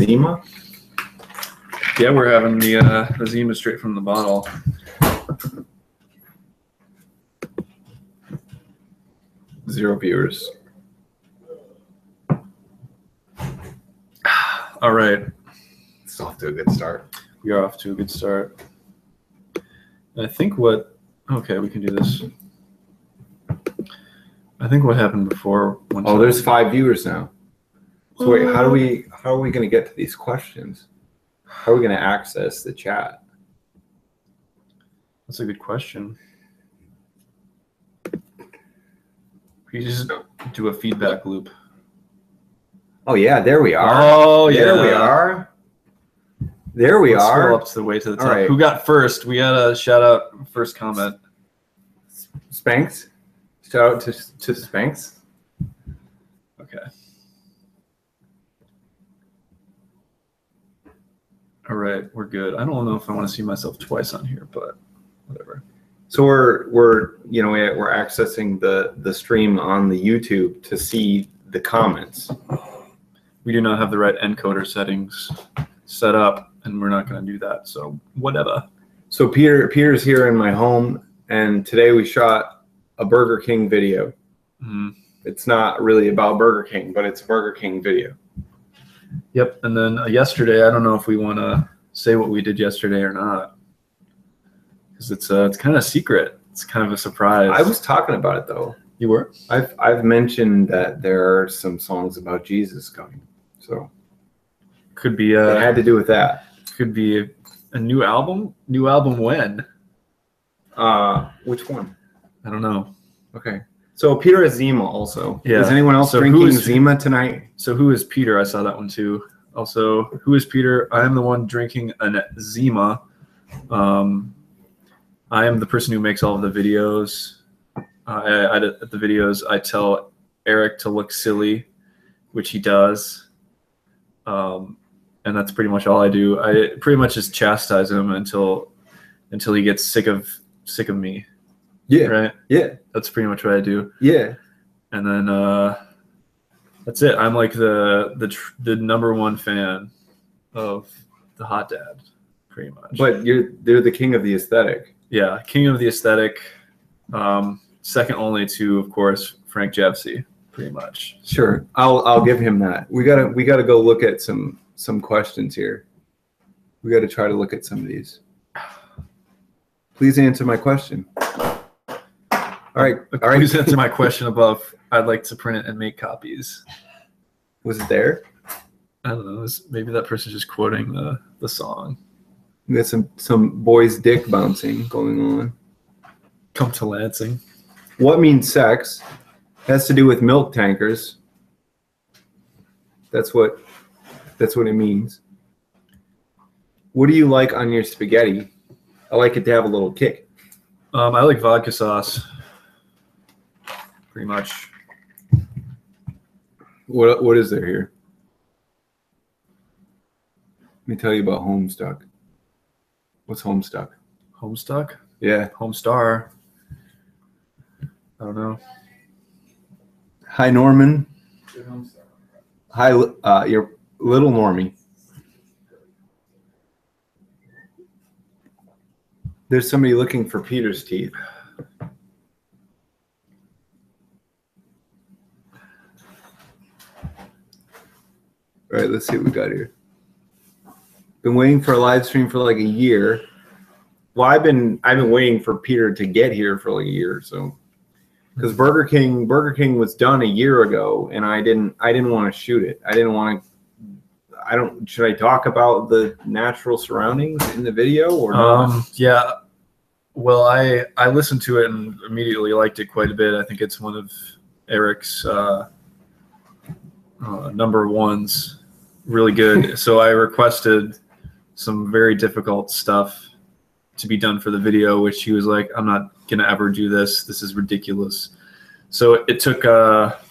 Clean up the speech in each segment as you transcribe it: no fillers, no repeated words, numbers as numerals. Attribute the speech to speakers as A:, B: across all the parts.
A: Zima?
B: Yeah, we're having the Zima straight from the bottle.
A: Zero viewers.
B: All right.
A: It's off to a good start.
B: We are off to a good start. And I think what... Okay, we can do this. I think what happened before...
A: Oh, there's 5 viewers now. So wait, how are we going to get to these questions? How are we going to access the chat?
B: That's a good question. You just do a feedback loop.
A: Oh yeah, there we are.
B: Oh yeah,
A: there we are. There we are.
B: Scroll up to the way to the top.
A: Right.
B: Who got first? We got a shout out first comment.
A: Spanx. Shout out to Spanx.
B: Okay. All right, we're good. I don't know if I want to see myself twice on here, but whatever.
A: So we're accessing the stream on the YouTube to see the comments.
B: We do not have the right encoder settings set up, and we're not going to do that. So whatever.
A: So Peter's here in my home, and today we shot a Burger King video.
B: Mm-hmm.
A: It's not really about Burger King, but it's a Burger King video.
B: Yep. And then yesterday, I don't know if we want to say what we did yesterday or not, because it's kind of secret. It's kind of a surprise.
A: I was talking about it though.
B: You were?
A: I've mentioned that there are some songs about Jesus coming. So
B: could be
A: it had to do with that.
B: Could be a new album. New album when?
A: Which one?
B: I don't know.
A: Okay. So Peter has Zima also.
B: Yeah.
A: Is anyone else drinking Zima tonight?
B: So who is Peter? I saw that one too. Also, who is Peter? I am the one drinking a Zima. I am the person who makes all of the videos. I edit the videos. I tell Erik to look silly, which he does. And that's pretty much all I do. I pretty much just chastise him until he gets sick of me.
A: Yeah.
B: Right?
A: Yeah.
B: That's pretty much what I do.
A: Yeah.
B: And then that's it. I'm like the #1 fan of the Hot Dad, pretty much.
A: But they're the king of the aesthetic.
B: Yeah, king of the aesthetic. Second only to, of course, Frank Jeffsey, pretty much.
A: Sure. I'll give him that. We gotta go look at some questions here. We gotta try to look at some of these. Please answer my question. All right.
B: Please answer my question above. I'd like to print it and make copies.
A: Was it there?
B: I don't know. Maybe that person's just quoting the song.
A: We got some boys' dick bouncing going on.
B: Come to Lansing.
A: What means sex has to do with milk tankers. That's what it means. What do you like on your spaghetti? I like it to have a little kick.
B: I like vodka sauce. Pretty much.
A: What is there here? Let me tell you about Homestuck. What's Homestuck?
B: Homestuck?
A: Yeah.
B: Homestar. I don't know.
A: Hi, Norman. Hi, you're little Normie. There's somebody looking for Peter's teeth. All right, let's see what we got here. Been waiting for a live stream for like a year. Well, I've been waiting for Peter to get here for like a year or so. Because Burger King was done a year ago, and I didn't want to shoot it. Should I talk about the natural surroundings in the video or not?
B: Yeah. Well, I listened to it and immediately liked it quite a bit. I think it's one of Erik's #1s. Really good. So I requested some very difficult stuff to be done for the video, which he was like, I'm not gonna ever do this. This is ridiculous. So it took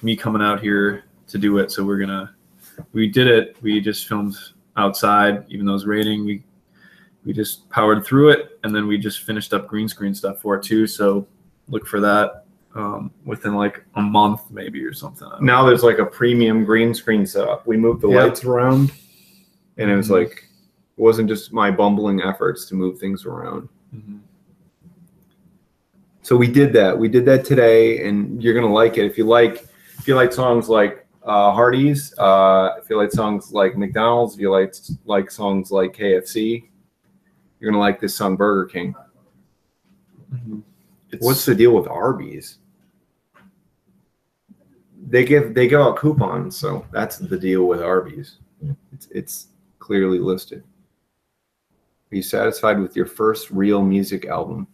B: me coming out here to do it. So we did it. We just filmed outside, even though it was raining. We just powered through it, and then we just finished up green screen stuff for it too. So look for that within like a month maybe or something.
A: Now there's like a premium green screen setup. We moved the lights around. And it was like, it wasn't just my bumbling efforts to move things around. So we did that. We did that today, and you're gonna like it. If you like songs like Hardee's, if you like songs like McDonald's, if you like songs like KFC, you're gonna like this song Burger King. What's the deal with Arby's? They give out coupons, so that's the deal with Arby's. It's clearly listed. Are you satisfied with your first real music album?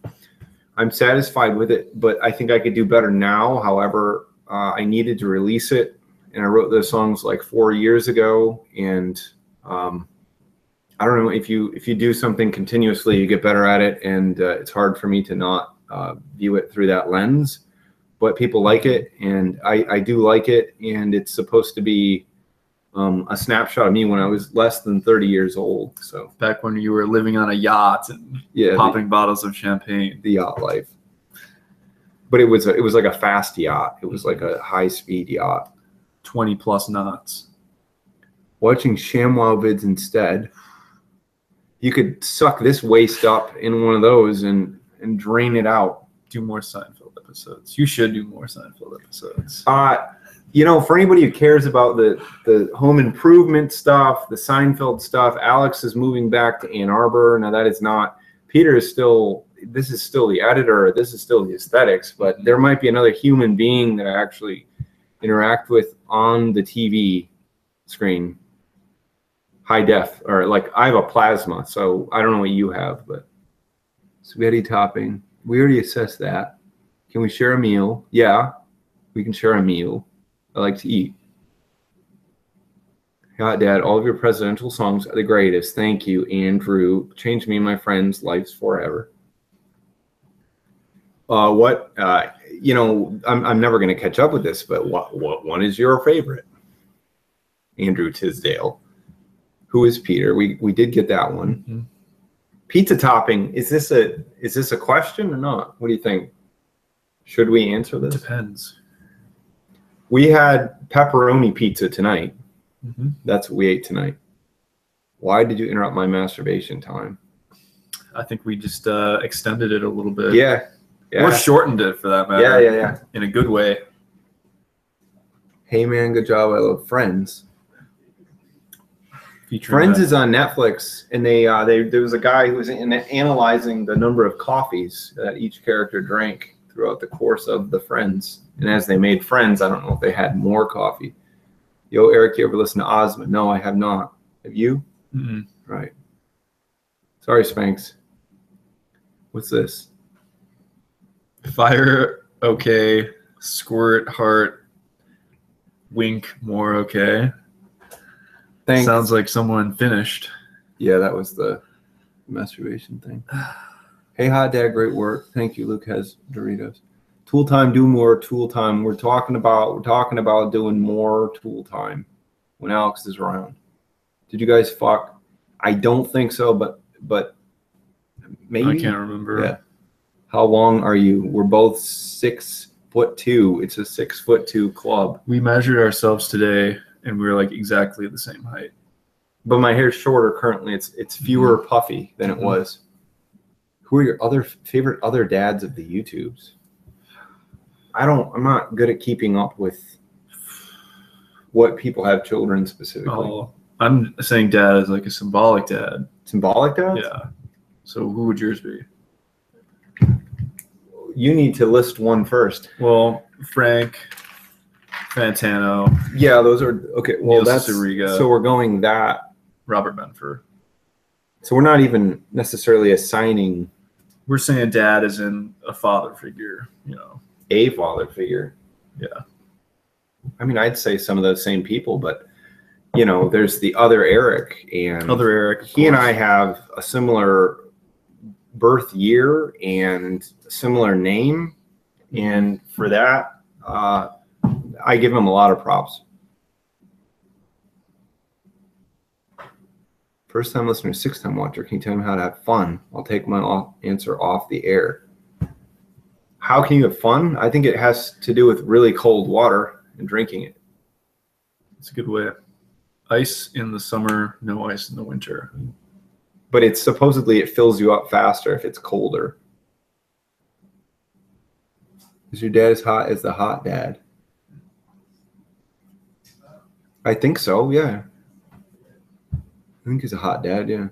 A: I'm satisfied with it, but I think I could do better now. However, I needed to release it, and I wrote those songs like 4 years ago. And I don't know, if you do something continuously, you get better at it, and it's hard for me to not view it through that lens. But people like it, and I do like it, and it's supposed to be a snapshot of me when I was less than 30 years old. So
B: back when you were living on a yacht and popping bottles of champagne.
A: The yacht life. But it was like a fast yacht. It was like a high-speed yacht.
B: 20+ knots.
A: Watching ShamWow vids instead. You could suck this waste up in one of those and drain it out.
B: Do more Seinfeld episodes. You should do more Seinfeld episodes.
A: You know, for anybody who cares about the home improvement stuff, the Seinfeld stuff, Alex is moving back to Ann Arbor. Now that is not, Peter is still, this is still the editor, this is still the aesthetics, but there might be another human being that I actually interact with on the TV screen. High def, or like I have a plasma, so I don't know what you have, but spaghetti topping. We already assessed that. Can we share a meal? Yeah, we can share a meal. I like to eat. Yeah, Dad, all of your presidential songs are the greatest. Thank you, Andrew. Changed me and my friends' lives forever. You know, I'm never going to catch up with this, but what one is your favorite? Andrew Tisdale. Who is Peter? We did get that one. Pizza topping. Is this a question or not? What do you think? Should we answer this?
B: Depends.
A: We had pepperoni pizza tonight. That's what we ate tonight. Why did you interrupt my masturbation time?
B: I think we just extended it a little bit.
A: Yeah.
B: Or shortened it, for that matter.
A: Yeah.
B: In a good way.
A: Hey man, good job. I love Friends.
B: Featuring
A: Friends is on Netflix, and there was a guy who was analyzing the number of coffees that each character drank throughout the course of the Friends. And as they made friends, I don't know if they had more coffee. Yo, Eric, you ever listen to Ozma? No, I have not. Have you? Right. Sorry, Spanx. What's this?
B: Fire, okay. Squirt, heart. Wink, more okay.
A: Thanks.
B: Sounds like someone finished.
A: Yeah, that was the masturbation thing. Hey, hot dad, great work. Thank you. Luke has Doritos. Tool time, do more tool time. We're talking about doing more tool time when Alex is around. Did you guys fuck? I don't think so, but maybe.
B: I can't remember.
A: Yeah. How long are you? We're both 6'2". It's a 6'2" club.
B: We measured ourselves today, and we were like exactly the same height.
A: But my hair's shorter currently. It's fewer puffy than it was. Who are your favorite other dads of the YouTubes? I'm not good at keeping up with what people have children specifically.
B: Oh, I'm saying dad is like a symbolic dad.
A: Symbolic dad?
B: Yeah. So who would yours be?
A: You need to list one first.
B: Well, Frank Fantano.
A: Yeah, those are okay. Well, that's
B: Suriga,
A: so we're going that.
B: Robert Benford.
A: So we're not even necessarily assigning.
B: We're saying dad is in a father figure, you know.
A: A father figure.
B: Yeah.
A: I mean, I'd say some of those same people, but you know, there's the other Erik, and he and I have a similar birth year and a similar name, and for that, I give him a lot of props. First time listener, 6-time watcher. Can you tell me how to have fun? I'll take my answer off the air. How can you have fun? I think it has to do with really cold water and drinking it.
B: It's a good way. Ice in the summer, no ice in the winter.
A: But it's supposedly it fills you up faster if it's colder. Is your dad as hot as the hot dad? I think so, yeah. I think he's a hot dad, yeah.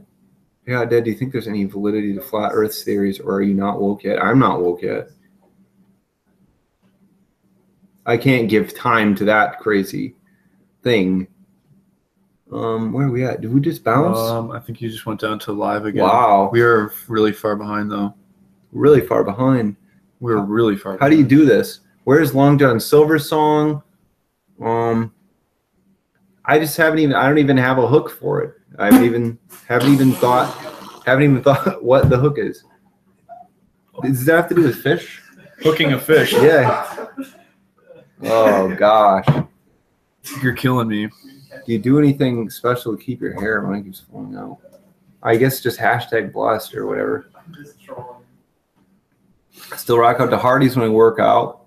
A: Hey, hot dad, do you think there's any validity to flat earth theories, or are you not woke yet? I'm not woke yet. I can't give time to that crazy thing. Where are we at? Did we just bounce?
B: I think you just went down to live again.
A: Wow.
B: We are really far behind, though.
A: Really far behind.
B: We're really far behind.
A: How do you do this? Where's Long John Silver's song? I just haven't even. I don't even have a hook for it. I haven't even thought what the hook is. Does that have to do with fish?
B: Hooking a fish.
A: Yeah. Oh gosh.
B: You're killing me.
A: Do you do anything special to keep your hair when it keeps falling out? I guess just hashtag blessed or whatever. Still rock out to Hardee's when I work out.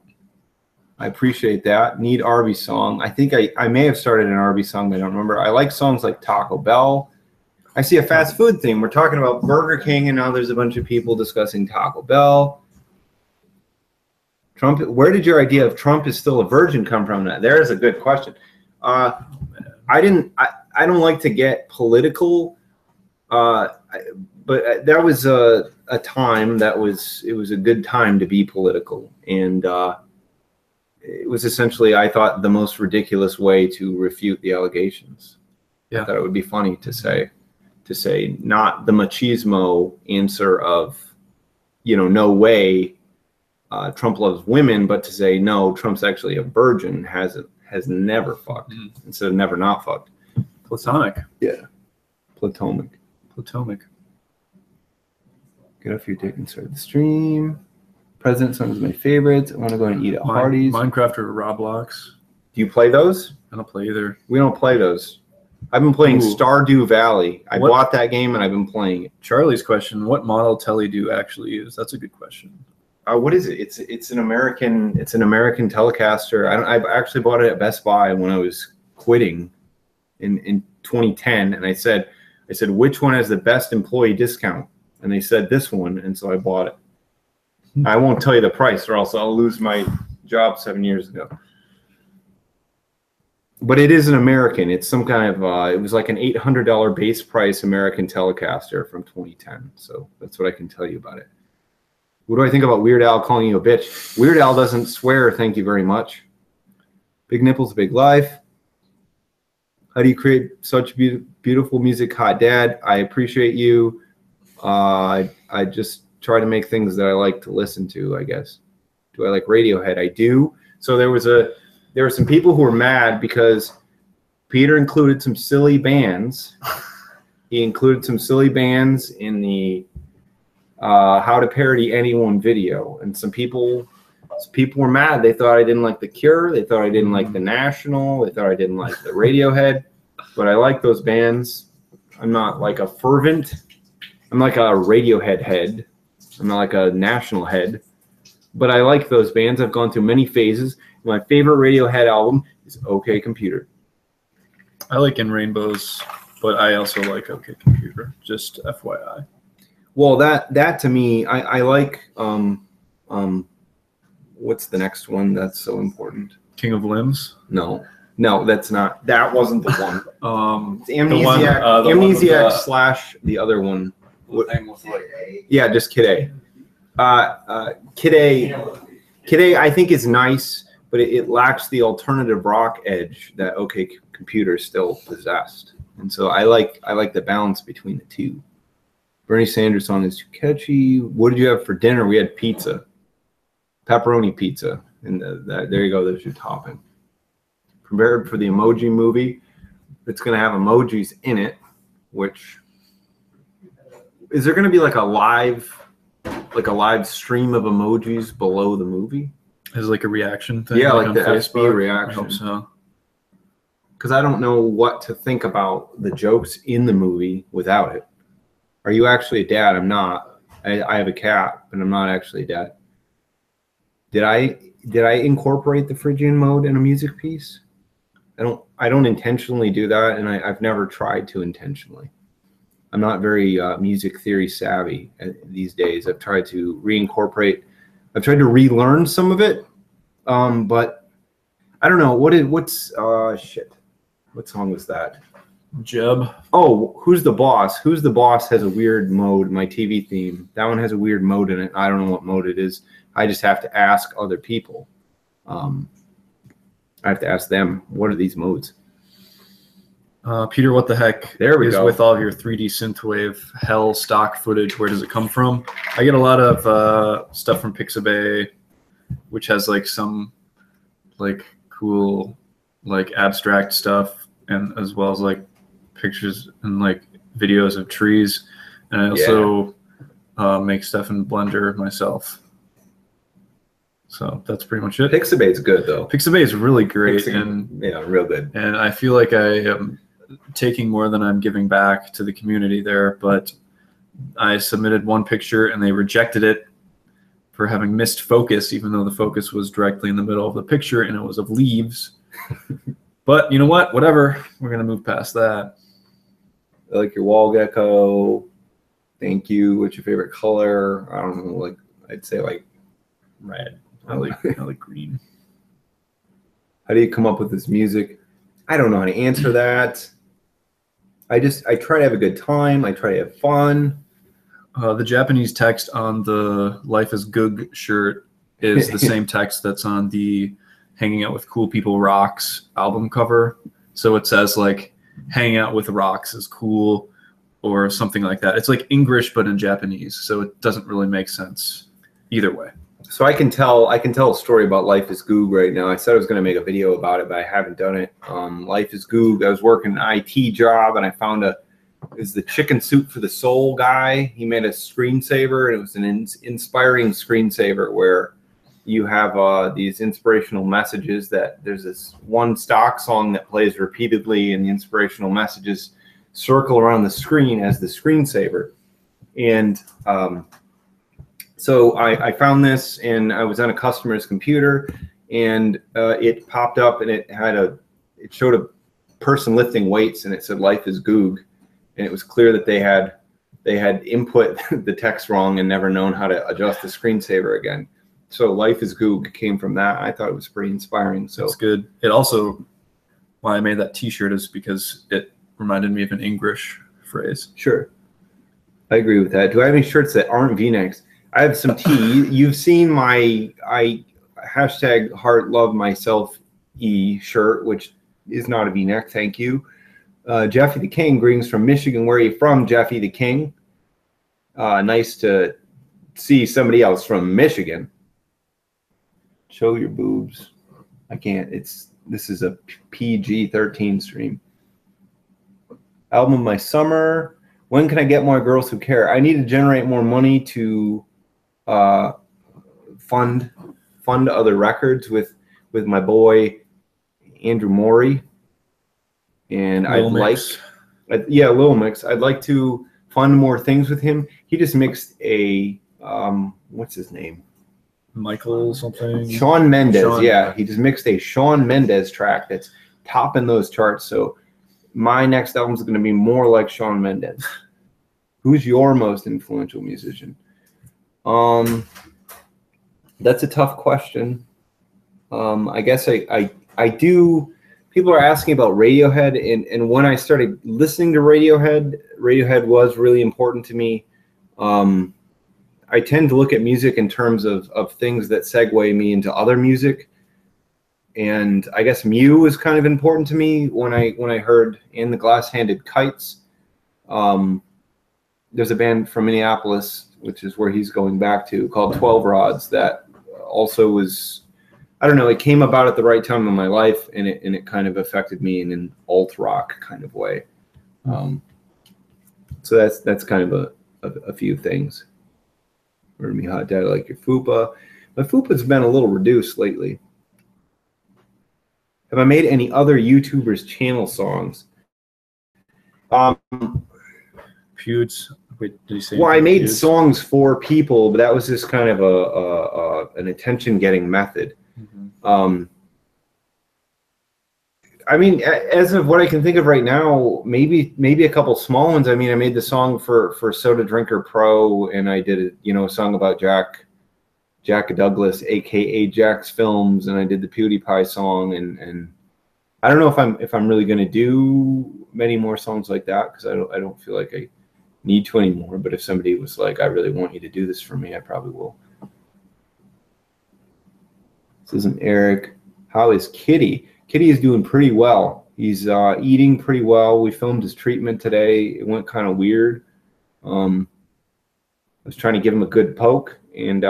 A: I appreciate that. Need Arby's song. I think I may have started an Arby's song, but I don't remember. I like songs like Taco Bell. I see a fast food thing. We're talking about Burger King, and now there's a bunch of people discussing Taco Bell. Trump. Where did your idea of Trump is still a virgin come from? There is a good question. I don't like to get political, but that was a time it was a good time to be political, and it was essentially, I thought, the most ridiculous way to refute the allegations.
B: Yeah,
A: I thought it would be funny to say not the machismo answer of, no way Trump loves women, but to say no, Trump's actually a virgin, has never fucked instead of never not fucked.
B: Platonic.
A: Yeah, Platonic. Get off your dick and start the stream. President song is my favorites. I want to go and eat at Hardee's.
B: Minecraft or Roblox.
A: Do you play those?
B: I don't play either.
A: We don't play those. I've been playing Stardew Valley. I bought that game and I've been playing it.
B: Charlie's question: what model telly do you actually use? That's a good question.
A: What is it? It's an American Telecaster. I've actually bought it at Best Buy when I was quitting in 2010, and I said which one has the best employee discount, and they said this one, and so I bought it. I won't tell you the price, or else I'll lose my job 7 years ago. But it is an American. It's some kind of it was like an $800 base price American Telecaster from 2010. So that's what I can tell you about it. What do I think about Weird Al calling you a bitch? Weird Al doesn't swear, thank you very much. Big nipples, big life. How do you create such beautiful music, hot dad? I appreciate you. I just try to make things that I like to listen to, I guess. Do I like Radiohead? I do. So there were some people who were mad because Peter included some silly bands. He included some silly bands in the How to Parody Anyone video, and some people were mad. They thought I didn't like The Cure. They thought I didn't like The National. They thought I didn't like the Radiohead. But I like those bands. I'm not like a fervent. I'm like a Radiohead head. I'm not like a National head. But I like those bands. I've gone through many phases. My favorite Radiohead album is OK Computer.
B: I like In Rainbows, but I also like OK Computer. Just FYI.
A: Well, that to me, I like. What's the next one that's so important?
B: King of Limbs?
A: No, that's not. That wasn't the one. It's Amnesiac.
B: The
A: Amnesiac / the other one. Yeah, just Kid A. Kid A, I think is nice, but it lacks the alternative rock edge that OK Computer still possessed, and so I like the balance between the two. Bernie Sanders song is too catchy. What did you have for dinner? We had pizza, pepperoni pizza, and there you go. There's your topping. Prepared for the Emoji Movie. It's going to have emojis in it. Which is there going to be like a live stream of emojis below the movie?
B: As like a reaction thing?
A: Yeah, like
B: on
A: the
B: Facebook?
A: FB reaction.
B: I hope so.
A: Because I don't know what to think about the jokes in the movie without it. Are you actually a dad? I'm not. I have a cat, but I'm not actually a dad. Did I incorporate the Phrygian mode in a music piece? I don't intentionally do that, and I've never tried to intentionally. I'm not very music theory savvy these days. I've tried to reincorporate. I've tried to relearn some of it, but I don't know what's shit. What song was that?
B: Jeb.
A: Oh, Who's the Boss? Who's the Boss has a weird mode. My TV theme. That one has a weird mode in it. I don't know what mode it is. I just have to ask other people. I have to ask them, what are these modes?
B: Peter, what the heck
A: there we
B: is
A: go.
B: With all of your 3D synthwave hell stock footage? Where does it come from? I get a lot of stuff from Pixabay, which has like some like cool like abstract stuff, and as well as like pictures and like videos of trees. And I also make stuff in Blender myself. So that's pretty much it.
A: Pixabay's good though.
B: Pixabay is really great, and
A: yeah, real good.
B: And I feel like I am taking more than I'm giving back to the community there. But I submitted one picture and they rejected it for having missed focus, even though the focus was directly in the middle of the picture and it was of leaves. But you know what? Whatever. We're gonna move past that.
A: I like your wall gecko. Thank you. What's your favorite color? I don't know. Like I'd say like red.
B: I like green.
A: How do you come up with this music? I don't know how to answer that. I try to have a good time. I try to have fun.
B: The Japanese text on the Life is Good shirt is the same text that's on the Hanging Out with Cool People Rocks album cover. So it says like hanging out with rocks is cool or something like that. It's like English but in Japanese, so it doesn't really make sense either way.
A: So I can tell a story about Life is Goog right now. I said I was going to make a video about it, but I haven't done it. Life is Goog. I was working an IT job, and I found is the Chicken Soup for the Soul guy. He made a screensaver, and it was an inspiring screensaver where you have these inspirational messages. That there's this one stock song that plays repeatedly, and the inspirational messages circle around the screen as the screensaver. And so I found this, and I was on a customer's computer, and it popped up, and it showed a person lifting weights, and it said "Life is Goog," and it was clear that they had input the text wrong and never known how to adjust the screensaver again. So "Life is Goog" came from that. I thought it was pretty inspiring. So
B: it's good. It also, why I made that T-shirt is because it reminded me of an English phrase.
A: Sure, I agree with that. Do I have any shirts that aren't V-necks? I have some tea. You've seen my hashtag heart love myself shirt, which is not a V-neck. Thank you. Jeffy the King, greetings from Michigan. Where are you from, Jeffy the King? Nice to see somebody else from Michigan. Show your boobs. I can't. This is a PG-13 stream. Album of my summer. When can I get more Girls Who Care? I need to generate more money to fund other records with my boy Andrew Morey, and
B: Lil Mix.
A: Lil Mix. I'd like to fund more things with him. He just mixed a what's his name?
B: Michael something.
A: Shawn Mendes. Yeah, he just mixed a Shawn Mendes track that's topping those charts. So my next album is going to be more like Shawn Mendes. Who's your most influential musician? That's a tough question. I guess I do. People are asking about Radiohead, and when I started listening to Radiohead was really important to me. I tend to look at music in terms of things that segue me into other music, and I guess Mew was kind of important to me when I heard "In the Glass-Handed Kites." There's a band from Minneapolis, which is where he's going back to, called 12 Rods, that also was, I don't know, it came about at the right time in my life, and it kind of affected me in an alt rock kind of way. So that's kind of a few things. Murder Me Hot Dad, I like your fupa. My fupa's been a little reduced lately. Have I made any other YouTubers' channel songs?
B: Feuds. Wait, did you say?
A: Well, I made songs for people, but that was just kind of an attention-getting method.
B: Mm-hmm.
A: I mean, as of what I can think of right now, maybe a couple small ones. I mean, I made the song for Soda Drinker Pro, and I did a song about Jack Douglas, aka Jack's Films, and I did the PewDiePie song, and I don't know if I'm really going to do many more songs like that, because I don't feel like I need to anymore. But if somebody was like, I really want you to do this for me, I probably will. This isn't Eric. How is Kitty? Kitty is doing pretty well. He's eating pretty well. We filmed his treatment today. It went kind of weird. I was trying to give him a good poke, and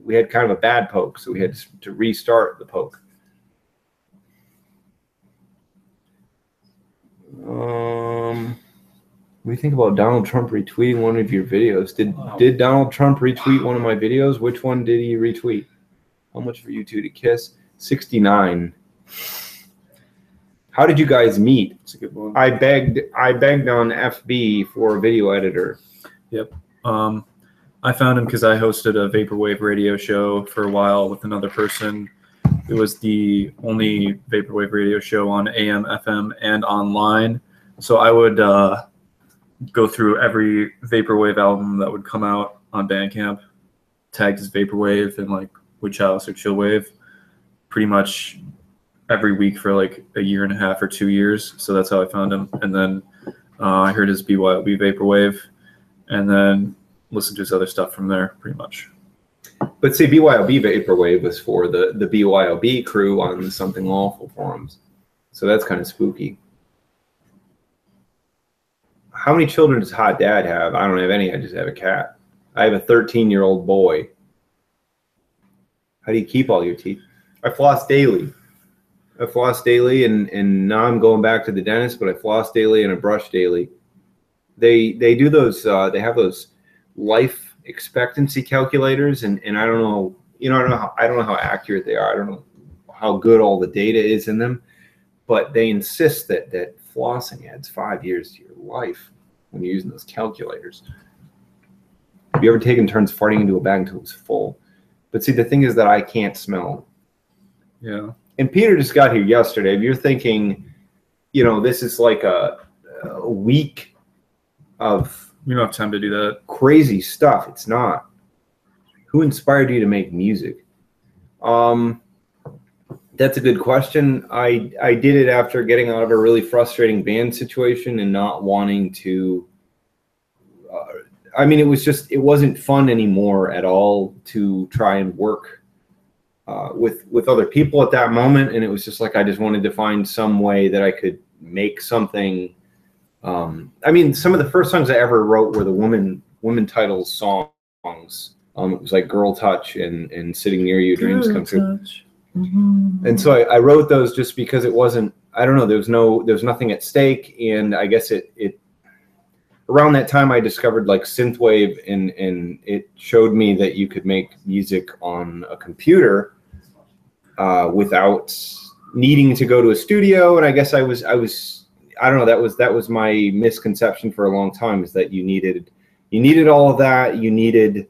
A: we had kind of a bad poke, so we had to restart the poke. What do you think about Donald Trump retweeting one of your videos? Did Donald Trump retweet one of my videos? Which one did he retweet? How much for you two to kiss? 69. How did you guys meet?
B: That's a good one.
A: I begged on FB for a video editor.
B: Yep. I found him because I hosted a Vaporwave radio show for a while with another person. It was the only Vaporwave radio show on AM, FM, and online. So I would go through every Vaporwave album that would come out on Bandcamp, tagged as Vaporwave and like Witch House or Chillwave, pretty much every week for like a year and a half or 2 years. So that's how I found him. And then I heard his BYOB Vaporwave, and then listened to his other stuff from there, pretty much.
A: But see, BYOB Vaporwave was for the BYOB crew on the Something Awful forums. So that's kind of spooky. How many children does Hot Dad have? I don't have any. I just have a cat. I have a 13-year-old boy. How do you keep all your teeth? I floss daily. And now I'm going back to the dentist, but I floss daily and I brush daily. They do those, they have those life expectancy calculators, and I don't know, I don't know how accurate they are. I don't know how good all the data is in them, but they insist that flossing adds 5 years to your life when you're using those calculators. Have you ever taken turns farting into a bag until it was full? But see, the thing is that I can't smell.
B: Yeah.
A: And Peter just got here yesterday. If you're thinking, this is like a week of
B: You don't have time to do that.
A: crazy stuff. It's not. Who inspired you to make music? That's a good question. I did it after getting out of a really frustrating band situation and not wanting to. It wasn't fun anymore at all to try and work with other people at that moment, and it was just like I just wanted to find some way that I could make something. Some of the first songs I ever wrote were the woman titles songs. It was like Girl Touch and Sitting Near You, Dreams Come True. Mm-hmm. And so I wrote those just because it wasn't, I don't know, there was nothing at stake. And I guess it around that time I discovered like synthwave, and it showed me that you could make music on a computer without needing to go to a studio. And I guess I don't know, that was my misconception for a long time, is that you needed all of that. You needed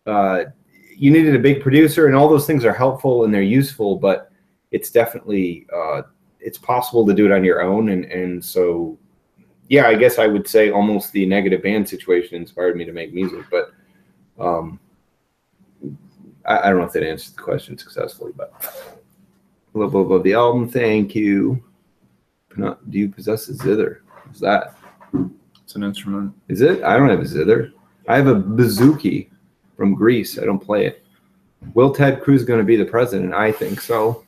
A: a big producer, and all those things are helpful and they're useful, but it's definitely it's possible to do it on your own. And so, yeah, I guess I would say almost the negative band situation inspired me to make music, but I don't know if that answers the question successfully, but love the album. Thank you. Do you possess a zither? What's that?
B: It's an instrument.
A: Is it? I don't have a zither. I have a bouzouki from Greece. I don't play it. Will Ted Cruz going to be the president? I think so.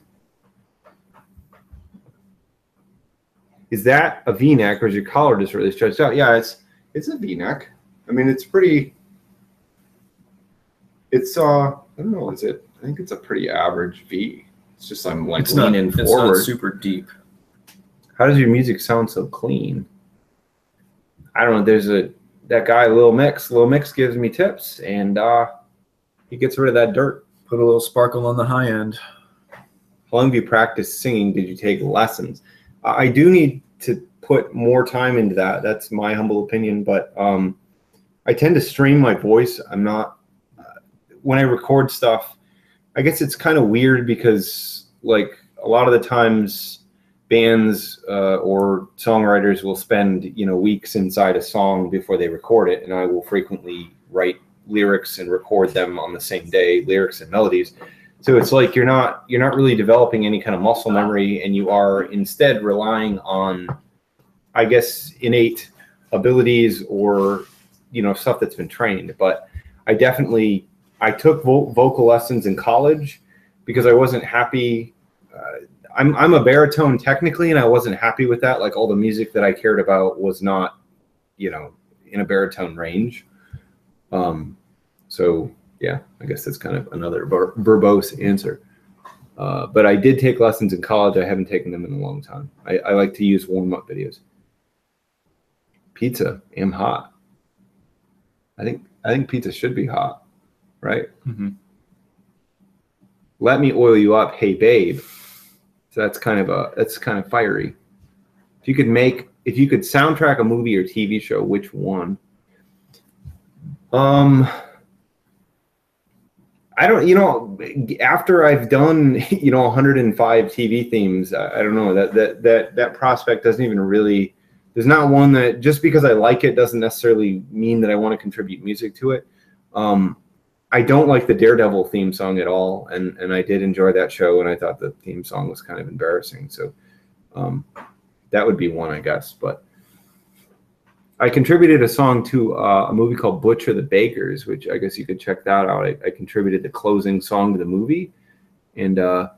A: Is that a V-neck, or is your collar just really stretched out? Yeah, it's a V-neck. I mean, it's pretty. It's I don't know. Is it? I think it's a pretty average V. It's just I'm like leaning forward.
B: It's not super deep.
A: How does your music sound so clean? I don't know. There's that guy Lil Mix. Lil Mix gives me tips, and he gets rid of that dirt.
B: Put a little sparkle on the high end.
A: How long have you practiced singing? Did you take lessons? I do need to put more time into that. That's my humble opinion, but I tend to strain my voice. I'm not when I record stuff. I guess it's kind of weird because like a lot of the times bands or songwriters will spend, you know, weeks inside a song before they record it, and I will frequently write lyrics and record them on the same day, lyrics and melodies. So it's like you're not really developing any kind of muscle memory, and you are instead relying on, I guess, innate abilities or, you know, stuff that's been trained. But I took vocal lessons in college because I wasn't happy. I'm a baritone technically, and I wasn't happy with that. Like, all the music that I cared about was not, you know, in a baritone range. So yeah, I guess that's kind of another verbose answer. But I did take lessons in college. I haven't taken them in a long time. I like to use warm-up videos. Pizza, am hot. I think pizza should be hot, right?
B: Mm-hmm.
A: Let me oil you up, hey babe. So that's kind of fiery. If you could soundtrack a movie or TV show, which one? I don't, you know, after I've done, you know, 105 TV themes, I don't know, that prospect doesn't even really, there's not one that, just because I like it doesn't necessarily mean that I want to contribute music to it. I don't like the Daredevil theme song at all, and I did enjoy that show, and I thought the theme song was kind of embarrassing. So that would be one, I guess. But I contributed a song to a movie called Butcher the Bakers, which I guess you could check that out. I contributed the closing song to the movie, and I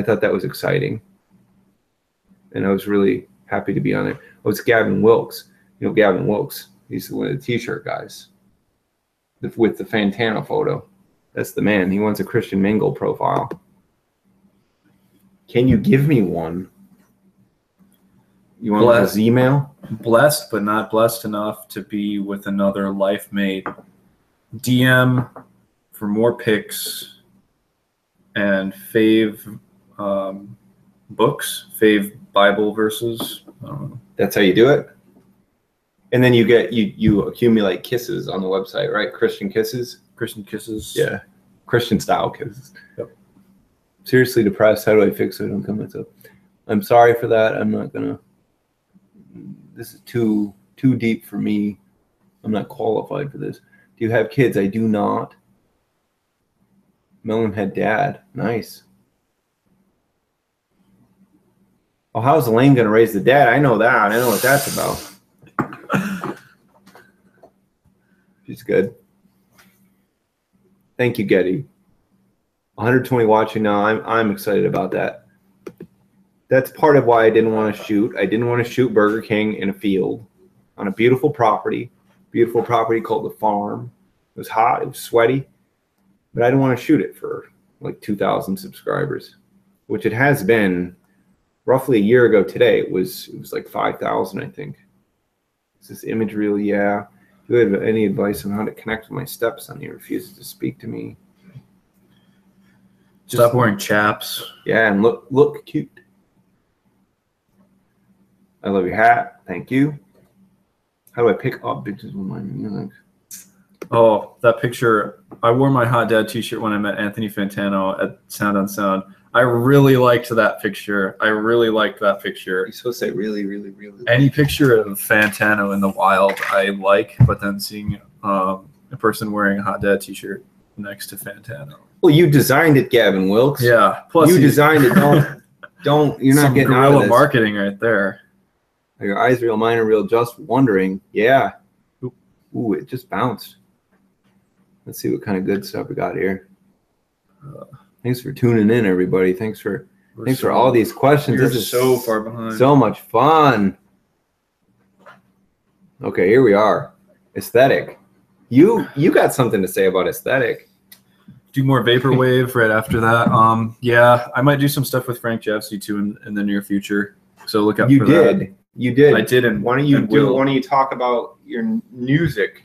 A: thought that was exciting. And I was really happy to be on it. Oh, it's Gavin Wilkes. You know Gavin Wilkes. He's one of the T-shirt guys with the Fantana photo. That's the man. He wants a Christian Mingle profile. Can you give me one? You want his email?
B: Blessed, but not blessed enough to be with another life mate. DM for more pics and fave books, fave Bible verses.
A: That's how you do it. And then you accumulate kisses on the website, right? Christian kisses.
B: Christian kisses.
A: Yeah, Christian style kisses.
B: Yep.
A: Seriously depressed. How do I fix it? I'm coming up. I'm sorry for that. I'm not gonna. This is too deep for me. I'm not qualified for this. Do you have kids? I do not. Melonhead dad. Nice. Oh, how's Elaine going to raise the dad? I know that. I know what that's about. She's good. Thank you, Getty. 120 watching now. I'm excited about that. That's part of why I didn't want to shoot. I didn't want to shoot Burger King in a field on a beautiful property called The Farm. It was hot. It was sweaty. But I didn't want to shoot it for like 2,000 subscribers, which it has been. Roughly a year ago today, it was like 5,000, I think. Is this image real? Yeah. Do you have any advice on how to connect with my stepson? He refuses to speak to me.
B: Stop wearing chaps.
A: Yeah, and look cute. I love your hat. Thank you. How do I pick up pictures with my music?
B: Oh, that picture. I wore my Hot Dad t-shirt when I met Anthony Fantano at Sound on Sound. I really liked that picture. You're
A: supposed to say really, really, really.
B: Any picture of Fantano in the wild I like, but then seeing a person wearing a Hot Dad t-shirt next to Fantano.
A: Well, you designed it, Gavin Wilkes.
B: Yeah. Plus
A: you designed it. Don't. You're not getting out of this.
B: Marketing right there.
A: Are your eyes real? Mine are real. Just wondering. Yeah. Ooh, it just bounced. Let's see what kind of good stuff we got here. Thanks for tuning in, everybody. Thanks for all these questions.
B: This
A: is
B: so far behind.
A: So much fun. Okay, here we are. Aesthetic. You got something to say about aesthetic.
B: Do more Vaporwave right after that. Yeah, I might do some stuff with Frank Jeffsey too in the near future. So look out for that.
A: You did.
B: I did. And
A: why don't you talk about your music?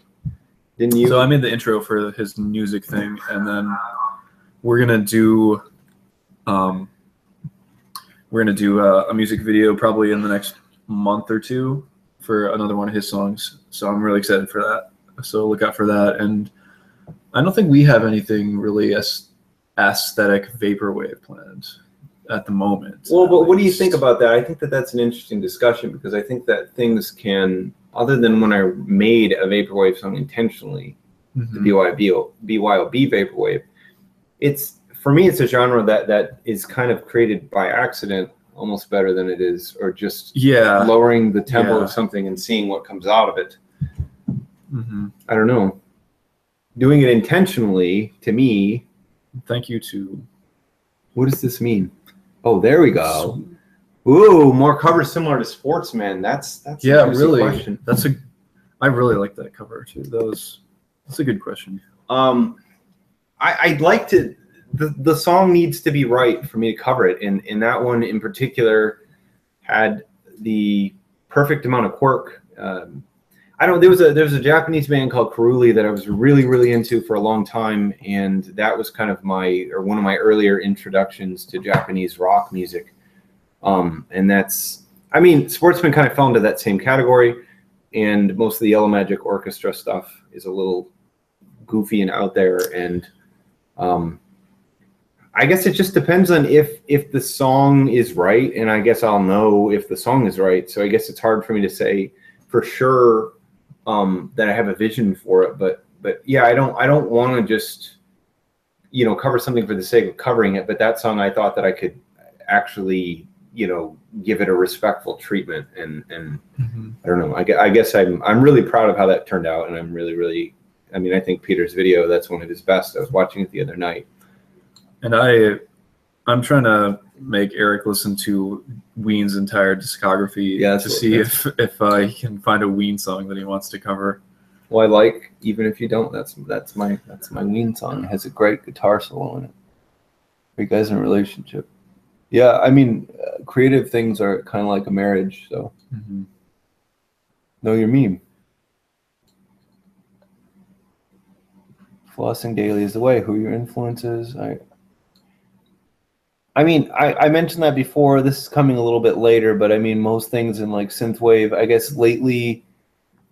A: Didn't you?
B: So I made the intro for his music thing, and then we're gonna do a music video probably in the next month or two for another one of his songs. So I'm really excited for that. So look out for that. And I don't think we have anything really aesthetic Vaporwave planned. at the moment.
A: Well, but what do you think about that? I think that that's an interesting discussion, because I think that things can, other than when I made a vaporwave song intentionally, the BYOB vaporwave, it's, for me, it's a genre that is kind of created by accident almost better than it is, or just lowering the tempo of something and seeing what comes out of it. I don't know. Doing it intentionally, to me.
B: Thank you to.
A: What does this mean? Oh, there we go. Ooh, more covers similar to Sportsman. That's
B: yeah,
A: a
B: really.
A: question.
B: I really like that cover too. That's a good question.
A: I'd like to. The song needs to be right for me to cover it, and that one in particular had the perfect amount of quirk. I don't. There was a Japanese band called Karuli that I was really into for a long time, and that was kind of one of my earlier introductions to Japanese rock music. And that's, I mean, Sportsman kind of fell into that same category, and most of the Yellow Magic Orchestra stuff is a little goofy and out there, and I guess it just depends on if the song is right, and I guess I'll know if the song is right. So I guess it's hard for me to say for sure that I have a vision for it, but yeah, I don't want to just, you know, cover something for the sake of covering it. But that song, I thought that I could actually, you know, give it a respectful treatment, and I don't know. I guess I'm really proud of how that turned out, and I'm really. I mean, I think Peter's video, that's one of his best. I was watching it the other night.
B: And I'm trying to make Erik listen to Ween's entire discography to see if he can find a Ween song that he wants to cover.
A: Well, I like, even if you don't, that's my Ween song. It has a great guitar solo in it. Are you guys in a relationship? Yeah, I mean, creative things are kind of like a marriage, so know your meme. Flossing daily is the way. Who are your influences? I mean, I mentioned that before. This is coming a little bit later, but I mean, most things in like synthwave. I guess lately,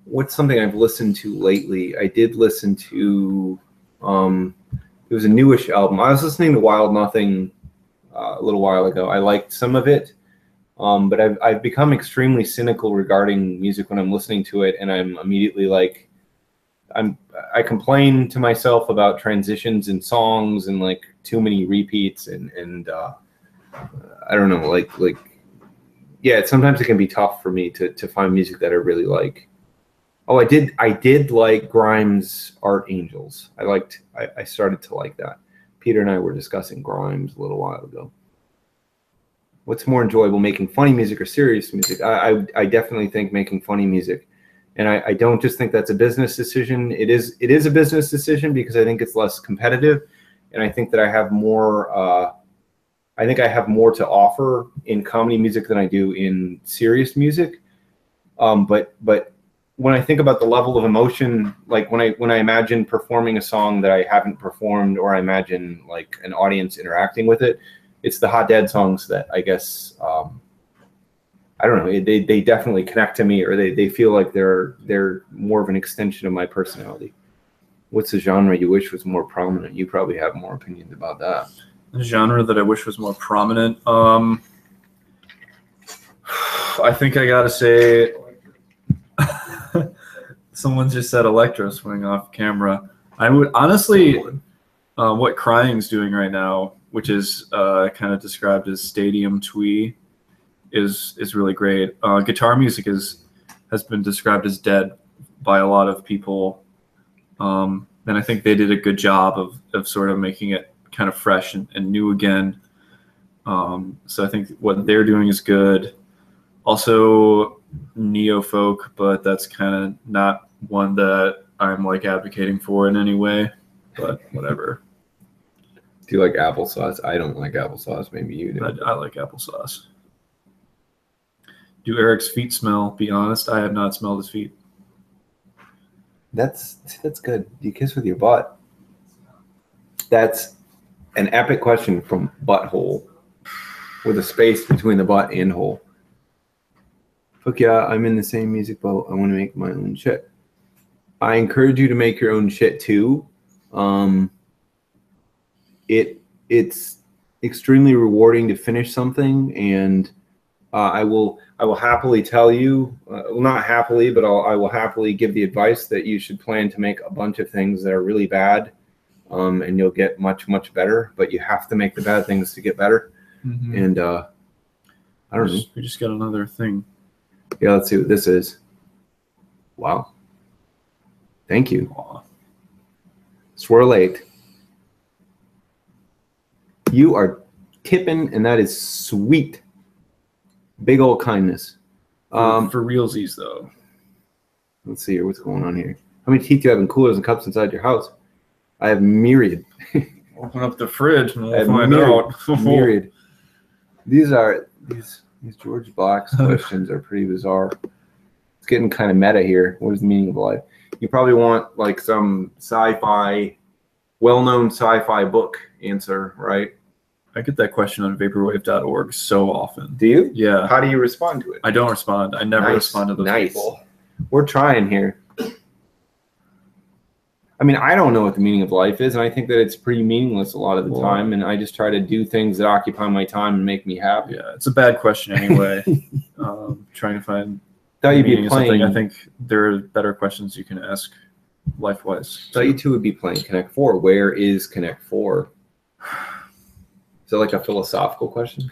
A: what's something I've listened to lately? I did listen to, it was a newish album. I was listening to Wild Nothing a little while ago. I liked some of it, but I've become extremely cynical regarding music when I'm listening to it, and I'm immediately like, I complain to myself about transitions in songs and like too many repeats and I don't know, like yeah, sometimes it can be tough for me to find music that I really like. Oh, I did like Grimes' Art Angels. I started to like that. Peter and I were discussing Grimes a little while ago. What's more enjoyable, making funny music or serious music? I definitely think making funny music. And I don't just think that's a business decision. It is a business decision because I think it's less competitive, and I think that I have more. I think I have more to offer in comedy music than I do in serious music. But when I think about the level of emotion, like when I imagine performing a song that I haven't performed, or I imagine like an audience interacting with it, it's the Hot Dead songs that I guess. I don't know. They definitely connect to me, or they feel like they're more of an extension of my personality. What's the genre you wish was more prominent? You probably have more opinions about that.
B: The genre that I wish was more prominent. I think I gotta say, someone just said electro swing off camera. I would honestly, what Crying's doing right now, which is kind of described as stadium twee, is really great. Guitar music has been described as dead by a lot of people, and I think they did a good job of sort of making it kind of fresh and new again. So I think what they're doing is good. Also neo folk, but that's kind of not one that I'm like advocating for in any way, but whatever.
A: Do you like applesauce? I don't like applesauce. Maybe you do.
B: I like applesauce. Do Erik's feet smell? Be honest, I have not smelled his feet.
A: That's good. Do you kiss with your butt? That's an epic question from Butthole, with a space between the butt and hole. Fuck yeah, I'm in the same music boat. I want to make my own shit. I encourage you to make your own shit too. It's extremely rewarding to finish something, and I will happily tell you, well, not happily, but I will happily give the advice that you should plan to make a bunch of things that are really bad, and you'll get much, much better. But you have to make the bad things to get better. And I don't know.
B: We just got another thing.
A: Yeah, let's see what this is. Wow. Thank you. Swirl 8. You are tipping, and that is sweet. Big old kindness.
B: For realsies, though.
A: Let's see here. What's going on here? How many teeth do you have in coolers and cups inside your house? I have myriad.
B: Open up the fridge and we'll find out.
A: Myriad. These George Black's questions are pretty bizarre. It's getting kind of meta here. What is the meaning of life? You probably want like some sci-fi, well-known sci-fi book answer, right?
B: I get that question on vaporwave.org so often.
A: Do you?
B: Yeah.
A: How do you respond to it?
B: I don't respond. I never respond to those people.
A: We're trying here. I mean, I don't know what the meaning of life is, and I think that it's pretty meaningless a lot of the time, and I just try to do things that occupy my time and make me happy.
B: Yeah, it's a bad question anyway. Trying to find
A: thought you'd be playing.
B: I think there are better questions you can ask life-wise.
A: Thought you two would be playing Connect 4. Where is Connect 4? Is that like a philosophical question?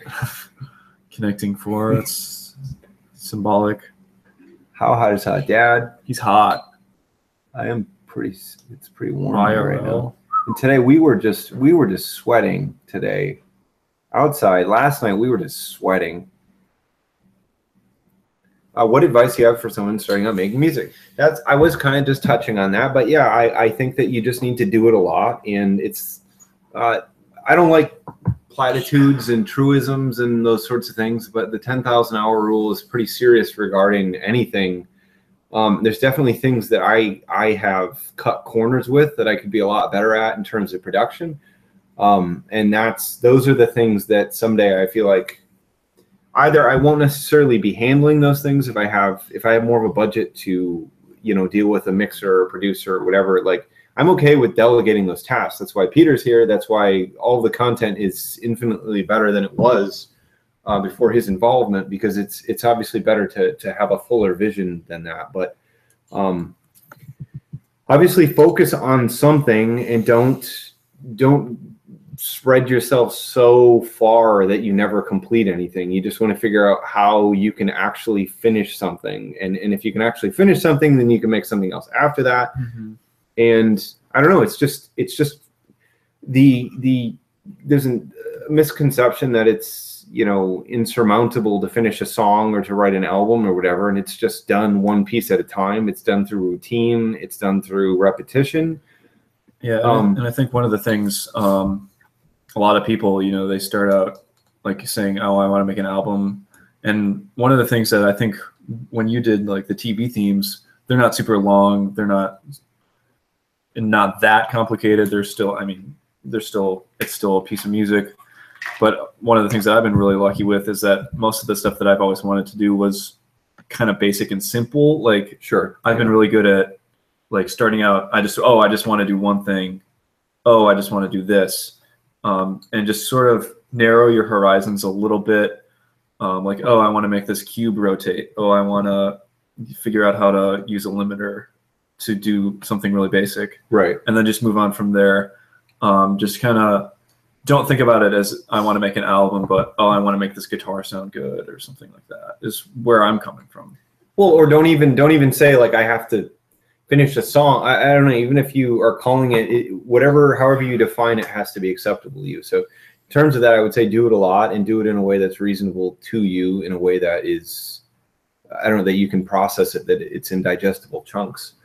B: Connecting 4, it's symbolic.
A: How hot is hot? Dad?
B: He's hot.
A: I am pretty, it's pretty warm here right now. And today we were just sweating today. Outside, last night we were just sweating. What advice do you have for someone starting out making music? I was kind of just touching on that, but yeah, I think that you just need to do it a lot, and it's, I don't like platitudes and truisms and those sorts of things, but the 10,000 hour rule is pretty serious regarding anything. There's definitely things that I have cut corners with that I could be a lot better at in terms of production. And those are the things that someday I feel like either I won't necessarily be handling those things if I have more of a budget to, deal with a mixer or producer or whatever. Like, I'm okay with delegating those tasks. That's why Peter's here. That's why all the content is infinitely better than it was before his involvement, because it's obviously better to have a fuller vision than that. But obviously focus on something, and don't spread yourself so far that you never complete anything. You just want to figure out how you can actually finish something. And if you can actually finish something, then you can make something else after that. Mm-hmm. And I don't know, it's just there's a misconception that it's, insurmountable to finish a song or to write an album or whatever. And it's just done one piece at a time. It's done through routine. It's done through repetition.
B: Yeah. And I think one of the things, a lot of people, they start out like saying, oh, I want to make an album. And one of the things that I think when you did like the TV themes, they're not super long. They're not that complicated. It's still a piece of music. But one of the things that I've been really lucky with is that most of the stuff that I've always wanted to do was kind of basic and simple. Like, sure, I've been really good at like starting out. I just want to do one thing. Oh, I just want to do this. And just sort of narrow your horizons a little bit. Like, oh, I want to make this cube rotate. Oh, I want to figure out how to use a limiter to do something really basic. Right. And then just move on from there. Just kind of don't think about it as I want to make an album, but I want to make this guitar sound good or something like that is where I'm coming from. Well, or don't even say like I have to finish a song. I don't know, even if you are calling it however you define it has to be acceptable to you. So in terms of that, I would say do it a lot and do it in a way that's reasonable to you, in a way that is, I don't know, that you can process it, that it's in digestible chunks.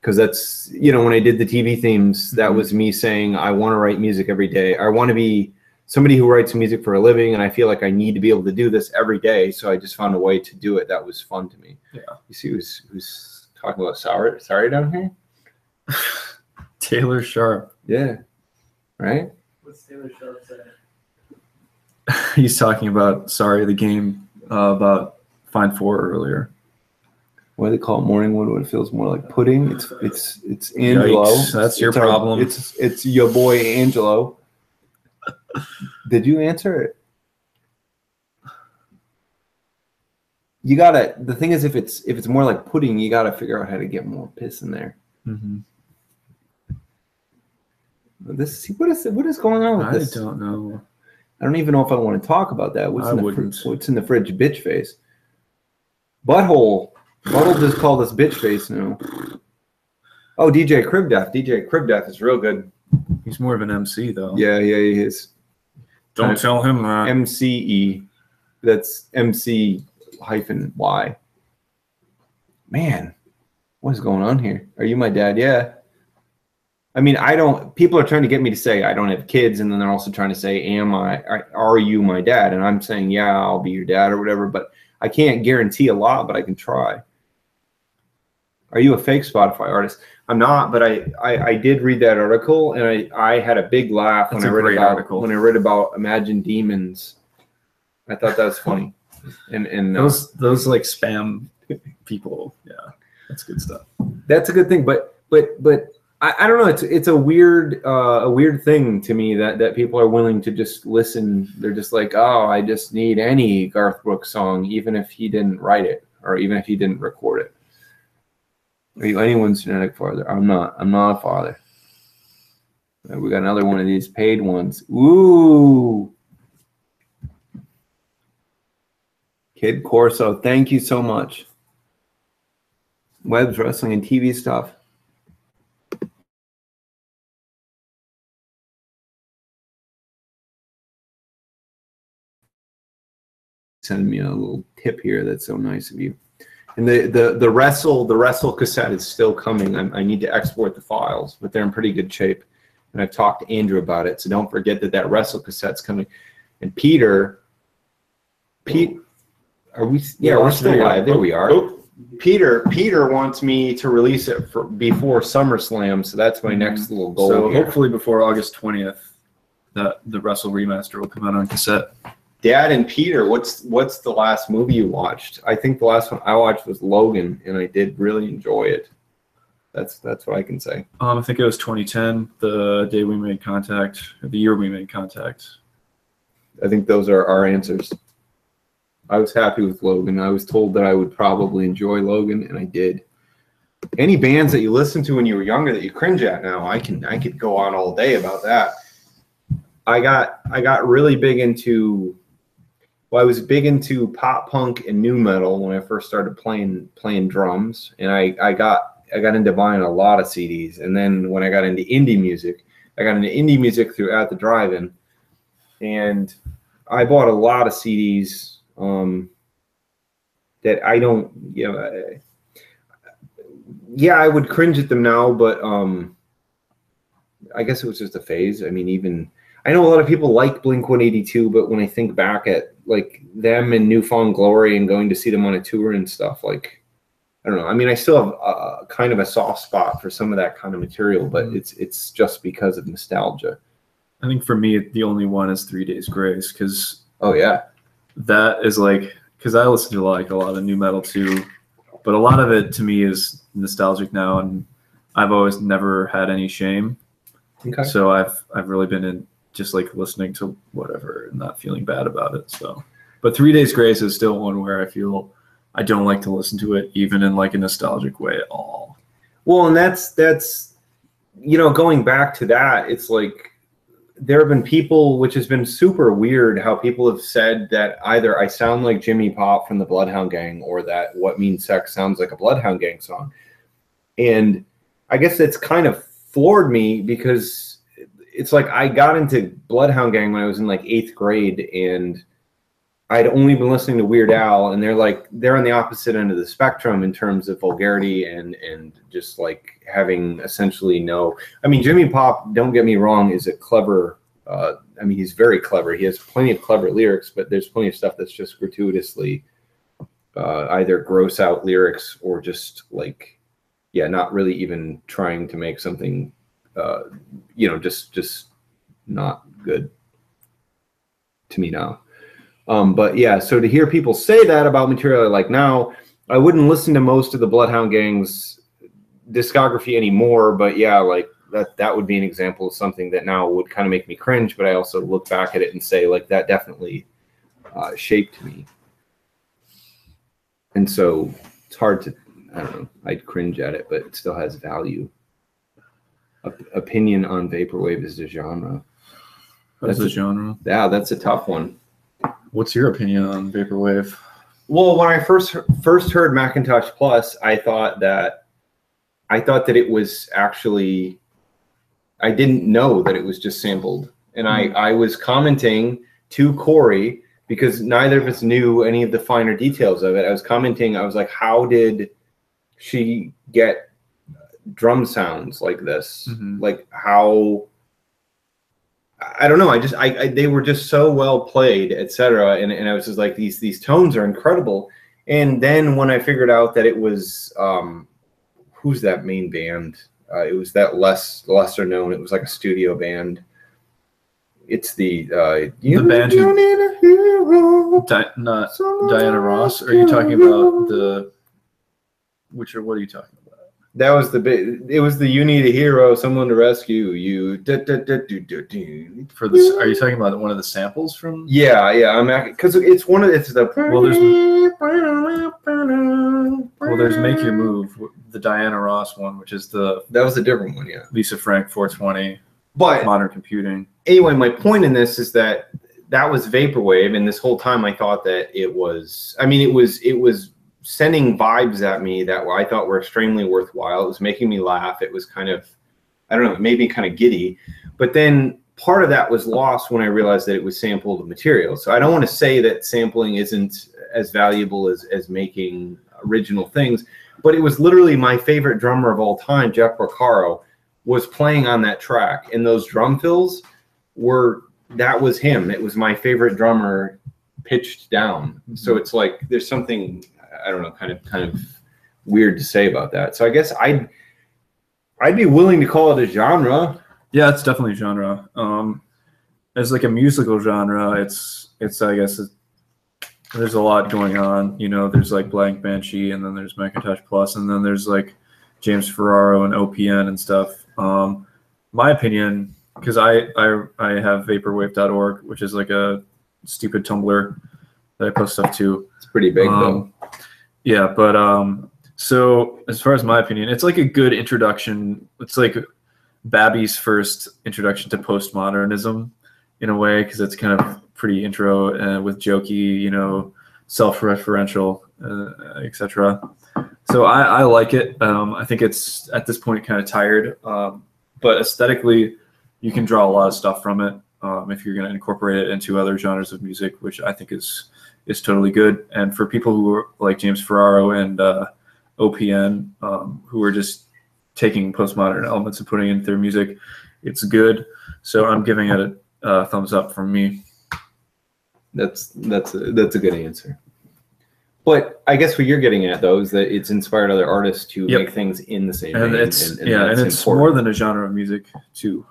B: Because that's, when I did the TV themes, that was me saying, I want to write music every day. I want to be somebody who writes music for a living, and I feel like I need to be able to do this every day. So I just found a way to do it that was fun to me. Yeah. You see who's talking about sorry down here? Taylor Sharp. Yeah. Right? What's Taylor Sharp saying? He's talking about Sorry, the game, about Find 4 earlier. Why do they call it morning wood when it feels more like pudding? It's Angelo. Yikes, that's your problem. It's your boy Angelo.
A: Did you answer it? You gotta. The thing is, if it's more like pudding, you gotta figure out how to get more piss in there.
B: Mm-hmm.
A: What is going on with this?
B: I don't know.
A: I don't even know if I want to talk about that. What's in the fridge? Bitch face. Butthole. Butthole just called us bitch face now. Oh, DJ Cribdeath. DJ Cribdeath is real good.
B: He's more of an MC though.
A: Yeah, he is.
B: Don't tell him that.
A: MCE. That's MC-Y. Man, what is going on here? Are you my dad? Yeah. I mean, people are trying to get me to say I don't have kids, and then they're also trying to say, are you my dad? And I'm saying, yeah, I'll be your dad or whatever, but I can't guarantee a lot, but I can try. Are you a fake Spotify artist? I'm not, but I did read that article, and I had a big laugh when I read about Imagine Demons. I thought that was funny. And
B: those like spam people, yeah, that's good stuff.
A: That's a good thing, but I don't know. It's a weird thing to me that people are willing to just listen. They're just like, oh, I just need any Garth Brooks song, even if he didn't write it or even if he didn't record it. Are you anyone's genetic father? I'm not a father. We got another one of these paid ones. Ooh. Kid Corso, thank you so much. Webs, wrestling, and TV stuff. Send me a little tip here. That's so nice of you. And the wrestle cassette is still coming. I need to export the files, but they're in pretty good shape. And I've talked to Andrew about it, so don't forget that wrestle cassette's coming. And Pete, are we? Yeah, we're still live. There we are. Oh. Peter wants me to release it before SummerSlam, so that's my next little goal.
B: So hopefully before August 20th, the Wrestle Remaster will come out on cassette.
A: Dad and Peter, what's the last movie you watched? I think the last one I watched was Logan, and I did really enjoy it. That's what I can say.
B: I think it was 2010, the day we made contact, or the year we made contact.
A: I think those are our answers. I was happy with Logan. I was told that I would probably enjoy Logan, and I did. Any bands that you listened to when you were younger that you cringe at now, I could go on all day about that. I got really big into. Well, I was big into pop punk and nu metal when I first started playing drums, and I got into buying a lot of CDs. And then when I got into indie music, through At the Drive-In, and I bought a lot of CDs that I don't, I would cringe at them now, but I guess it was just a phase. I mean, even I know a lot of people like Blink-182, but when I think back at like them and Newfound Glory and going to see them on a tour and stuff, like, I don't know. I mean, I still have a kind of a soft spot for some of that kind of material, but it's just because of nostalgia.
B: I think for me, the only one is 3 Days Grace, because that is like, because I listen to like a lot of nu metal too, but a lot of it to me is nostalgic now, and I've always never had any shame. Okay. So I've really been in just like listening to whatever and not feeling bad about it. So, but 3 Days Grace is still one where I feel I don't like to listen to it even in like a nostalgic way at all.
A: Well, and that's going back to that, it's like there have been people, which has been super weird, how people have said that either I sound like Jimmy Pop from the Bloodhound Gang or that What Means Sex sounds like a Bloodhound Gang song. And I guess it's kind of floored me because it's like I got into Bloodhound Gang when I was in like 8th grade, and I'd only been listening to Weird Al, and they're on the opposite end of the spectrum in terms of vulgarity and just like having essentially no. I mean, Jimmy Pop, don't get me wrong, is a clever. I mean, he's very clever. He has plenty of clever lyrics, but there's plenty of stuff that's just gratuitously either gross out lyrics or just like, not really even trying to make something. Just not good to me now. But yeah, so to hear people say that about material I like now, I wouldn't listen to most of the Bloodhound Gang's discography anymore, but yeah, like that would be an example of something that now would kind of make me cringe, but I also look back at it and say, like, that definitely shaped me. And so it's hard to, I don't know, I'd cringe at it, but it still has value. Opinion on Vaporwave is a genre.
B: That's a genre?
A: Yeah, that's a tough one.
B: What's your opinion on Vaporwave?
A: Well, when I first heard Macintosh Plus, I thought that it was actually, I didn't know that it was just sampled. And I was commenting to Corey, because neither of us knew any of the finer details of it. I was commenting, I was like, how did she get drum sounds like this? Like, how, I don't know. They were just so well played, etc. And I was just like, these tones are incredible. And then when I figured out that it was, who's that main band? It was that lesser known. It was like a studio band. It's the band
B: who, need a hero, not Diana Ross. Or are you talking about what are you talking about?
A: That was it was the You Need a Hero, Someone to Rescue You.
B: For this, are you talking about one of the samples from?
A: Yeah, I'm because it's the.
B: Well, there's Make Your Move, the Diana Ross one, which is that
A: was a different one, yeah.
B: Lisa Frank 420.
A: But
B: Modern Computing.
A: Anyway, my point in this is that was Vaporwave, and this whole time I thought that it was. I mean, it was sending vibes at me that I thought were extremely worthwhile. It was making me laugh. It was kind of, I don't know, it made me kind of giddy. But then part of that was lost when I realized that it was sampled material. So I don't want to say that sampling isn't as valuable as making original things, but it was literally my favorite drummer of all time, Jeff Porcaro, was playing on that track. And those drum fills that was him. It was my favorite drummer pitched down. So it's like, there's something, I don't know, kind of weird to say about that. So I guess I'd be willing to call it a genre.
B: Yeah, it's definitely a genre. As like a musical genre, it's I guess there's a lot going on. You know, there's like Blank Banshee, and then there's Macintosh Plus, and then there's like James Ferraro and OPN and stuff. My opinion, because I have vaporwave.org, which is like a stupid Tumblr that I post stuff to.
A: It's pretty big though.
B: Yeah, but so as far as my opinion, it's like a good introduction. It's like Babby's first introduction to postmodernism in a way, because it's kind of pretty intro with jokey, you know, self-referential, etc. So I like it. I think it's at this point kind of tired, but aesthetically, you can draw a lot of stuff from it if you're going to incorporate it into other genres of music, which I think is totally good. And for people who are like James Ferraro and OPN, who are just taking postmodern elements and putting it into their music, it's good. So I'm giving it a thumbs up from me.
A: That's a good answer. But I guess what you're getting at though is that it's inspired other artists to make things in the same
B: vein. And it's more than a genre of music too.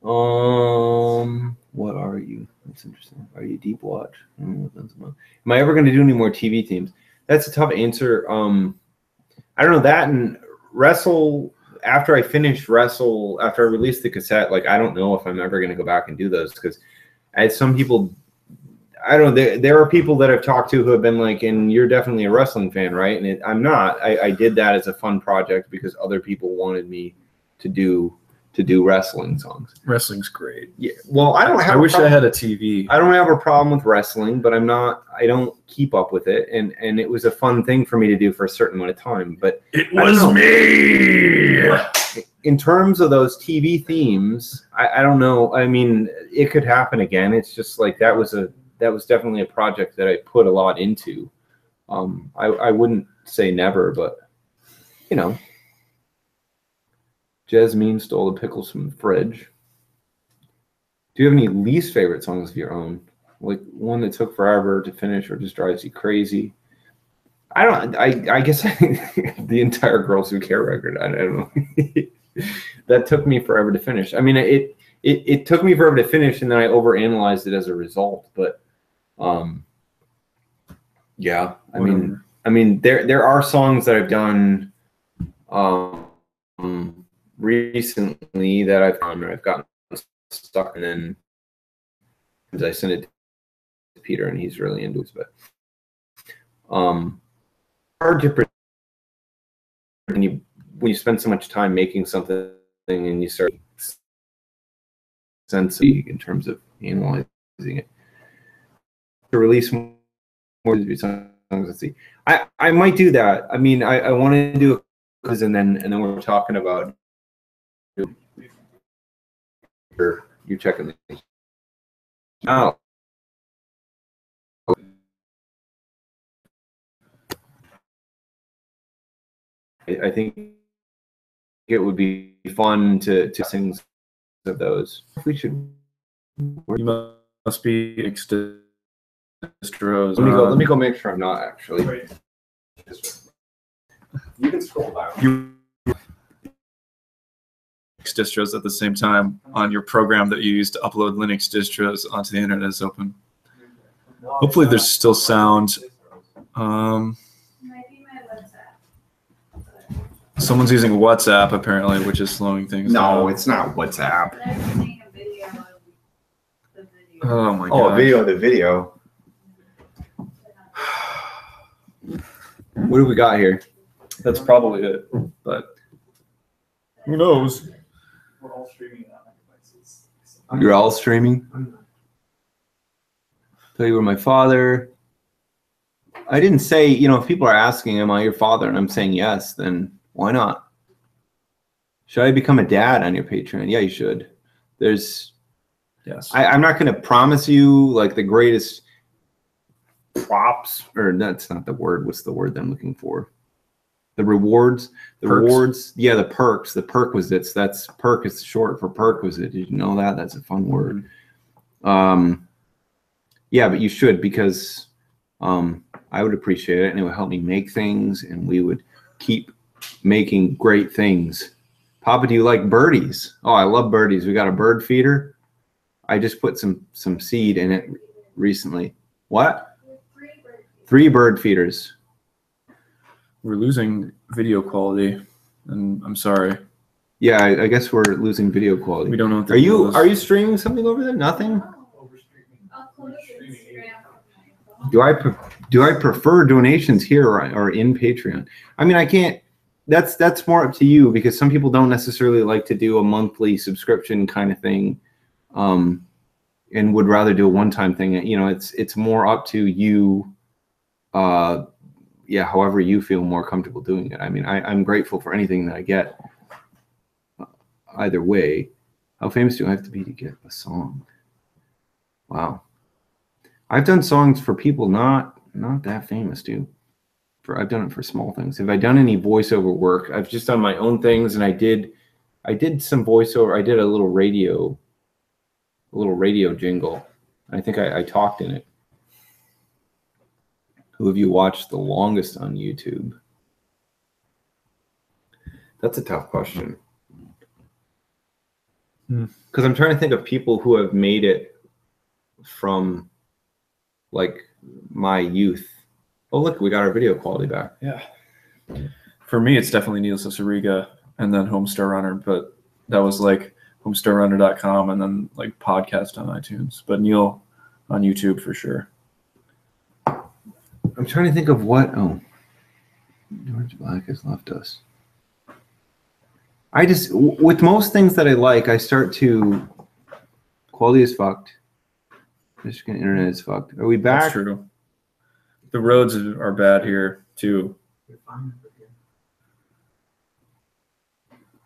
A: What are you? That's interesting. Are you Deep Watch? Am I ever going to do any more TV themes? That's a tough answer. I don't know, that and Wrestle. After I finished Wrestle, after I released the cassette, like I don't know if I'm ever going to go back and do those, because I had some people. I don't know. There are people that I've talked to who have been like, and you're definitely a wrestling fan, right? And I'm not. I did that as a fun project because other people wanted me to do wrestling songs.
B: Wrestling's great.
A: Yeah. Well, I
B: wish I had a TV.
A: I don't have a problem with wrestling, but I don't keep up with it. And it was a fun thing for me to do for a certain amount of time. But
B: it was me.
A: In terms of those TV themes, I don't know. I mean, it could happen again. It's just like that was definitely a project that I put a lot into. I wouldn't say never, but you know. Jasmine stole the pickles from the fridge. Do you have any least favorite songs of your own? Like one that took forever to finish or just drives you crazy? I guess the entire Girls Who Care record. I don't know. That took me forever to finish. I mean, it took me forever to finish, and then I overanalyzed it as a result. But yeah, I mean, there are songs that I've done recently that I've found where I've gotten stuck, and then I send it to Peter, and he's really into it. But hard to when you spend so much time making something and you start sensing in terms of analyzing it to release more songs. Let's see. I might do that. I mean, I want to do it because and then we're talking about you're checking the out. I think it would be fun to sing of those. We should.
B: You must be distros.
A: Let me go make sure I'm not actually.
C: Wait. You can scroll down.
B: Distros at the same time on your program that you use to upload Linux distros onto the internet is open. Hopefully there's still sound. Someone's using WhatsApp apparently, which is slowing things down.
A: No, it's not WhatsApp.
B: Oh my god.
A: Oh, the video. What do we got here?
B: That's probably it, but who knows?
C: We're all streaming on our devices.
A: You're all streaming? Tell you were my father. I didn't say, if people are asking, am I your father? And I'm saying yes, then why not? Should I become a dad on your Patreon? Yeah, you should. Yes. I'm not going to promise you like the greatest props, or that's not the word. What's the word that I'm looking for? The rewards. Rewards. Yeah, the perks. The perquisites. That's perk is short for perquisite. Did you know that? That's a fun word. Yeah, but you should, because I would appreciate it, and it would help me make things, and we would keep making great things. Papa, do you like birdies? Oh, I love birdies. We got a bird feeder. I just put some seed in it recently. What? 3 bird feeders.
B: We're losing video quality, and I'm sorry.
A: Yeah, I guess we're losing video quality.
B: We don't know what
A: are you streaming something over there? Nothing? Do I prefer donations here or in Patreon? I mean, I can't. That's more up to you, because some people don't necessarily like to do a monthly subscription kind of thing, and would rather do a one-time thing. It's more up to you. Yeah, however you feel more comfortable doing it. I mean, I'm grateful for anything that I get. Either way, how famous do I have to be to get a song? Wow. I've done songs for people not that famous, dude. I've done it for small things. Have I done any voiceover work? I've just done my own things, and I did some voiceover. I did a little radio jingle. I think I talked in it. Who have you watched the longest on YouTube? That's a tough question. Because I'm trying to think of people who have made it from like my youth. Oh, look, we got our video quality back.
B: Yeah. For me, it's definitely Neil Sosariga and then Homestar Runner, but that was like homestarrunner.com and then like podcast on iTunes. But Neil on YouTube for sure.
A: I'm trying to think of what. Oh, George Black has left us. I just, with most things that I like, I start to, quality is fucked. Michigan internet is fucked. Are we back?
B: That's true. The roads are bad here too.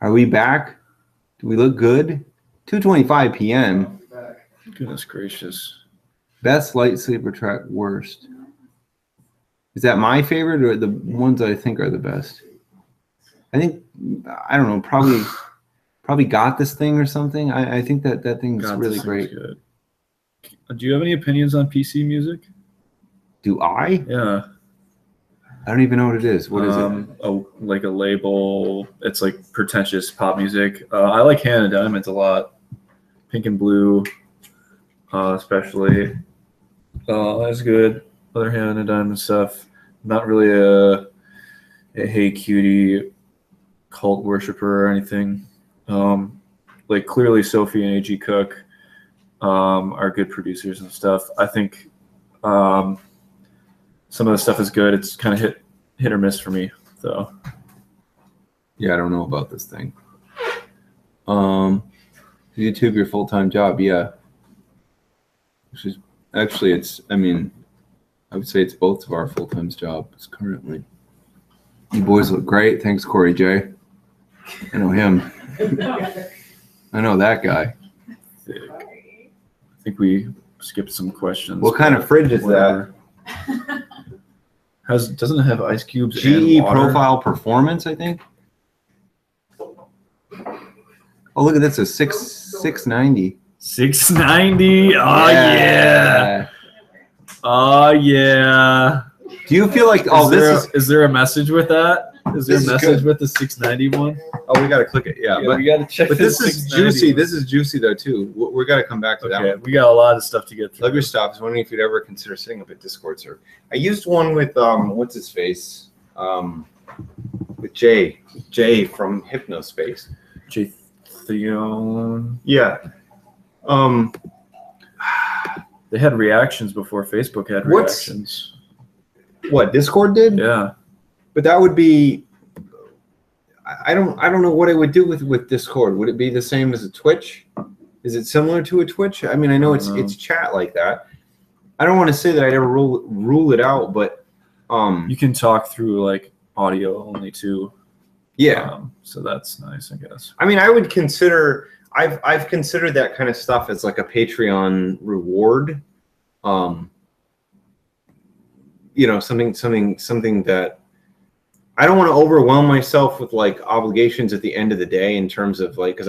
A: Are we back? Do we look good? 2:25 p.m.
B: Goodness gracious.
A: Best light sleeper track, worst. Is that my favorite or the ones that I think are the best? I think, I don't know, probably Got This Thing or something. I think that thing's really great.
B: Good. Do you have any opinions on PC music?
A: Do I?
B: Yeah.
A: I don't even know what it is. What is it?
B: Like a label. It's like pretentious pop music. I like Hannah Diamonds a lot. Pink and Blue, especially. That's good. Other Hannah Diamond stuff. Not really a Hey Cutie cult worshiper or anything. Like clearly Sophie and AG Cook are good producers and stuff. I think some of the stuff is good. It's kind of hit or miss for me, though.
A: Yeah, I don't know about this thing. YouTube your full-time job, yeah. Which is actually, it's. I mean, I would say it's both of our full-time jobs currently. You boys look great. Thanks, Corey J. I know him. I know that guy.
B: I think we skipped some questions.
A: What kind of fridge is that?
B: Doesn't it have ice cubes?
A: GE
B: and water?
A: Profile Performance, I think. Oh, look at this, a 690.
B: 690. Oh yeah. Oh yeah.
A: Do you feel like
B: is there a message with that? Is there a message with the 690 one?
A: Oh, we gotta click it. Yeah,
B: but we gotta check.
A: But this is juicy. This is juicy though too. We gotta come back to that one.
B: We got a lot of stuff to get through.
A: Love your stuff. I was wondering if you'd ever consider setting up a Discord server. I used one with what's his face? With Jay from Hypnospace.
B: Jay Theon.
A: Yeah.
B: They had reactions before Facebook had reactions.
A: What Discord did?
B: Yeah.
A: But that would be. I don't know what it would do with Discord. Would it be the same as a Twitch? Is it similar to a Twitch? I mean, I know it's chat like that. I don't want to say that I'd ever rule it out, but
B: you can talk through like audio only too.
A: Yeah.
B: So that's nice, I guess.
A: I mean, I would consider. I've considered that kind of stuff as like a Patreon reward. You know, something that I don't want to overwhelm myself with like obligations at the end of the day in terms of like, because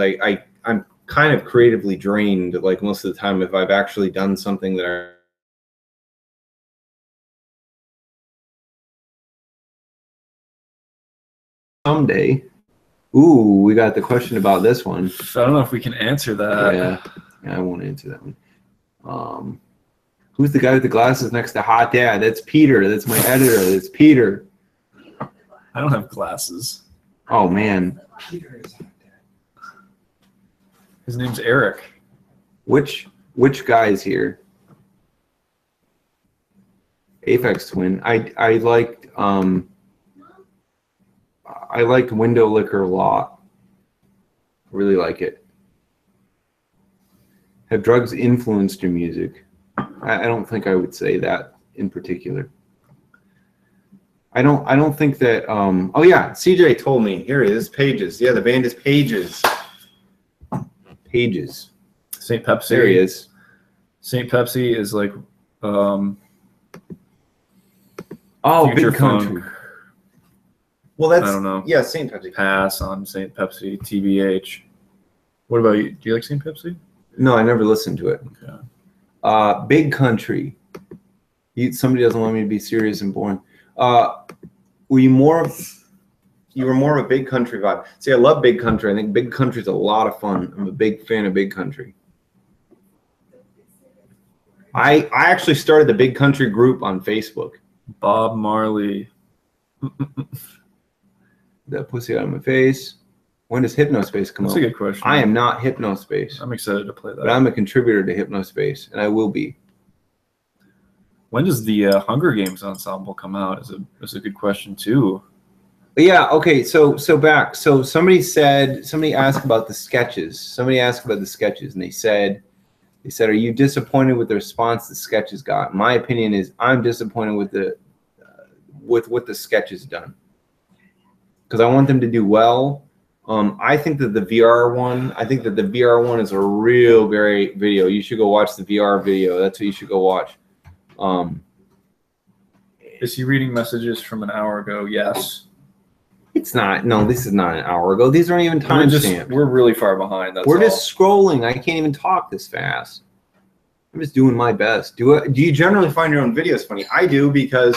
A: I'm kind of creatively drained like most of the time if I've actually done something that someday. Ooh, we got the question about this one.
B: So I don't know if we can answer that.
A: Yeah, I won't answer that one. Who's the guy with the glasses next to Hot Dad? That's Peter. That's my editor. That's Peter.
B: I don't have glasses.
A: Oh man.
C: Peter is Hot Dad.
B: His name's Erik.
A: Which guy's here? Aphex Twin. I liked Window Liquor a lot. Really like it. Have drugs influenced your music? I don't think I would say that in particular. I don't think that. Oh yeah, CJ told me. Here it is. Pages. Yeah, the band is Pages. Pages.
B: St. Pepsi.
A: There he is.
B: St. Pepsi is like.
A: Oh,
B: Future
A: Big Country.
B: Funk.
A: Well, that's.
B: I don't know.
A: Yeah, St. Pepsi.
B: Pass on St. Pepsi. TBH. What about you? Do you like St. Pepsi?
A: No, I never listened to it.
B: Okay.
A: Big Country. Somebody doesn't want me to be serious and boring. Were you more of a Big Country vibe? See, I love Big Country. I think Big Country is a lot of fun. I'm a big fan of Big Country. I actually started the Big Country group on Facebook.
B: Bob Marley.
A: That pussy out of my face. When does Hypnospace come out?
B: That's a good question.
A: I am not Hypnospace.
B: I'm excited to play that.
A: But I'm a contributor to Hypnospace, and I will be.
B: When does the Hunger Games ensemble come out? Is a good question too.
A: Yeah. Okay. So back. So somebody asked about the sketches. Somebody asked about the sketches, and they said, "Are you disappointed with the response the sketches got?" My opinion is, I'm disappointed with with what the sketches done, because I want them to do well. I think that the VR one is a real great video. You should go watch the VR video. That's what you should go watch.
B: Is he reading messages from an hour ago? Yes.
A: It's not. No, this is not an hour ago. These aren't even timestamped.
B: We're really far behind.
A: We're just scrolling. I can't even talk this fast. I'm just doing my best. Do you generally find your own videos funny? I do, because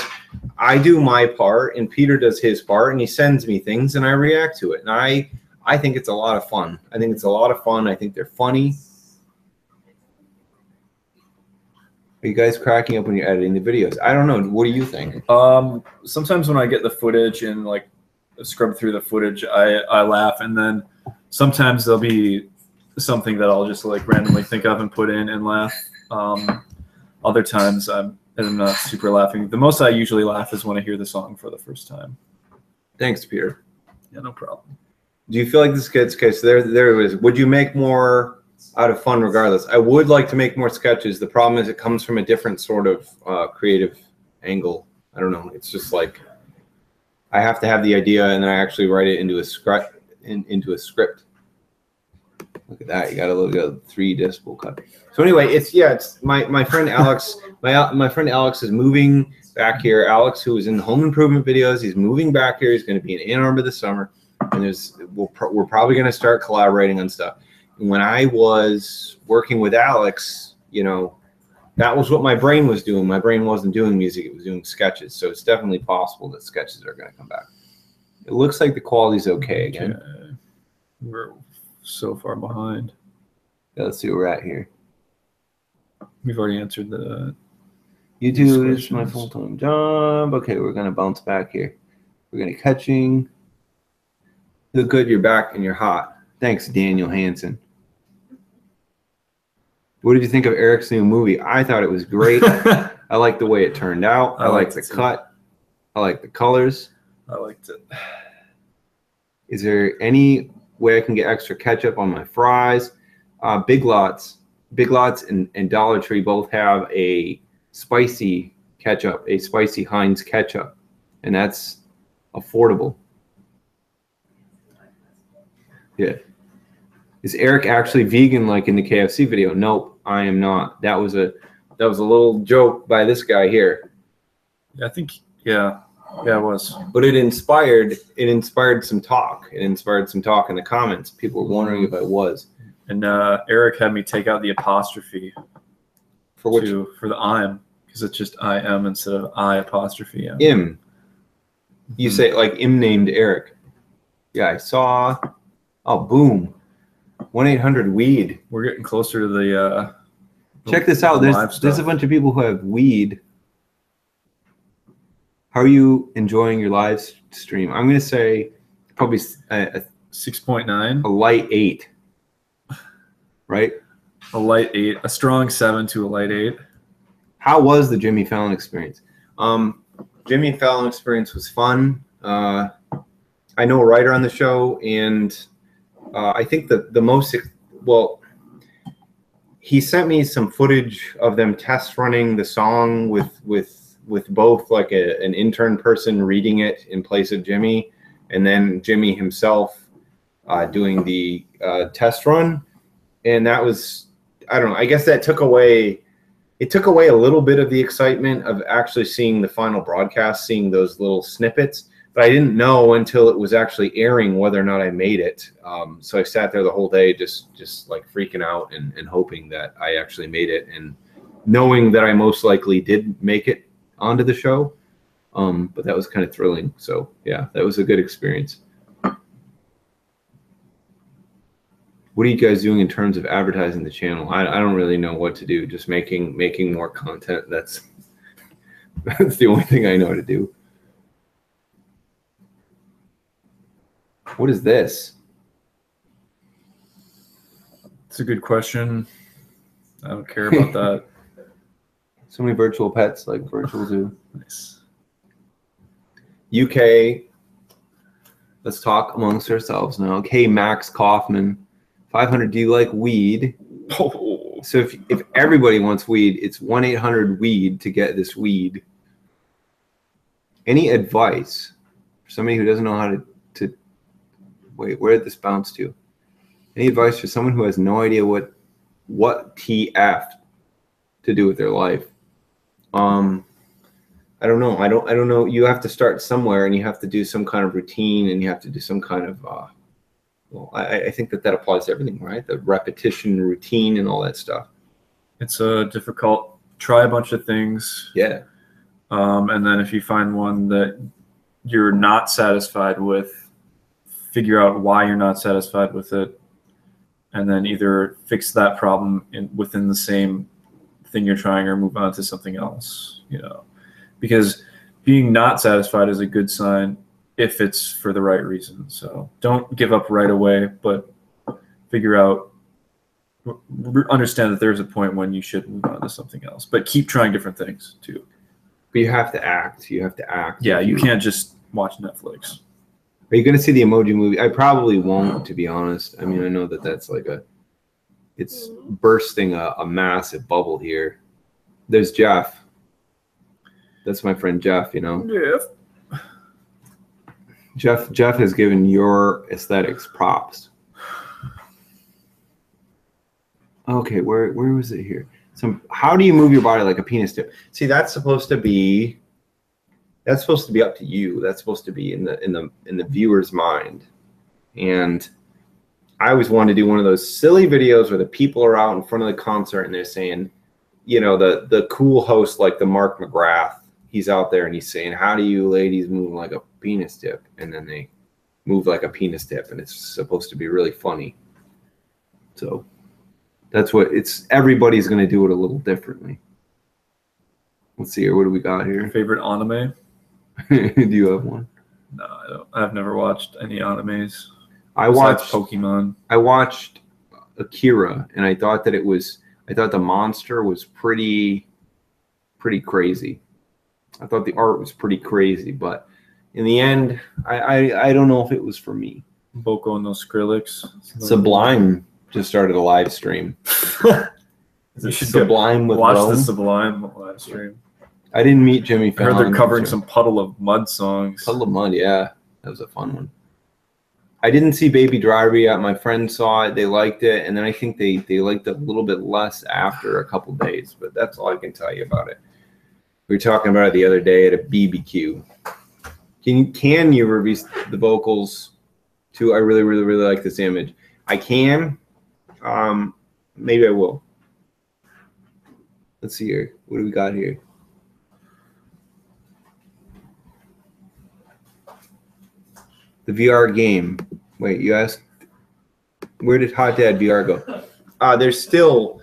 A: I do my part and Peter does his part, and he sends me things and I react to it. And I think it's a lot of fun. I think they're funny. Are you guys cracking up when you're editing the videos? I don't know. What do you think?
B: Sometimes when I get the footage and like scrub through the footage, I laugh, and then sometimes there'll be something that I'll just like randomly think of and put in and laugh. Other times I'm not super laughing. The most I usually laugh is when I hear the song for the first time.
A: Thanks, Peter.
B: Yeah, no problem.
A: Do you feel like this gets sketch? There it is. Would you make more out of fun regardless? I would like to make more sketches. The problem is it comes from a different sort of creative angle. I don't know. It's just like I have to have the idea and then I actually write it into a script. Look at that. You got a little 3 decibel cut. So anyway, it's my friend Alex. My friend Alex is moving back here. Alex, who was in the home improvement videos, he's moving back here. He's going to be in Ann Arbor this summer, and we're probably going to start collaborating on stuff. And when I was working with Alex, you know, that was what my brain was doing. My brain wasn't doing music; it was doing sketches. So it's definitely possible that sketches are going to come back. It looks like the quality's okay again.
B: Okay. We're so far behind.
A: Yeah, let's see where we're at here.
B: We've already answered the.
A: YouTube is my full-time job. Okay, we're gonna bounce back here. We're gonna catching. Look good, you're back and you're hot. Thanks, Daniel Hansen. What did you think of Eric's new movie? I thought it was great. I like the way it turned out. I like the cut. I like the colors.
B: I liked it.
A: Is there any way I can get extra ketchup on my fries? Big Lots and Dollar Tree both have a spicy ketchup, a spicy Heinz ketchup, and that's affordable. Yeah. Is Eric actually vegan like in the KFC video? Nope, I am not. That was a little joke by this guy here.
B: I think yeah, it was.
A: But it inspired some talk. It inspired some talk in the comments. People were wondering if I was.
B: And Eric had me take out the apostrophe
A: For which?
B: For the I'm, because it's just I am instead of I apostrophe am.
A: Im. You say it like Im named Eric. Yeah, I saw. Oh, boom. 1-800-WEED.
B: We're getting closer to the.
A: Check this out. There's a bunch of people who have weed. How are you enjoying your live stream? I'm going to say probably a
B: 6.9.
A: A light 8. Right?
B: A light 8. A strong 7 to a light 8.
A: How was the Jimmy Fallon experience? Jimmy Fallon experience was fun. I know a writer on the show, and I think the most, well, he sent me some footage of them test running the song with both like an intern person reading it in place of Jimmy, and then Jimmy himself doing the test run. And that was, I don't know, I guess that took away a little bit of the excitement of actually seeing the final broadcast, seeing those little snippets. But I didn't know until it was actually airing whether or not I made it. So I sat there the whole day just like freaking out and hoping that I actually made it, and knowing that I most likely did make it onto the show. But that was kind of thrilling. So yeah, that was a good experience. What are you guys doing in terms of advertising the channel? I don't really know what to do. Just making more content. That's the only thing I know to do. What is this?
B: It's a good question. I don't care about that.
A: So many virtual pets, like virtual zoo.
B: Nice.
A: UK. Let's talk amongst ourselves now. Okay, Max Kaufman. 500. Do you like weed?
B: Oh.
A: So if everybody wants weed, it's 1-800-WEED to get this weed. Any advice for somebody who doesn't know how to wait, where did this bounce to? Any advice for someone who has no idea what TF to do with their life? I don't know. I don't know. You have to start somewhere, and you have to do some kind of routine, and you have to do some kind of well, I think that applies to everything, right? The repetition, routine, and all that stuff.
B: It's difficult. Try a bunch of things.
A: Yeah.
B: And then if you find one that you're not satisfied with, figure out why you're not satisfied with it, and then either fix that problem within the same thing you're trying, or move on to something else, you know, because being not satisfied is a good sign if it's for the right reason. So don't give up right away, but figure out, understand that there's a point when you should move on to something else, but keep trying different things too.
A: But you have to act. You have to act.
B: Yeah, you can't just watch Netflix.
A: Are you going to see the Emoji Movie? I probably won't, to be honest. I mean, I know that that's like it's bursting a massive bubble here. There's Jeff. That's my friend Jeff, you know.
B: Yeah.
A: Jeff has given your aesthetics props. Okay, where was it here? How do you move your body like a penis tip? See, that's supposed to be up to you. That's supposed to be in the viewer's mind. And I always wanted to do one of those silly videos where the people are out in front of the concert and they're saying, you know, the cool host like the Mark McGrath, he's out there and he's saying, how do you ladies move like a penis tip? And then they move like a penis tip, and it's supposed to be really funny. So that's what everybody's going to do it a little differently. Let's see here. What do we got here?
B: Favorite anime?
A: Do you have one?
B: No, I don't. I've never watched any animes.
A: I watched
B: Pokemon.
A: I watched Akira, and I thought the monster was pretty crazy. I thought the art was pretty crazy, but in the end, I don't know if it was for me.
B: Boko no Skrillex.
A: Sublime just started a live stream.
B: You should
A: Sublime with
B: watch
A: Rome.
B: the Sublime live stream.
A: I didn't meet Jimmy
B: I
A: Fallon.
B: heard they're covering some Puddle of Mud songs.
A: Puddle of Mud, yeah. That was a fun one. I didn't see Baby Driver yet. My friends saw it. They liked it. And then I think they liked it a little bit less after a couple days. But that's all I can tell you about it. We were talking about it the other day at a BBQ. Can you release the vocals to I really, really, really like this image? I can. Maybe I will. Let's see here. What do we got here? The VR game. Wait, you asked, where did Hot Dad VR go? They're still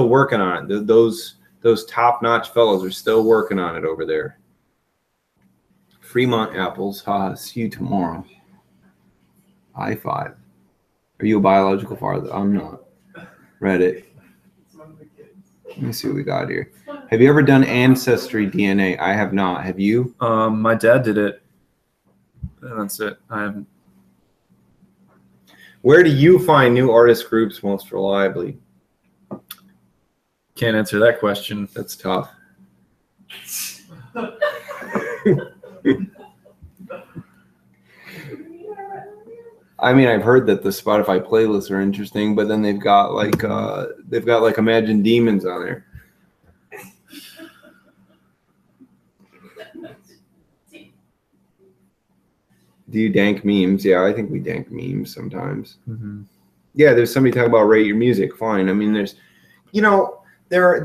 A: working on it. Those top-notch fellows are still working on it over there. Fremont Apples. See you tomorrow. High five. Are you a biological father? I'm not. Reddit. Let me see what we got here. Have you ever done Ancestry DNA? I have not. Have you?
B: My dad did it. And that's it. I haven't.
A: Where do you find new artist groups most reliably?
B: Can't answer that question.
A: That's tough. I mean, I've heard that the Spotify playlists are interesting, but then they've got like Imagine Demons on there. Do you dank memes? Yeah, I think we dank memes sometimes.
B: Mm-hmm.
A: Yeah, there's somebody talking about rate your music. Fine. I mean, there's, you know, there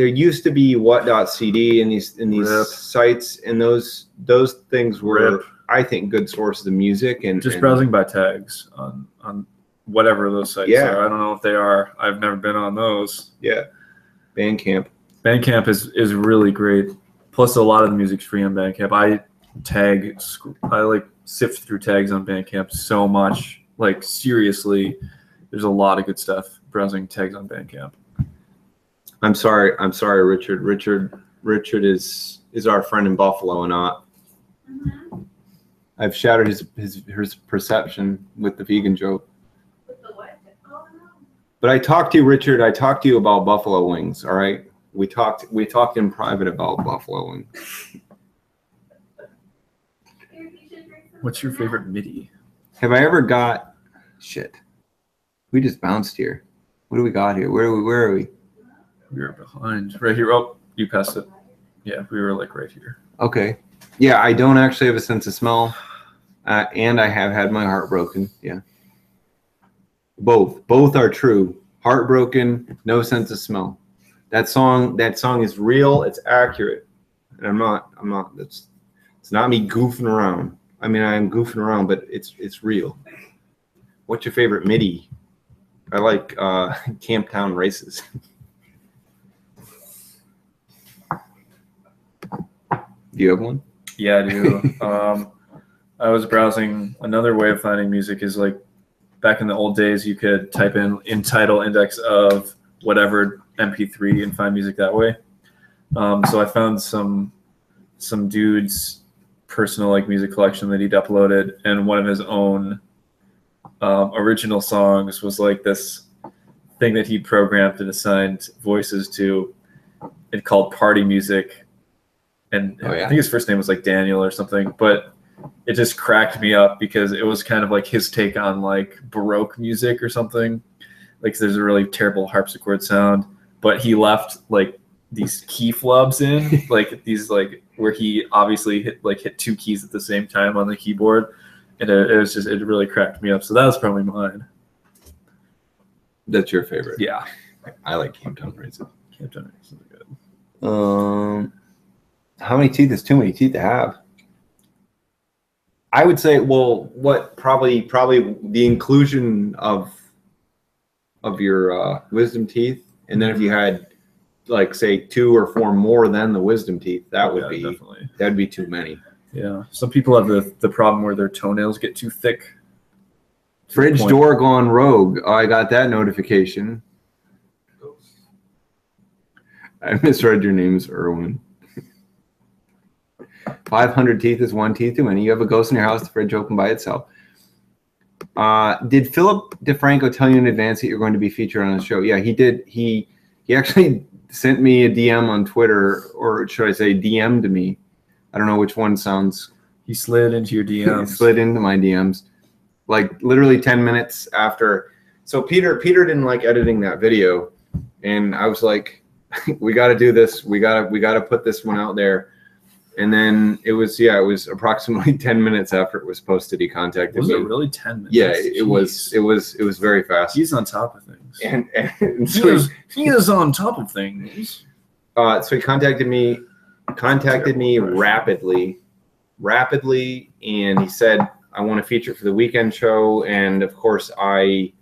A: used to be what.cd in these
B: Rip.
A: sites, and those things were,
B: Rip.
A: I think, good sources of music. And
B: just browsing by tags on whatever those sites are. I don't know if they are. I've never been on those.
A: Yeah. Bandcamp.
B: Bandcamp is really great. Plus, a lot of the music's free on Bandcamp. I like sift through tags on Bandcamp so much. Like, seriously, there's a lot of good stuff browsing tags on Bandcamp.
A: I'm sorry, Richard. Richard is our friend in Buffalo and not.
D: Mm-hmm.
A: I've shattered his perception with the vegan joke.
D: With the what? Oh no.
A: But I talked to you, Richard. I talked to you about buffalo wings. All right, we talked in private about buffalo wings.
B: What's your favorite MIDI?
A: Have I ever got shit? We just bounced here. What do we got here? Where are we?
B: We were behind. Right here. Oh, you passed it. Yeah, we were like right here.
A: Okay. Yeah, I don't actually have a sense of smell, and I have had my heart broken. Yeah. Both are true. Heartbroken, no sense of smell. That song is real. It's accurate, and I'm not. It's not me goofing around. I mean, I am goofing around, but it's real. What's your favorite MIDI? I like Camptown Races. Do you have one?
B: Yeah, I do. I was browsing. Another way of finding music is like back in the old days, you could type in title index of whatever MP3 and find music that way. So I found some dude's personal like music collection that he'd uploaded, and one of his own original songs was like this thing that he programmed and assigned voices to. It called Party Music, and I think his first name was like Daniel or something, but it just cracked me up because it was kind of like his take on like Baroque music or something. Like there's a really terrible harpsichord sound, but he left like these key flubs in, like these like where he obviously hit two keys at the same time on the keyboard, and it really cracked me up. So that was probably mine.
A: That's your favorite?
B: Yeah,
A: I like Camptown Raisins.
B: Camptown Raisins are good.
A: How many teeth is too many teeth to have? I would say, well, what probably the inclusion of your wisdom teeth, and then if you had like say 2 or 4 more than the wisdom teeth, that would be definitely. That'd be too many.
B: Yeah, some people have the problem where their toenails get too thick.
A: Fridge door gone rogue. Oh, I got that notification. I misread your name's Erwin. 500 teeth is 1 teeth too many. You have a ghost in your house, the fridge open by itself. Did Philip DeFranco tell you in advance that you're going to be featured on the show? Yeah, he did. He actually sent me a DM on Twitter, or should I say DM'd me. I don't know which one sounds.
B: He slid into your DMs.
A: He slid into my DMs. Like literally 10 minutes after. So Peter didn't like editing that video. And I was like, we got to do this. We got to put this one out there. And then it was approximately 10 minutes after it was posted. He contacted me.
B: Was it really 10 minutes?
A: Yeah, it was very fast.
B: He's on top of things.
A: And so
B: he is on top of things.
A: So he contacted me rapidly, and he said, I want to feature for the weekend show. And of course I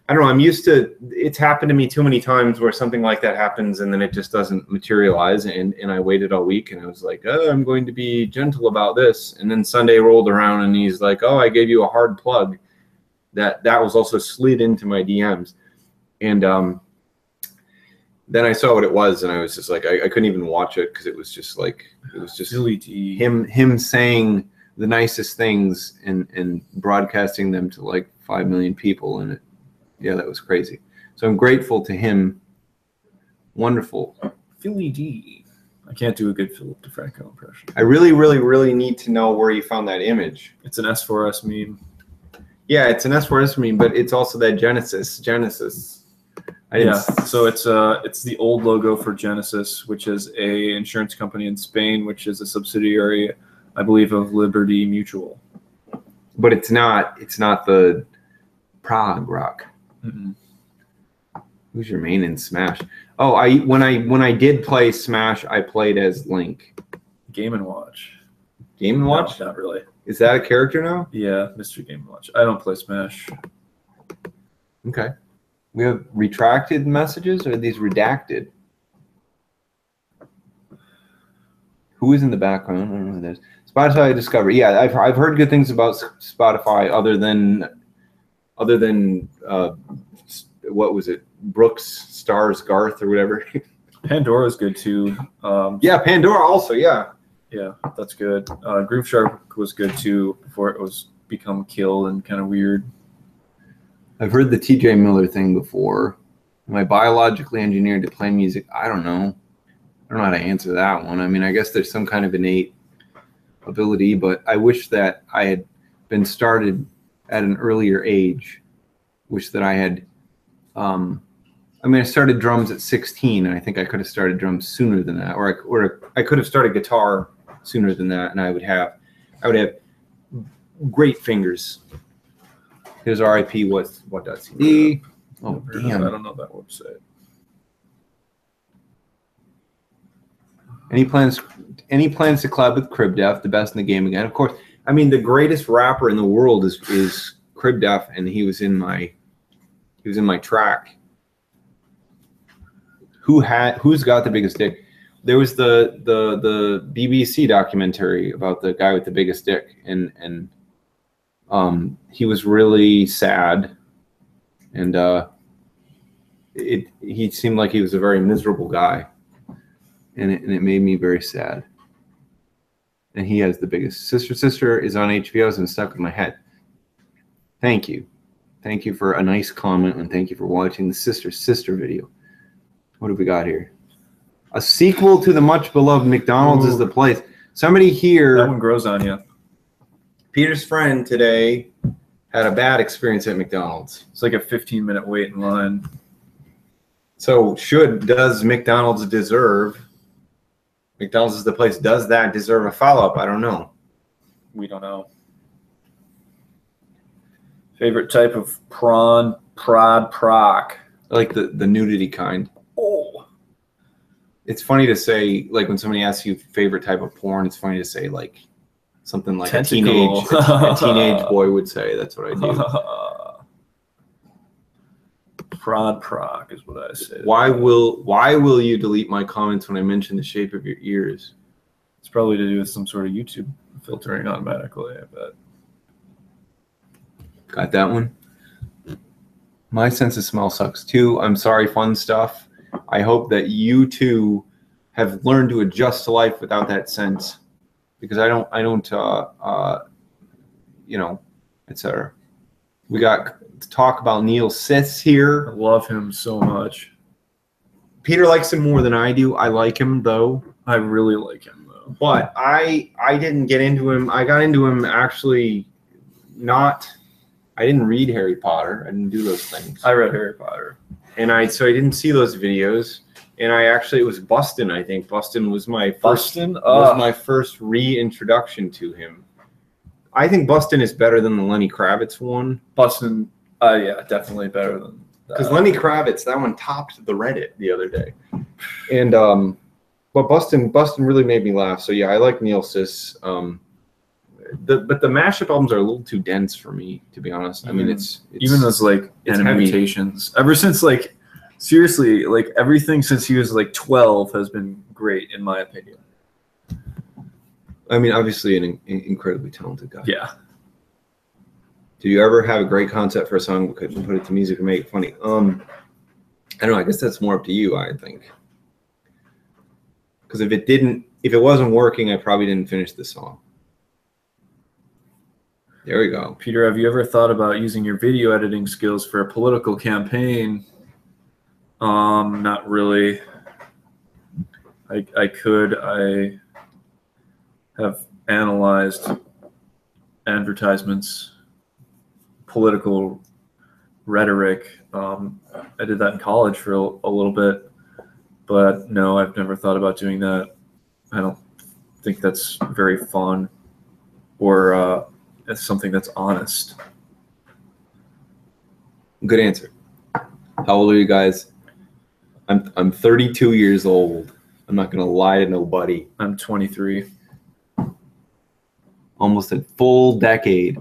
A: don't know, I'm used to, it's happened to me too many times where something like that happens and then it just doesn't materialize. And I waited all week and I was like, oh, I'm going to be gentle about this. And then Sunday rolled around and he's like, oh, I gave you a hard plug. That was also slid into my DMs. And then I saw what it was and I was just like, I couldn't even watch it because it was just him saying the nicest things and broadcasting them to like 5 million people. And yeah, that was crazy. So I'm grateful to him. Wonderful.
B: Philly D. I can't do a good Philip DeFranco impression.
A: I really, really, really need to know where you found that image.
B: It's an S4S meme.
A: Yeah, it's an S4S meme, but it's also that Genesis.
B: So it's the old logo for Genesis, which is a insurance company in Spain, which is a subsidiary, I believe, of Liberty Mutual.
A: But it's not the prog rock.
B: Mm-mm.
A: Who's your main in Smash? Oh, when I did play Smash, I played as Link.
B: Game & Watch.
A: Game & Watch?
B: No, not really.
A: Is that a character now?
B: Yeah, Mr. Game & Watch. I don't play Smash.
A: Okay. We have retracted messages, or are these redacted? Who is in the background? I don't know who that is. Spotify Discovery. Yeah, I've heard good things about Spotify other than what was it? Brooks Stars Garth or whatever.
B: Pandora's good too.
A: Yeah, Pandora also. Yeah.
B: Yeah, that's good. Groove Shark was good too before it was become killed and kind of weird.
A: I've heard the TJ Miller thing before. Am I biologically engineered to play music? I don't know. I don't know how to answer that one. I mean, I guess there's some kind of innate ability, but I wish that I had been started at an earlier age. Wish that I had. I started drums at 16, and I think I could have started drums sooner than that, or I could have started guitar sooner than that, and I would have great fingers. Here's RIP what.cd. Oh damn!
B: I don't know that website.
A: Any plans to collab with Cribdef, the best in the game again? Of course. I mean, the greatest rapper in the world is Cribdef, and he was in my track. Who's got the biggest dick? There was the BBC documentary about the guy with the biggest dick, and He was really sad, and he seemed like he was a very miserable guy, and it made me very sad. And he has the biggest sister is on HBO's and stuck in my head. Thank you for a nice comment, and thank you for watching the sister video. What have we got here? A sequel to the much beloved McDonald's is the place. Somebody here.
B: That one grows on you.
A: Peter's friend today had a bad experience at McDonald's.
B: It's like a 15-minute wait in line.
A: So does McDonald's deserve, McDonald's is the place, does that deserve a follow-up? I don't know.
B: We don't know. Favorite type of prawn, prod, proc.
A: I like the nudity kind.
B: Oh.
A: It's funny to say, like when somebody asks you favorite type of porn, it's funny to say like something like a teenage boy would say. That's what I do.
B: Prod proc is what I say.
A: Why will you delete my comments when I mention the shape of your ears?
B: It's probably to do with some sort of YouTube filtering automatically, I bet.
A: Got that one? My sense of smell sucks too. I'm sorry, fun stuff. I hope that you too have learned to adjust to life without that sense, because I don't you know, etc. We got to talk about Neil Siths here.
B: I love him so much.
A: Peter likes him more than I do. I like him though.
B: I really like him though.
A: But I didn't get into him. I got into him actually not. I didn't read Harry Potter. I didn't do those things.
B: I read Harry Potter.
A: And so I didn't see those videos. And it was Bustin', I think. Bustin' was my first reintroduction to him. I think Bustin' is better than the Lenny Kravitz one.
B: Bustin', yeah, definitely better than that.
A: Because Lenny Kravitz, that one topped the Reddit the other day. And but Bustin' really made me laugh. So yeah, I like Neil Siths. But the mashup albums are a little too dense for me, to be honest. I mean, it's
B: even those like animations. Ever since like seriously, like everything since he was like 12 has been great in my opinion.
A: I mean, obviously an incredibly talented guy.
B: Yeah.
A: Do you ever have a great concept for a song but couldn't put it to music and make it funny? I don't know. I guess that's more up to you, I think. Because if it wasn't working, I probably didn't finish the song. There we go.
B: Peter, have you ever thought about using your video editing skills for a political campaign? Not really. I could. I have analyzed advertisements, political rhetoric. I did that in college for a little bit, but no, I've never thought about doing that. I don't think that's very fun or it's something that's honest.
A: Good answer. How old are you guys? I'm 32 years old. I'm not gonna lie to nobody.
B: I'm 23.
A: Almost a full decade.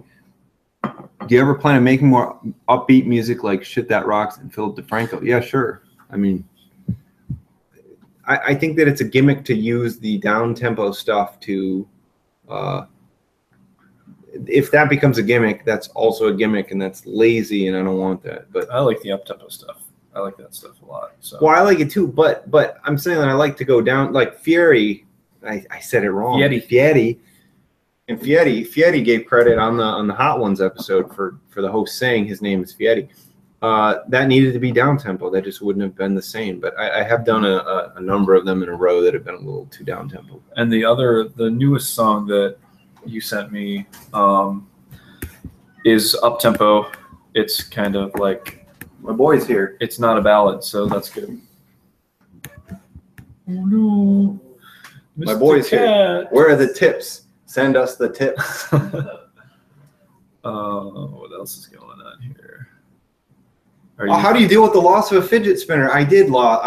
A: Do you ever plan on making more upbeat music like Shit That Rocks and Philip DeFranco? Yeah, sure. I mean, I think that it's a gimmick to use the down-tempo stuff to if that becomes a gimmick, that's also a gimmick, and that's lazy, and I don't want that. But
B: I like the up-tempo stuff. I like that stuff a lot. So.
A: Well, I like it too, but I'm saying that I like to go down like Fieri. I said it wrong. Fieri. And Fieri gave credit on the Hot Ones episode for the host saying his name is Fieri. That needed to be down tempo. That just wouldn't have been the same. But I have done a number of them in a row that have been a little too down tempo.
B: And the newest song that you sent me is up tempo. It's kind of like
A: my boy's here.
B: It's not a ballad, so that's good. Oh no,
A: my boy's here. Where are the tips? Send us the tips.
B: What else is going on here?
A: How do you deal with the loss of a fidget spinner? I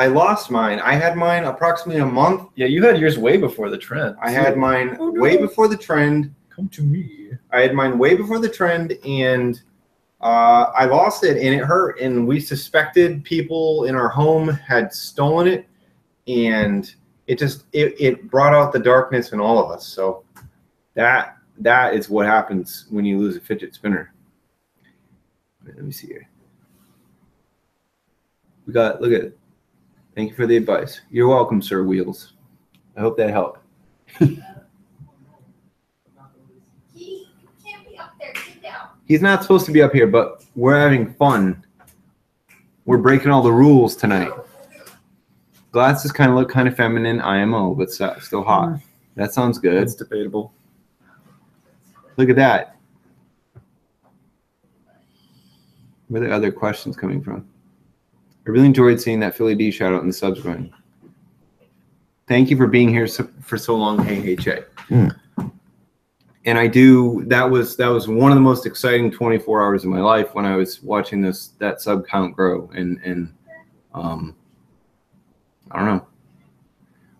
A: lost mine. I had mine approximately a month.
B: Yeah, you had yours way before the trend.
A: I had mine way before the trend.
B: Come to me.
A: I had mine way before the trend, and I lost it, and it hurt. And we suspected people in our home had stolen it, and it brought out the darkness in all of us. So that that is what happens when you lose a fidget spinner. Let me see here. We got, look at it. Thank you for the advice. You're welcome, Sir Wheels. I hope that helped.
D: He can't be up there. Sit down.
A: He's not supposed to be up here, but we're having fun. We're breaking all the rules tonight. Glasses kind of look kind of feminine, IMO, but still hot. That sounds good.
B: It's debatable.
A: Look at that. Where are the other questions coming from? I really enjoyed seeing that Philly D shout out in the subsequent. Thank you for being here for so long, hey Che. And I do. That was one of the most exciting 24 hours of my life when I was watching that sub count grow. And I don't know.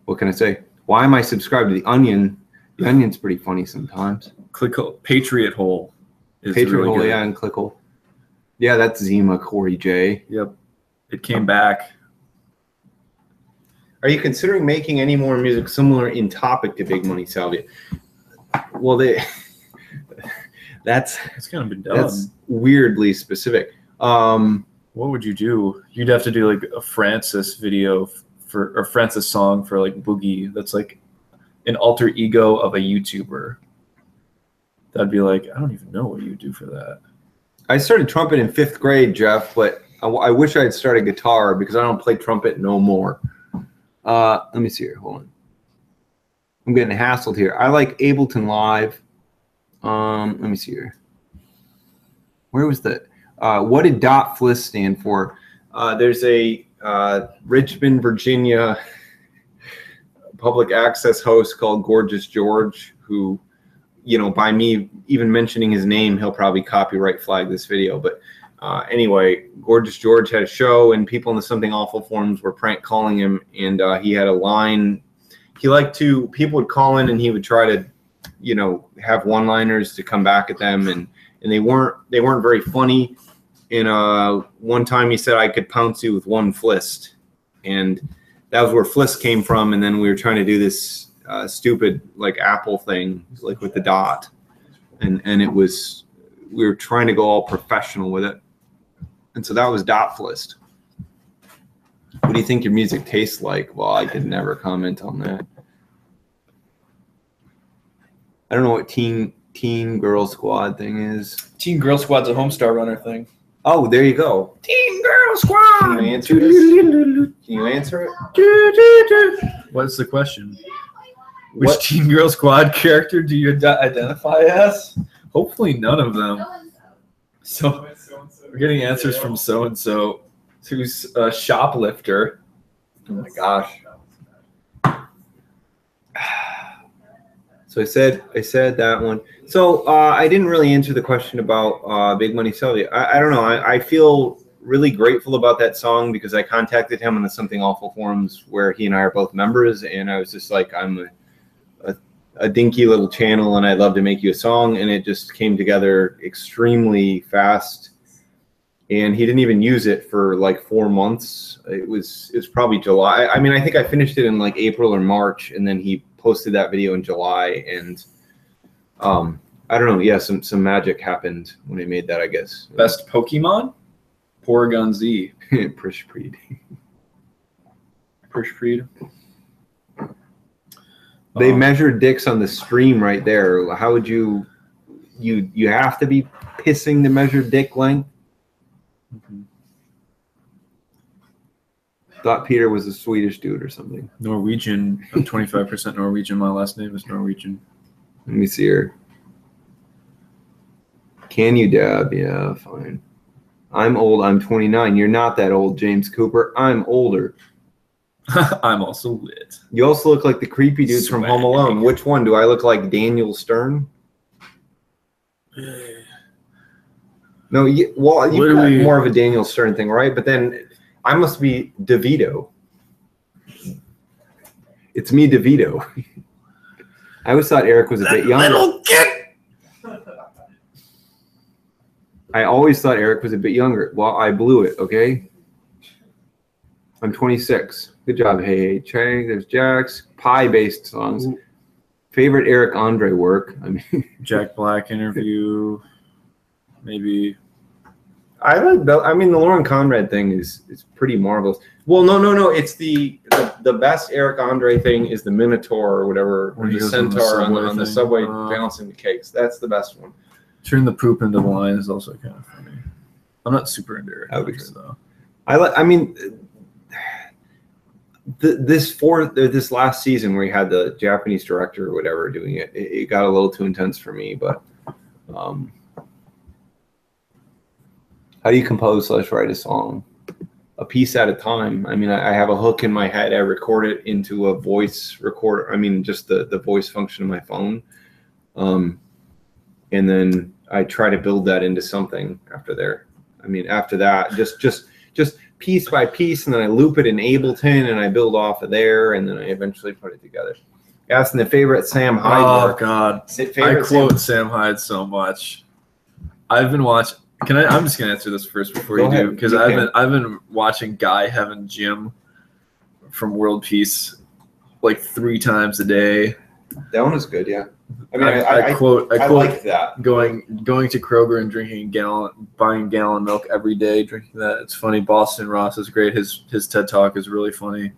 A: What can I say? Why am I subscribed to the Onion? The Onion's pretty funny sometimes.
B: Clickle Patriot Hole is
A: Patriot
B: really
A: Hole,
B: good.
A: yeah, and Clickle. Yeah, that's Zima, Corey J.
B: Yep. It came back.
A: Are you considering making any more music similar in topic to Big Money Salvia? Well, that's
B: kind of been done.
A: That's weirdly specific.
B: What would you do? You'd have to do like a Francis video or Francis song for like Boogie. That's like an alter ego of a YouTuber. That'd be like, I don't even know what you do for that.
A: I started trumpet in 5th grade, Jeff, but I wish I had started guitar because I don't play trumpet no more. Let me see here. Hold on. I'm getting hassled here. I like Ableton Live. Let me see here. Where was that? What did .fliss stand for? There's a Richmond, Virginia public access host called Gorgeous George who, you know, by me even mentioning his name, he'll probably copyright flag this video. But anyway, Gorgeous George had a show and people in the Something Awful forums were prank calling him. And he had a line. He liked to, people would call in and he would try to, you know, have one-liners to come back at them. And they weren't very funny. And one time he said, I could pounce you with one fist. And that was where fliss came from. And then we were trying to do this stupid like Apple thing, like with the dot. And it was, we were trying to go all professional with it. And so that was .fliss. What do you think your music tastes like? Well, I could never comment on that. I don't know what Teen Girl Squad thing is.
B: Teen Girl Squad's a Homestar Runner thing.
A: Oh, there you go.
B: Teen Girl Squad.
A: Can you answer this? Can you answer it?
B: What's the question? Which Teen Girl Squad character do you identify as? Hopefully none of them. So we're getting answers from so-and-so who's a shoplifter.
A: Oh my gosh. So I said that one. So I didn't really answer the question about Big Money Sylvia. I don't know. I feel really grateful about that song because I contacted him on the Something Awful forums where he and I are both members, and I was just like, I'm a dinky little channel and I'd love to make you a song, and it just came together extremely fast. And he didn't even use it for like 4 months. It was probably July. I mean, I think I finished it in like April or March, and then he posted that video in July, and I don't know. Yeah, some magic happened when I made that, I guess.
B: Best Pokemon? Porygon Z.
A: Prishpreed.
B: Prishpreed.
A: They measured dicks on the stream right there. How would you have to be pissing to measure dick length?
B: Mm-hmm.
A: Thought Peter was a Swedish dude or something.
B: Norwegian. I'm 25% Norwegian. My last name is Norwegian.
A: Let me see here. Can you dab? Yeah, fine. I'm old. I'm 29. You're not that old, James Cooper. I'm older.
B: I'm also lit.
A: You also look like the creepy dudes from Home Alone. Which one? Do I look like Daniel Stern? No, well, you've got more of a Daniel Stern thing, right? But then I must be DeVito. It's me, DeVito. I always thought Eric was a bit younger.
B: Little kid.
A: I always thought Eric was a bit younger. Well, I blew it, okay? I'm 26. Good job, hey, Che. There's Jax. Pie-based songs. Favorite Eric Andre work? I mean,
B: Jack Black interview, maybe.
A: I like the. I mean, the Lauren Conrad thing is pretty marvelous. Well, no. It's the best Eric Andre thing is the Minotaur or whatever, or
B: When he
A: the
B: goes on the
A: Centaur
B: subway
A: on the
B: thing.
A: subway balancing the cakes. That's the best one.
B: Turn the poop into wine is also kind of funny. I'm not super into Eric Andre, though.
A: I mean, this last season where he had the Japanese director or whatever doing it, it got a little too intense for me. But how do you compose / write a song? A piece at a time. I mean, I have a hook in my head. I record it into a voice recorder. I mean, just the voice function of my phone. And then I try to build that into something after there. I mean, after that, just piece by piece, and then I loop it in Ableton, and I build off of there, and then I eventually put it together. Asking the favorite Sam Hyde
B: Oh
A: work.
B: God, I quote Sam Hyde so much. I've been watching. I'm just gonna answer this first before you do, because I've been watching Guy Heaven Jim from World Peace like 3 times a day.
A: That one was good, yeah. I mean,
B: I quote
A: like that.
B: Going to Kroger and buying a gallon of milk every day, drinking that. It's funny. Boston Ross is great. His TED Talk is really funny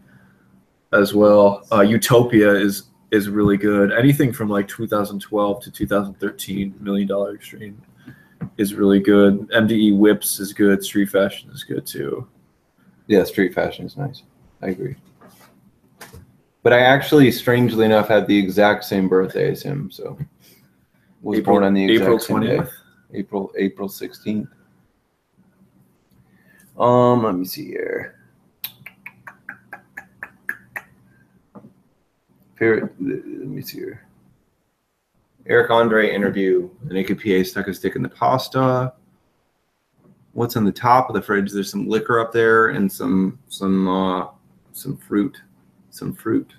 B: as well. Utopia is really good. Anything from like 2012 to 2013, $1 Million Extreme is really good. MDE Whips is good. Street Fashion is good too.
A: Yeah, Street Fashion is nice. I agree. But I actually, strangely enough, had the exact same birthday as him. So was born on the exact same day. April 16th. Let me see here. Favorite. Let me see here. Eric Andre interview. The Naked PA stuck a stick in the pasta. What's on the top of the fridge? There's some liquor up there and some fruit. Some fruit.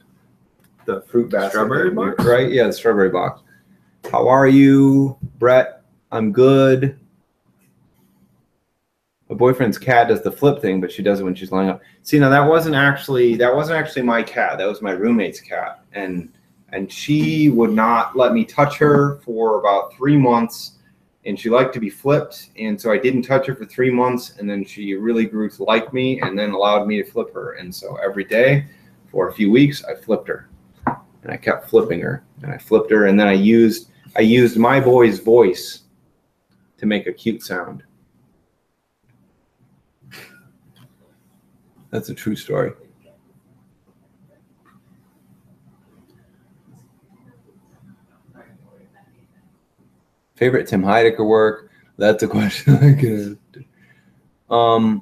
A: The fruit basket.
B: Strawberry box?
A: Right? Yeah, the strawberry box. How are you, Brett? I'm good. My boyfriend's cat does the flip thing, but she does it when she's lying up. See, now that wasn't actually my cat. That was my roommate's cat. And she would not let me touch her for about 3 months. And she liked to be flipped. And so I didn't touch her for 3 months. And then she really grew to like me and then allowed me to flip her. And so every day for a few weeks, I flipped her. And I kept flipping her. And I flipped her. And then I used my boy's voice to make a cute sound. That's a true story. Favorite Tim Heidecker work? That's a question I could answer.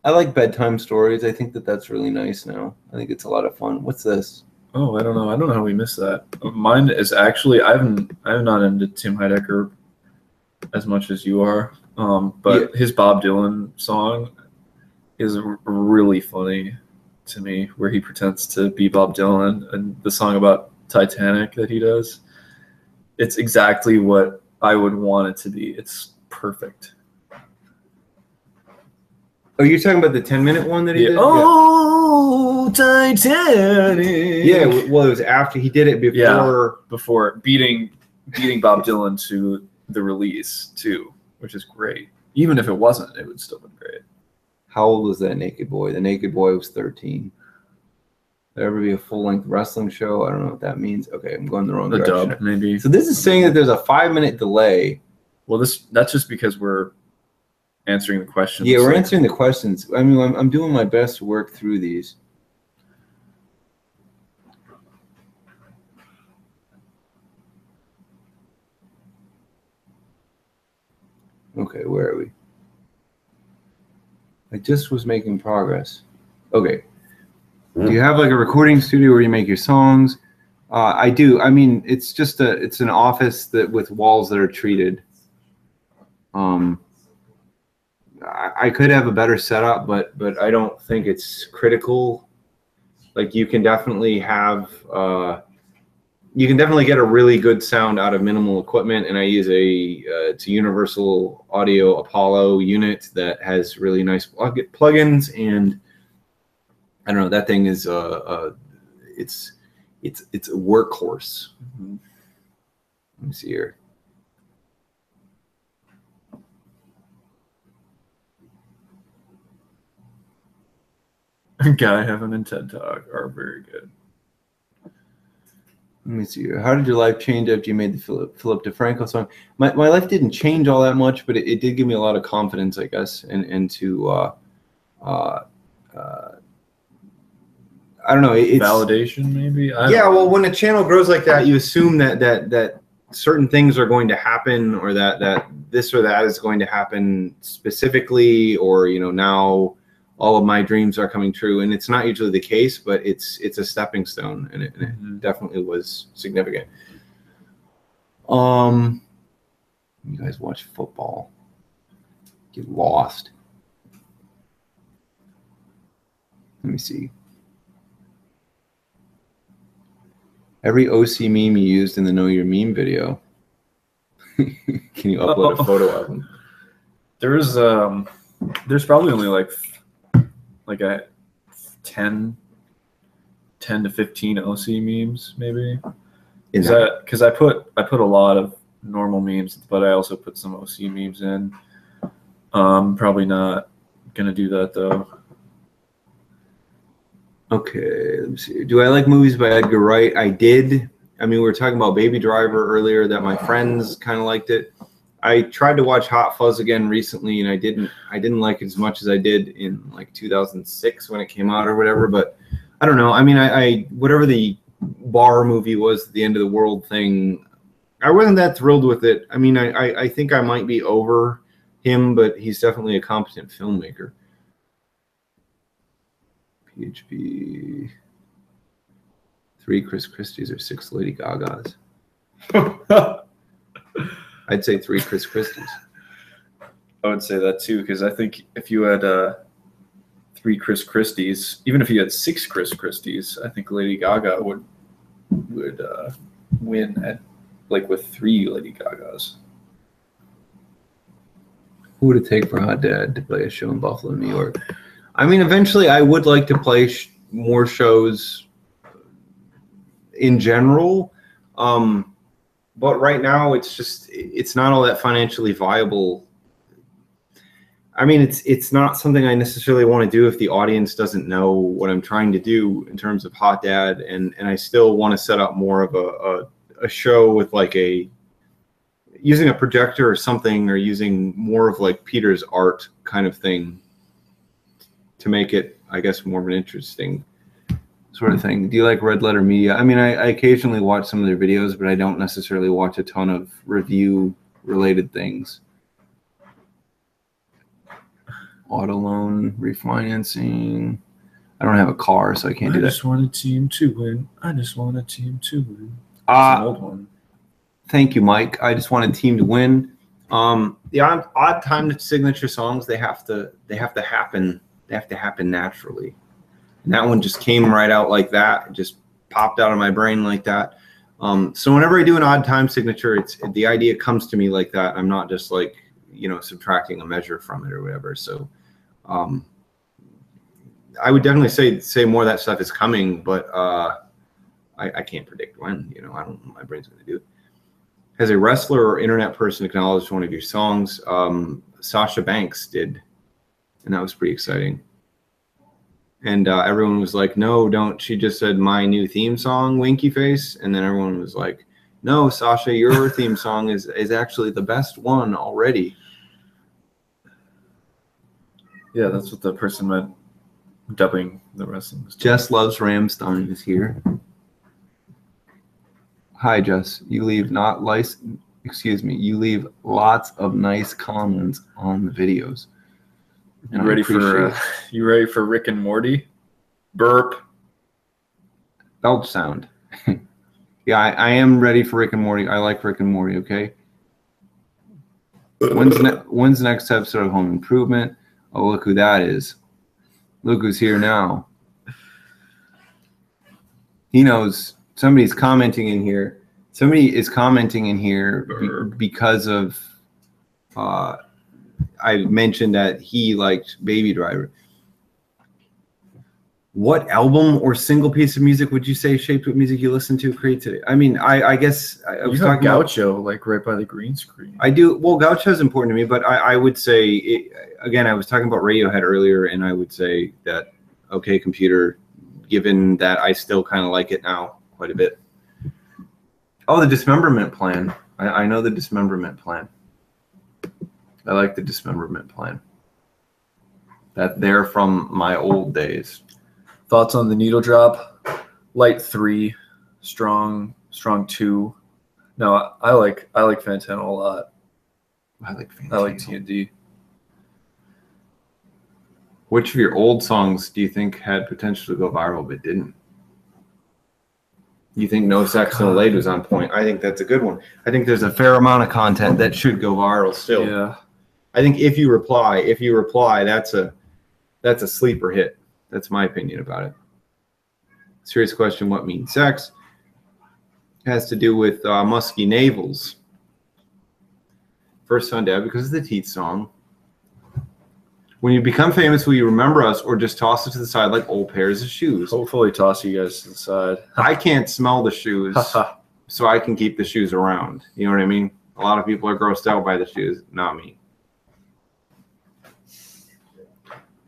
A: I like bedtime stories. I think that's really nice now. I think it's a lot of fun. What's this?
B: Oh, I don't know. I don't know how we missed that. Mine is actually I'm not into Tim Heidecker as much as you are. But his Bob Dylan song is really funny to me, where he pretends to be Bob Dylan, and the song about Titanic that he does. It's exactly what I would want it to be. It's perfect.
A: Oh, you're talking about the 10-minute one that he did?
B: Oh, yeah. Titanic.
A: Yeah, well, it was after he did it
B: before beating Bob Dylan to the release too, which is great. Even if it wasn't, it would still be great.
A: How old was that Naked Boy? The Naked Boy was 13. There ever be a full-length wrestling show? I don't know what that means. Okay, I'm going the wrong direction.
B: Dub, maybe.
A: So this is saying that there's a 5-minute delay.
B: Well, that's just because we're answering the questions.
A: Yeah, we're answering the questions. I mean, I'm doing my best to work through these. Okay, where are we? I just was making progress. Okay. Do you have like a recording studio where you make your songs? I do. I mean, it's just it's an office with walls that are treated. I could have a better setup, but I don't think it's critical. Like you can definitely get a really good sound out of minimal equipment, and I use it's a Universal Audio Apollo unit that has really nice plugins, and I don't know. That thing is it's a workhorse.
B: Mm-hmm.
A: Let me see here.
B: Guy having a TED Talk are very good.
A: Let me see here. How did your life change after you made the Philip DeFranco song? My life didn't change all that much, but it did give me a lot of confidence, I guess, and to I don't know. It's
B: Validation, maybe. I don't
A: yeah.
B: know.
A: Well, when a channel grows like that, you assume that certain things are going to happen, or that this or that is going to happen specifically, or now all of my dreams are coming true, and it's not usually the case, but it's a stepping stone, and it definitely was significant. You guys watch football, get lost. Let me see. Every OC meme you used in the Know Your Meme video. Can you upload a photo of them?
B: There's probably only like a 10 to 15 OC memes, maybe. Because I put a lot of normal memes, but I also put some OC memes in. Probably not gonna do that though.
A: Okay, let me see. Do I like movies by Edgar Wright? I did. I mean, we were talking about Baby Driver earlier, that my friends kind of liked it. I tried to watch Hot Fuzz again recently, and I didn't like it as much as I did in like 2006 when it came out or whatever. But I don't know. I mean, I whatever the bar movie was, the end of the world thing, I wasn't that thrilled with it. I mean, I think I might be over him, but he's definitely a competent filmmaker. PHP. 3 Chris Christies or 6 Lady Gagas. I'd say 3 Chris Christies.
B: I would say that too, because I think if you had 3 Chris Christies, even if you had 6 Chris Christies, I think Lady Gaga would win at with 3 Lady Gagas.
A: Who would it take for Hot Dad to play a show in Buffalo, New York? I mean, eventually I would like to play more shows in general. But right now it's not all that financially viable. I mean, it's not something I necessarily want to do if the audience doesn't know what I'm trying to do in terms of Hot Dad, and I still want to set up more of a show with using a projector or something, or using more of like Peter's art kind of thing to make it, I guess, more of an interesting sort of thing. Do you like Red Letter Media? I mean, I occasionally watch some of their videos, but I don't necessarily watch a ton of review related things. Auto loan, refinancing. I don't have a car, so I can't do that.
B: I just want a team to win. I just want a team to win. That's an old one.
A: Thank you, Mike. I just want a team to win. The odd time signature songs, they have to happen. They have to happen naturally. And that one just came right out like that. It just popped out of my brain like that. So whenever I do an odd time signature, the idea comes to me like that. I'm not just subtracting a measure from it or whatever. So I would definitely say more of that stuff is coming, but I can't predict when. I don't know what my brain's going to do. Has a wrestler or internet person acknowledged one of your songs? Sasha Banks did, and that was pretty exciting. And everyone was like, no, don't. She just said my new theme song, Winky Face. And then everyone was like, no, Sasha, your theme song is actually the best one already.
B: Yeah, that's what the person meant, dubbing the wrestling.
A: Jess Loves Ramstein is here. Hi, Jess. You leave you leave lots of nice comments on the videos.
B: You ready for Rick and Morty? Burp.
A: Belch sound. Yeah, I am ready for Rick and Morty. I like Rick and Morty, okay? When's the next episode of Home Improvement? Oh, look who that is. Look who's here now. He knows. Somebody's commenting in here. Somebody is commenting in here because of I mentioned that he liked Baby Driver. What album or single piece of music would you say shaped what music you listen to create today? I mean, I guess I was talking about
B: Gaucho, like right by the green screen.
A: I do. Well, Gaucho is important to me, but I would say, again, I was talking about Radiohead earlier, and I would say that OK Computer, given that I still kind of like it now quite a bit. Oh, the Dismemberment Plan. I know the Dismemberment Plan. I like the Dismemberment Plan. They're from my old days.
B: Thoughts on the Needle Drop? Light 3, strong 2. No, I like Fantano a lot.
A: I like Fantano.
B: I like T&D.
A: Which of your old songs do you think had potential to go viral but didn't? You think No Sex No Laid was on point? I think that's a good one. I think there's a fair amount of content that should go viral still.
B: Yeah.
A: I think if you reply, that's a sleeper hit. That's my opinion about it. Serious question, what means sex? It has to do with musky navels. First on Dad, because of the Teeth song. When you become famous, will you remember us or just toss it to the side like old pairs of shoes?
B: Hopefully toss you guys to the side.
A: I can't smell the shoes, so I can keep the shoes around. You know what I mean? A lot of people are grossed out by the shoes, not me.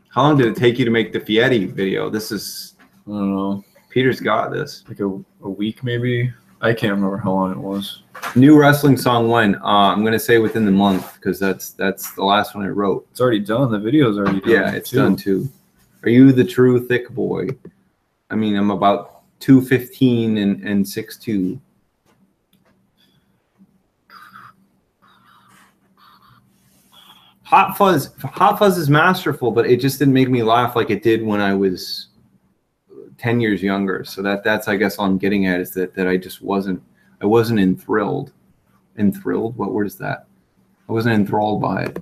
A: How long did it take you to make the Fietti video? This is,
B: I don't know.
A: Peter's got this.
B: Like a week maybe? I can't remember how long it was.
A: New wrestling song when? I'm going to say within the month because that's the last one I wrote.
B: It's already done. The video's already done.
A: Yeah, it's done too. Are you the true thick boy? I mean, I'm about 215 and 6'2". Hot Fuzz is masterful, but it just didn't make me laugh like it did when I was 10 years younger. So that's I guess all I'm getting at is that I just wasn't enthralled. Enthralled? What word is that? I wasn't enthralled by it.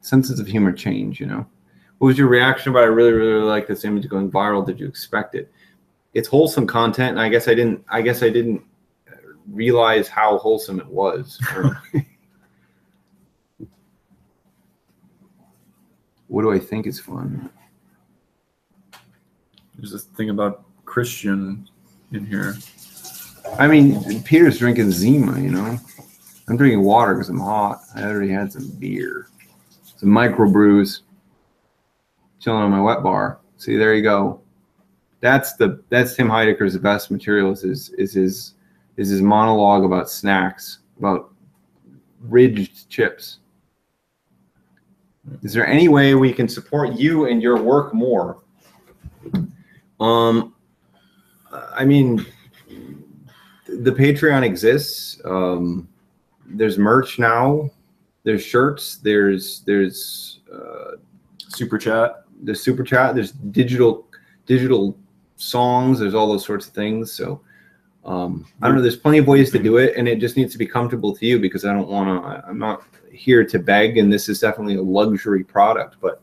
A: Senses of humor change, you know. What was your reaction about I really, really like this image going viral? Did you expect it? It's wholesome content, and I guess I didn't realize how wholesome it was. What do I think is fun?
B: There's this thing about Christian in here.
A: I mean, Peter's drinking Zima, you know. I'm drinking water because I'm hot. I already had some beer. Some microbrews. Chilling on my wet bar. See, there you go. That's Tim Heidecker's best material is his monologue about snacks, about ridged chips. Is there any way we can support you and your work more? I mean, the Patreon exists. There's merch now. There's shirts. There's
B: Super Chat.
A: There's Super Chat. There's digital songs. There's all those sorts of things. So I don't know. There's plenty of ways to do it, and it just needs to be comfortable to you because I don't want to. I'm not here to beg, and this is definitely a luxury product. But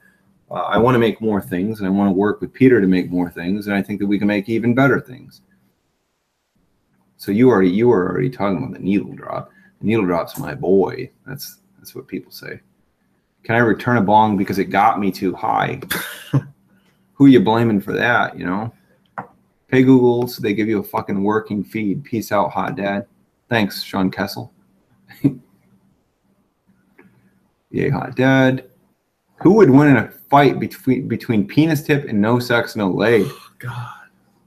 A: I want to make more things, and I want to work with Peter to make more things, and I think that we can make even better things. So you were already talking about the needle drop. The needle drop's my boy. That's what people say. Can I return a bong because it got me too high? Who are you blaming for that, you know? Pay Google so they give you a fucking working feed. Peace out, hot dad. Thanks, Sean Kessel. Yay, hot dad. Who would win in a fight between Penis Tip and No Sex No Laid?
B: Oh, God.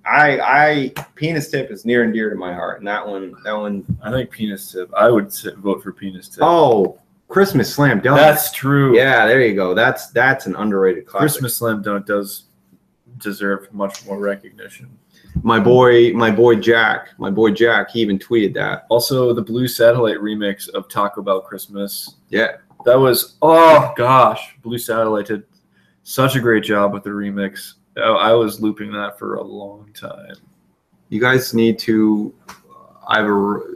A: I Penis Tip is near and dear to my heart, and that one.
B: I think Penis Tip. I would vote for Penis Tip.
A: Oh, Christmas Slam Dunk.
B: That's true.
A: Yeah, there you go. That's an underrated classic.
B: Christmas Slam Dunk does deserve much more recognition.
A: My boy Jack. He even tweeted that.
B: Also, the Blue Satellite remix of Taco Bell Christmas.
A: Yeah,
B: that was, oh gosh, Blue Satellite did such a great job with the remix. I was looping that for a long time.
A: You guys need to.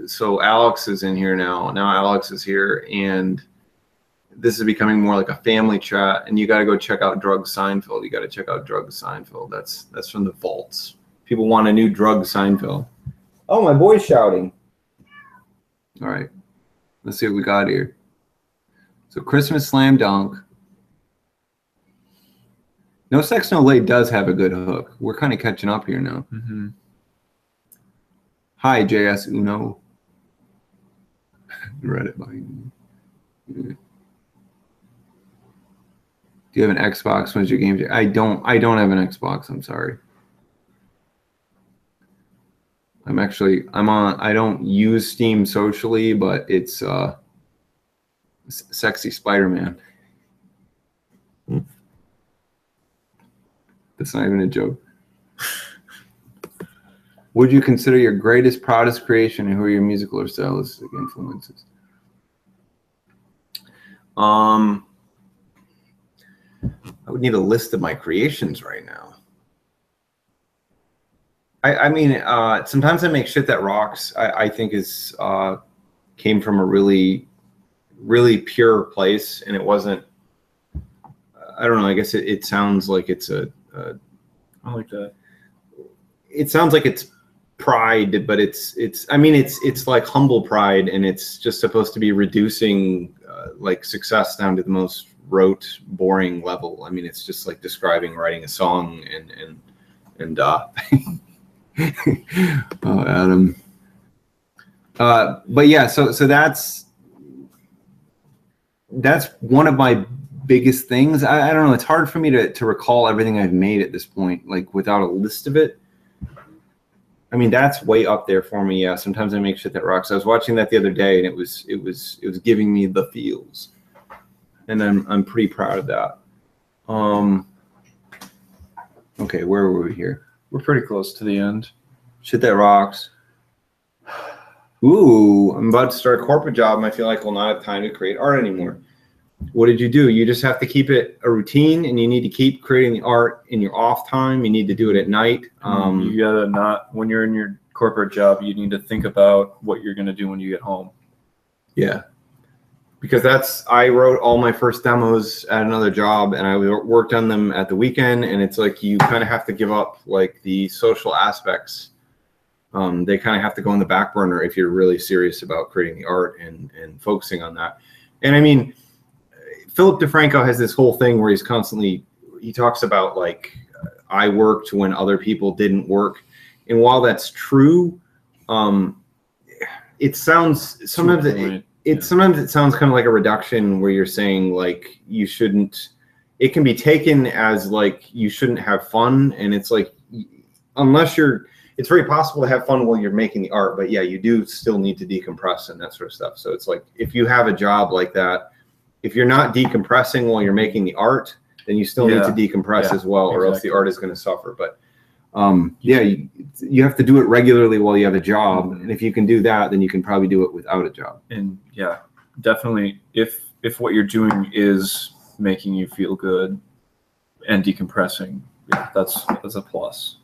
A: So Alex is in here now. Now Alex is here, and this is becoming more like a family chat. And you got to go check out Drug Seinfeld. You got to check out Drug Seinfeld. That's from the vaults. People want a new Drug Seinfeld. Oh, my boy's shouting. All right, let's see what we got here. So Christmas Slam Dunk. No Sex No Lay does have a good hook. We're kind of catching up here now.
B: Mm-hmm.
A: Hi, JS Uno. Reddit behind me. Do you have an Xbox? When's your game? I don't have an Xbox. I'm sorry. I'm on. I don't use Steam socially, but it's Sexy Spider-Man. That's not even a joke. Would you consider your greatest, proudest creation, and who are your musical or stylistic influences? I would need a list of my creations right now. I mean, sometimes I make shit that rocks. I think is came from a really, really pure place, and it wasn't. I don't know. I guess it sounds like it's a.
B: I like that.
A: It sounds like it's pride, but it's. I mean, it's like humble pride, and it's just supposed to be reducing like success down to the most rote, boring level. I mean, it's just like describing writing a song and oh, Adam. But yeah, so that's one of my biggest things. I don't know. It's hard for me to recall everything I've made at this point, like without a list of it. I mean, that's way up there for me. Yeah, sometimes I make shit that rocks. I was watching that the other day, and it was giving me the feels, and I'm pretty proud of that. Okay, where were we here?
B: We're pretty close to the end.
A: Shit that rocks. Ooh, I'm about to start a corporate job, and I feel like we'll not have time to create art anymore. What did you do? You just have to keep it a routine, and you need to keep creating the art in your off time. You need to do it at night.
B: You gotta not, when you're in your corporate job, you need to think about what you're gonna do when you get home.
A: Yeah, because I wrote all my first demos at another job, and I worked on them at the weekend, and it's like you kind of have to give up like the social aspects. They kind of have to go on the back burner if you're really serious about creating the art and focusing on that. And I mean, Philip DeFranco has this whole thing where he talks about like I worked when other people didn't work, and while that's true, it sounds sometimes sometimes it sounds kind of like a reduction where you're saying like you shouldn't. It can be taken as like you shouldn't have fun, and it's like unless you're. It's very possible to have fun while you're making the art, but yeah, you do still need to decompress and that sort of stuff. So it's like if you have a job like that, if you're not decompressing while you're making the art, then you still need to decompress as well, or else the art is going to suffer. But yeah, you have to do it regularly while you have a job, and if you can do that, then you can probably do it without a job.
B: And yeah, definitely, if what you're doing is making you feel good and decompressing, yeah, that's a plus.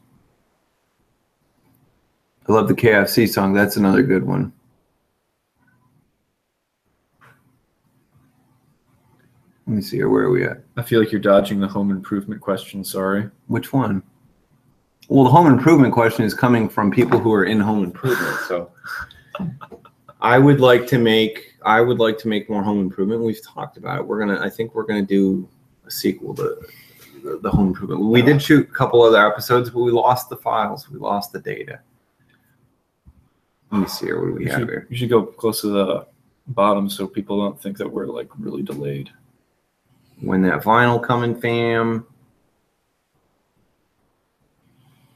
A: I love the KFC song. That's another good one. Let me see here. Where are we at?
B: I feel like you're dodging the home improvement question. Sorry.
A: Which one? Well, the home improvement question is coming from people who are in home improvement. So I would like to make more home improvement. We've talked about it. I think we're gonna do a sequel to the home improvement. We did shoot a couple other episodes, but we lost the files. We lost the data. Let me see here. What do we have here?
B: You should go close to the bottom so people don't think that we're like really delayed.
A: When that vinyl coming, fam?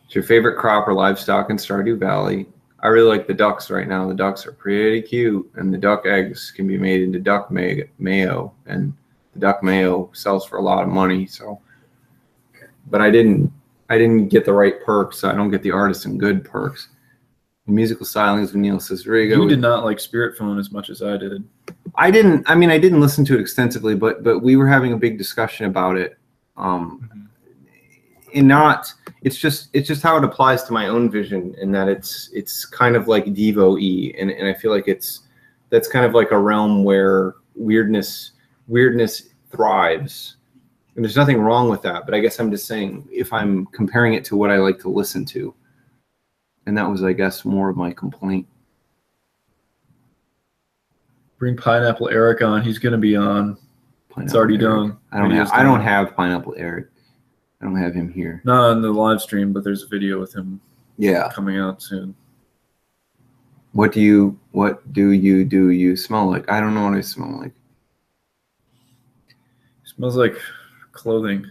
A: It's your favorite crop or livestock in Stardew Valley? I really like the ducks right now. The ducks are pretty cute, and the duck eggs can be made into duck mayo, and the duck mayo sells for a lot of money. So, but I didn't get the right perks. So I don't get the artisan good perks. Musical stylings, Neil Cesarigo.
B: You did not like Spirit Phone as much as I did.
A: I didn't listen to it extensively, but we were having a big discussion about it. And it's just how it applies to my own vision, in that it's kind of like Devo-y, and I feel like that's kind of like a realm where weirdness thrives. And there's nothing wrong with that, but I guess I'm just saying if I'm comparing it to what I like to listen to. And that was, I guess, more of my complaint.
B: Bring Pineapple Erik on. He's going to be on. It's already done.
A: I don't have Pineapple Erik. I don't have him here.
B: Not on the live stream, but there's a video with him.
A: Yeah.
B: Coming out soon.
A: What do you smell like? I don't know what I smell like.
B: Smells like clothing.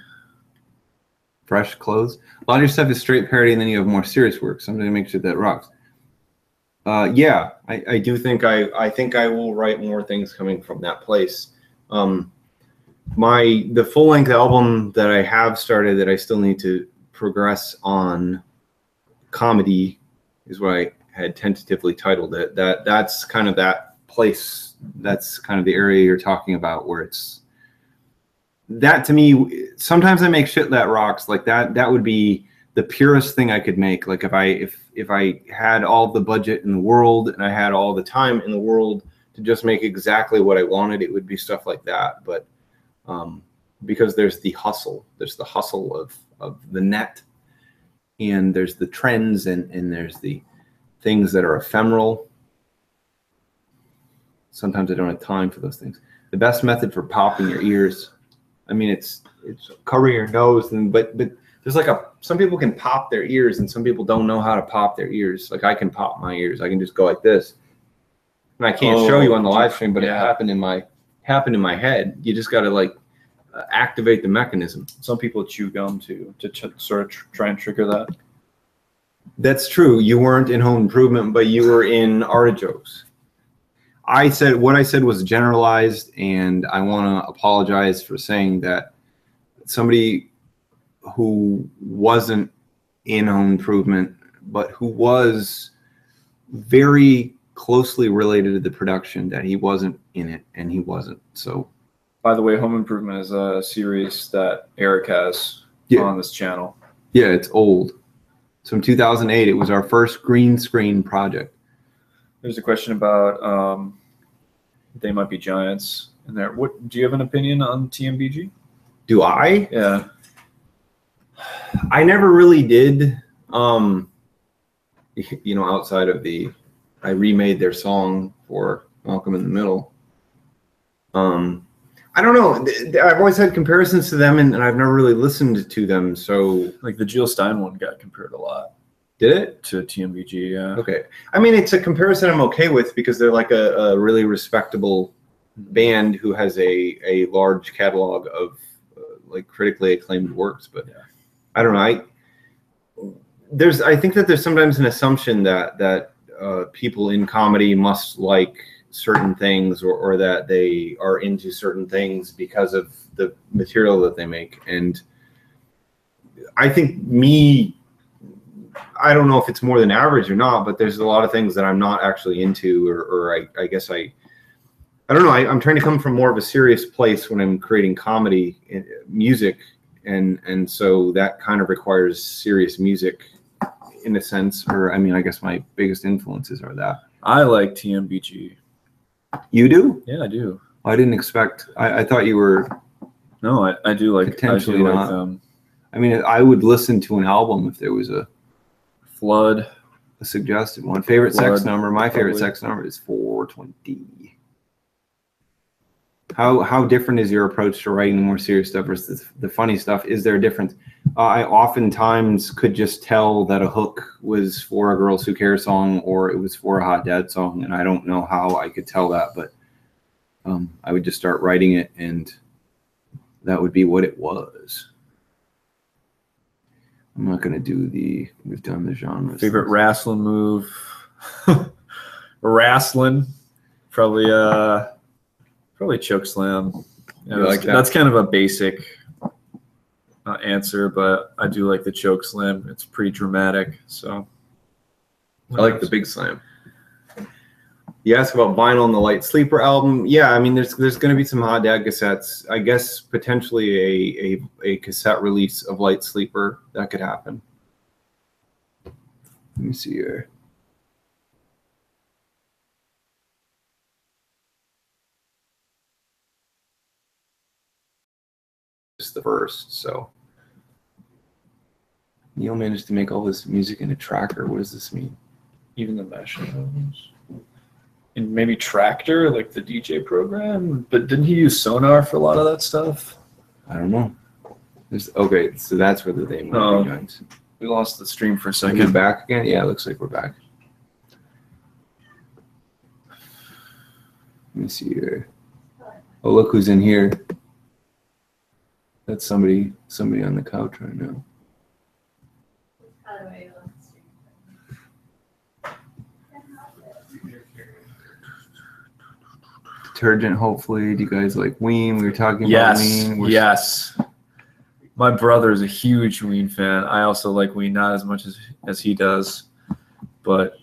A: Fresh clothes. A lot of your stuff is straight parody, and then you have more serious work. Something to make sure that rocks. Yeah, I do think I think I will write more things coming from that place. The full length album that I have started that I still need to progress on, comedy, is what I had tentatively titled it. That's kind of that place. That's kind of the area you're talking about, where it's that to me. Sometimes I make shit that rocks. Like that would be the purest thing I could make. Like if I had all the budget in the world and I had all the time in the world to just make exactly what I wanted, it would be stuff like that. But because there's the hustle of the net, and there's the trends, and there's the things that are ephemeral. Sometimes I don't have time for those things. The best method for popping your ears, I mean, it's covering your nose, but there's like some people can pop their ears, and some people don't know how to pop their ears. Like I can pop my ears. I can just go like this, and I can't show you on the live stream, but it happened in my head. You just got to like activate the mechanism.
B: Some people chew gum to sort of try and trigger that.
A: That's true. You weren't in Home Improvement, but you were in Artichokes. What I said was generalized, and I want to apologize for saying that somebody who wasn't in Home Improvement, but who was very closely related to the production, that he wasn't in it, and he wasn't. So,
B: by the way, Home Improvement is a series that Erik has on this channel.
A: Yeah, it's old. So in 2008, it was our first green screen project.
B: There's a question about They Might Be Giants in there. What do you have an opinion on TMBG?
A: Do I?
B: Yeah.
A: I never really did. Outside of I remade their song for Malcolm in the Middle. I don't know. I've always had comparisons to them, and I've never really listened to them. So,
B: like the Jill Stein one got compared a lot.
A: Did it?
B: To TMBG, yeah.
A: Okay. I mean, it's a comparison I'm okay with, because they're like a really respectable band who has a large catalog of like critically acclaimed works. But yeah. I don't know. I think that there's sometimes an assumption that people in comedy must like certain things, or that they are into certain things because of the material that they make. And I think I don't know if it's more than average or not, but there's a lot of things that I'm not actually into, or I guess I don't know. I'm trying to come from more of a serious place when I'm creating comedy music, and so that kind of requires serious music in a sense. Or I mean, I guess my biggest influences are that.
B: I like TMBG.
A: You do?
B: Yeah, I do.
A: I didn't expect. I thought you were.
B: No, I do like.
A: Potentially
B: I do like
A: not.
B: them.
A: I mean, I would listen to an album if there was a
B: Flood.
A: A suggested one. Favorite
B: Flood,
A: sex number. My favorite sex number is 420. How different is your approach to writing the more serious stuff versus the funny stuff? Is there a difference? I oftentimes could just tell that a hook was for a Girls Who Care song, or it was for a Hot Dad song, and I don't know how I could tell that, but I would just start writing it, and that would be what it was. I'm not going to do we've done the genres.
B: Favorite wrestling move? Wrestling. Probably choke slam. That's kind of a basic answer, but I do like the choke slam. It's pretty dramatic. So
A: I like the big slam. You asked about vinyl and the Light Sleeper album. Yeah, I mean, there's going to be some Hot Dad cassettes. I guess potentially a cassette release of Light Sleeper. That could happen. Let me see here. Just the first, so. Neil managed to make all this music in a tracker. What does this mean?
B: Even the mesh albums. And maybe Tractor, like the DJ program. But didn't he use Sonar for a lot of that stuff?
A: I don't know. Okay, so that's where the thing
B: Oh.
A: joins.
B: We lost the stream for a
A: Are
B: second.
A: you back again? Yeah, it looks like we're back. Let me see here. Oh, look who's in here. That's somebody on the couch right now. Detergent, hopefully. Do you guys like Ween? We were talking about Ween.
B: Yes. My brother is a huge Ween fan. I also like Ween, not as much as he does, but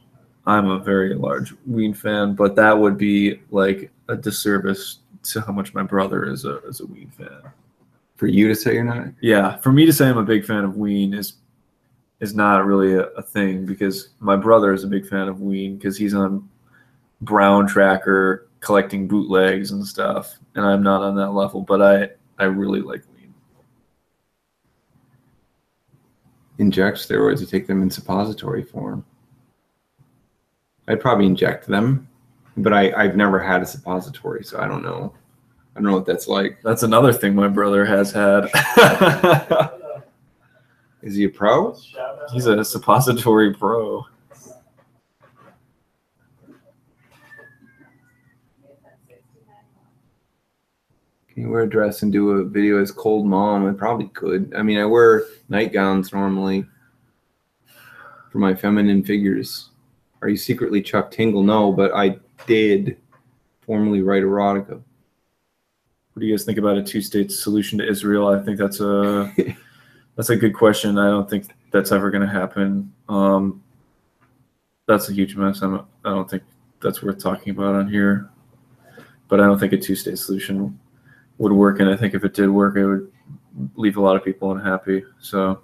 B: I'm a very large Ween fan. But that would be like a disservice to how much my brother is a Ween fan.
A: For you to say you're not?
B: Yeah, for me to say I'm a big fan of Ween is not really a thing, because my brother is a big fan of Ween because he's on Brown Tracker collecting bootlegs and stuff, and I'm not on that level, but I really like Ween.
A: Inject steroids or take them in suppository form. I'd probably inject them, but I've never had a suppository, so I don't know. I don't know what that's like.
B: That's another thing my brother has had.
A: Is he a pro?
B: He's a suppository pro.
A: Can you wear a dress and do a video as cold mom? I probably could. I mean, I wear nightgowns normally for my feminine figures. Are you secretly Chuck Tingle? No, but I did formerly write erotica.
B: What do you guys think about a two-state solution to Israel? I think that's a good question. I don't think that's ever going to happen. That's a huge mess. I don't think that's worth talking about on here. But I don't think a two-state solution would work, and I think if it did work, it would leave a lot of people unhappy. So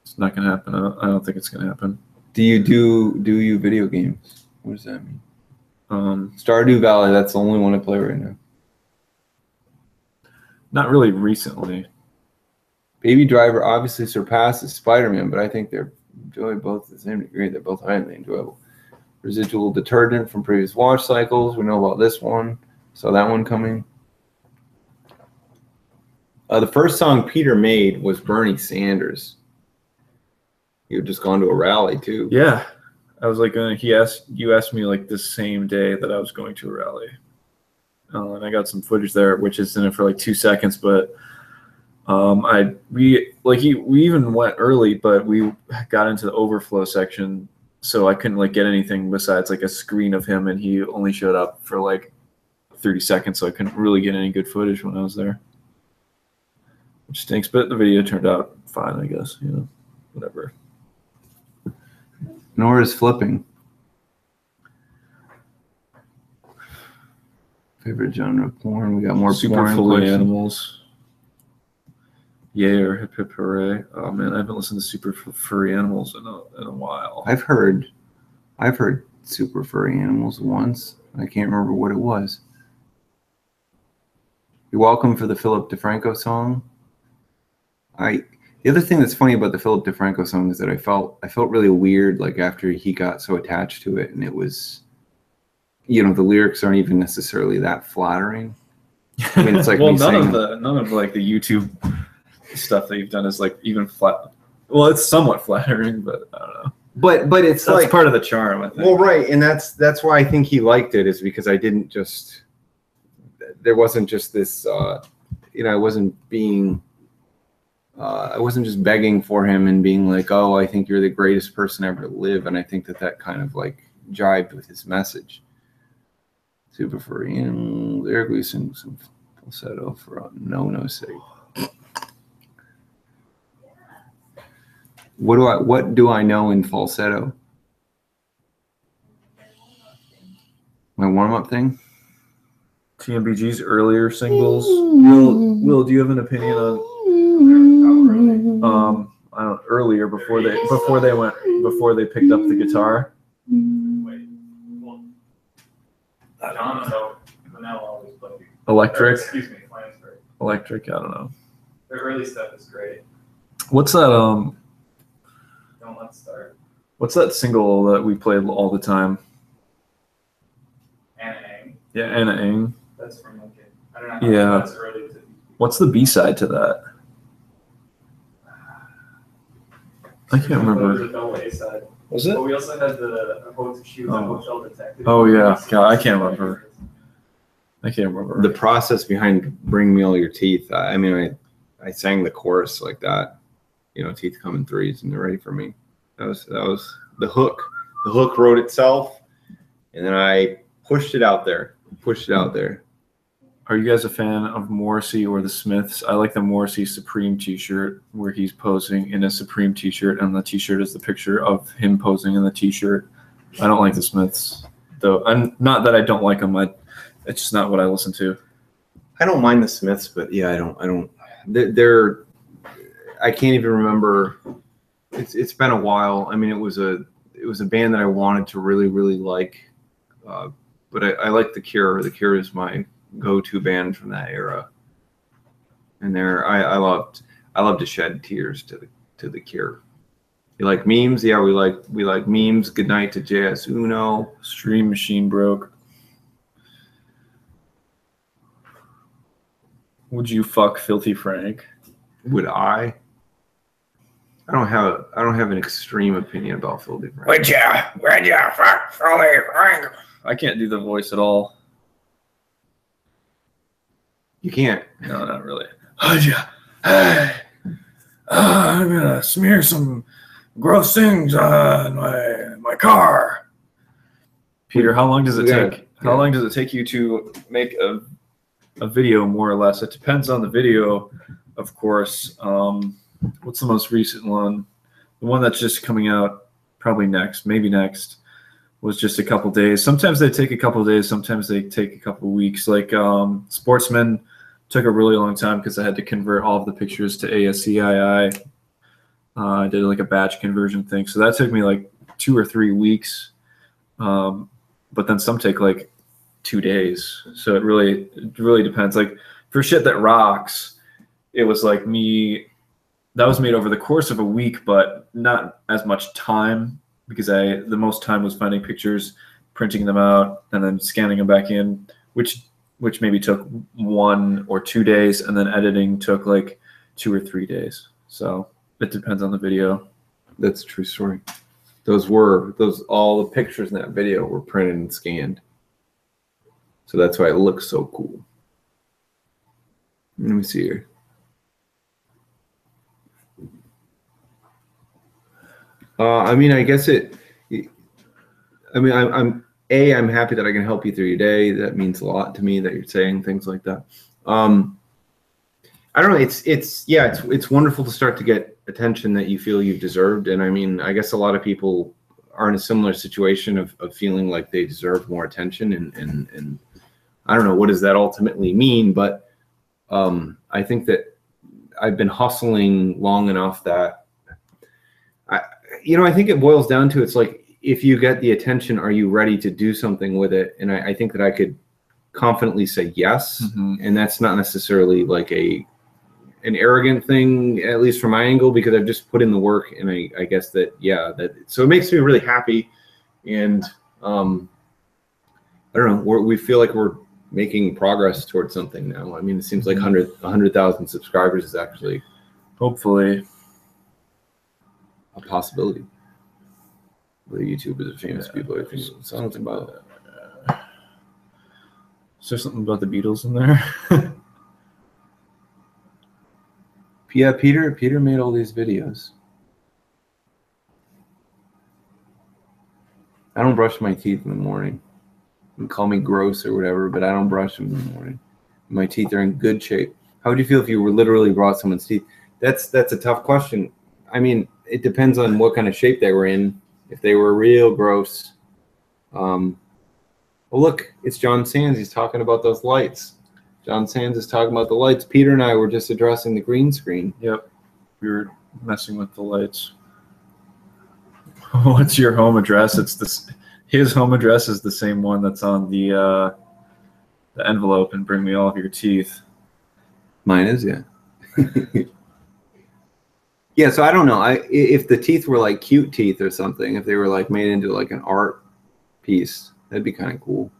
B: it's not going to happen. I don't think it's going to happen.
A: Do you video games? What does that mean? Stardew Valley. That's the only one I play right now.
B: Not really recently.
A: Baby Driver obviously surpasses Spider-Man, but I think they're enjoyed both to the same degree. They're both highly enjoyable. Residual detergent from previous wash cycles. We know about this one. Saw that one coming. The first song Peter made was Bernie Sanders. You had just gone to a rally too.
B: Yeah, I was like, you asked me like the same day that I was going to a rally, and I got some footage there, which is in it for like 2 seconds. But we even went early, but we got into the overflow section, so I couldn't like get anything besides like a screen of him, and he only showed up for like 30 seconds, so I couldn't really get any good footage when I was there, which stinks. But the video turned out fine, I guess. You know, whatever.
A: Nor is flipping. Favorite genre of porn? We got more
B: Super
A: porn
B: fully
A: questions.
B: animals. Yay or hip hip hooray. Oh man, I haven't listened to Super Furry Animals in a while.
A: I've heard Super Furry Animals once. I can't remember what it was. You're welcome for the Philip DeFranco song. The other thing that's funny about the Philip DeFranco song is that I felt really weird like after he got so attached to it, and it was, you know, the lyrics aren't even necessarily that flattering. I mean, it's like
B: well,
A: me
B: none
A: saying,
B: of like the YouTube stuff that you've done is like even flat. Well, it's somewhat flattering, but I don't know.
A: but it's
B: That's
A: like
B: part of the charm, I think.
A: well, right, and that's why I think he liked it, is because there wasn't just this, you know, I wasn't just begging for him and being like, oh, I think you're the greatest person ever to live. And I think that kind of like jived with his message. Super Furry and lyrically some falsetto for no-no's sake. What do I know in falsetto? My warm-up thing?
B: TMBG's earlier singles. Will, do you have an opinion on I don't know, earlier before they picked up the guitar? Electric.
C: Excuse me, Flansburgh.
B: Electric, I don't know.
C: The early stuff is great.
B: What's that
C: Don't let's start.
B: what's that single that we played all the time?
C: Anna Ang.
B: Yeah, Anna Ang.
C: That's from Lincoln. I don't know how
B: Yeah.
C: that's early to
B: What's the B-side to that? I can't remember.
C: The Double A side.
B: Was it?
C: But we also had the Hotel Detective.
B: Oh, yeah. God, I can't remember. I can't remember.
A: The process behind Bring Me All Your Teeth. I mean, I sang the chorus like that. You know, teeth come in threes and they're ready for me. That was the hook. The hook wrote itself, and then I pushed it out there.
B: Are you guys a fan of Morrissey or the Smiths? I like the Morrissey Supreme t-shirt where he's posing in a Supreme t-shirt, and the t-shirt is the picture of him posing in the t-shirt. I don't like the Smiths, though. And not that I don't like them. It's just not what I listen to.
A: I don't mind the Smiths, but yeah, I don't. They're I can't even remember. It's been a while. I mean, it was a band that I wanted to really, really like, but I like The Cure. The Cure is my go-to band from that era, and I loved to shed tears to the Cure. You like memes? Yeah, we like memes. Good night to JS Uno.
B: Stream Machine broke. Would you fuck Filthy Frank?
A: Would I? I don't have an extreme opinion about Filthy Frank.
B: Would you fuck Filthy Frank? I can't do the voice at all.
A: You can't.
B: No, not really. Would you? Hey, I'm gonna smear some gross things on my car. Peter, how long does it take? How long does it take you to make a video, more or less? It depends on the video, of course. What's the most recent one? The one that's just coming out probably maybe next, was just a couple days. Sometimes they take a couple days, sometimes they take a couple weeks. Like Sportsman took a really long time because I had to convert all of the pictures to ASCII. I did like a batch conversion thing. So that took me like 2 or 3 weeks. But then some take like 2 days. So it really depends. Like for shit that rocks, it was like that was made over the course of a week, but not as much time, because the most time was finding pictures, printing them out, and then scanning them back in, which maybe took 1 or 2 days, and then editing took like 2 or 3 days. So it depends on the video.
A: That's a true story. All the pictures in that video were printed and scanned. So that's why it looks so cool. Let me see here. I mean, I guess I'm happy that I can help you through your day. That means a lot to me that you're saying things like that. I don't know. It's wonderful to start to get attention that you feel you've deserved. And I mean, I guess a lot of people are in a similar situation of feeling like they deserve more attention. And I don't know, what does that ultimately mean? But I think that I've been hustling long enough that I think it boils down to, it's like, if you get the attention, are you ready to do something with it? And I think that I could confidently say yes. Mm-hmm. And that's not necessarily like an arrogant thing, at least from my angle, because I've just put in the work. And I guess that, so it makes me really happy. And I don't know, we feel like we're making progress towards something now. I mean, it seems like 100,000 subscribers is actually,
B: hopefully,
A: a possibility. The YouTubers are famous people. I think something about that.
B: Is there something about the Beatles in there?
A: Yeah, Peter made all these videos. I don't brush my teeth in the morning. You can call me gross or whatever, but I don't brush them in the morning. My teeth are in good shape. How would you feel if you were literally brought someone's teeth? That's a tough question. I mean, it depends on what kind of shape they were in. If they were real gross. Well, look, it's John Sands. He's talking about those lights. John Sands is talking about the lights. Peter and I were just addressing the green screen.
B: Yep. We were messing with the lights. What's your home address? His home address is the same one that's on the envelope, and bring me all of your teeth.
A: Mine is, yeah. Yeah, so I don't know. If the teeth were like cute teeth or something, if they were like made into like an art piece, that'd be kind of cool.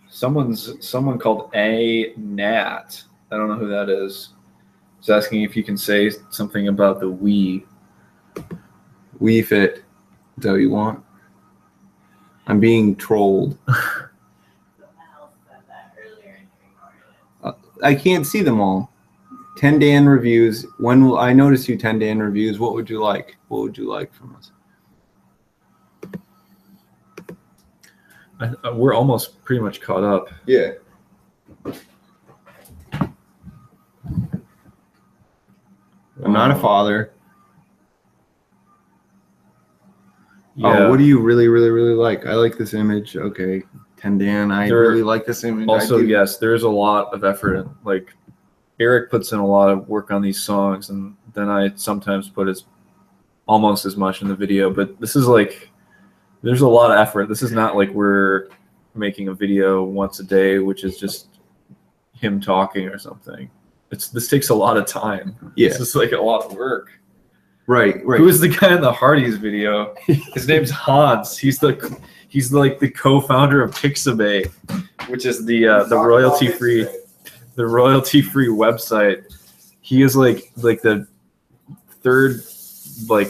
B: Someone called A Nat. I don't know who that is. He's asking if you can say something about the Wii.
A: Wii Fit. Is that what you want? I'm being trolled. I can't see them all. 10 Dan reviews. When will I notice you? 10 Dan reviews. What would you like? What would you like from us?
B: We're almost pretty much caught up.
A: Yeah. I'm not a father.
B: Yeah.
A: Oh, what do you really, really, really like? I like this image. Okay. 10 Dan. I really like this image.
B: Also, yes, there's a lot of effort in, like, Erik puts in a lot of work on these songs, and then I sometimes put almost as much in the video. But this is like, there's a lot of effort. This is not like we're making a video once a day, which is just him talking or something. This takes a lot of time.
A: Yeah.
B: This is like a lot of work.
A: Right.
B: Who is the guy in the Hardy's video? His name's Hans. He's like the co-founder of Pixabay, which is the royalty-free website. He is like the third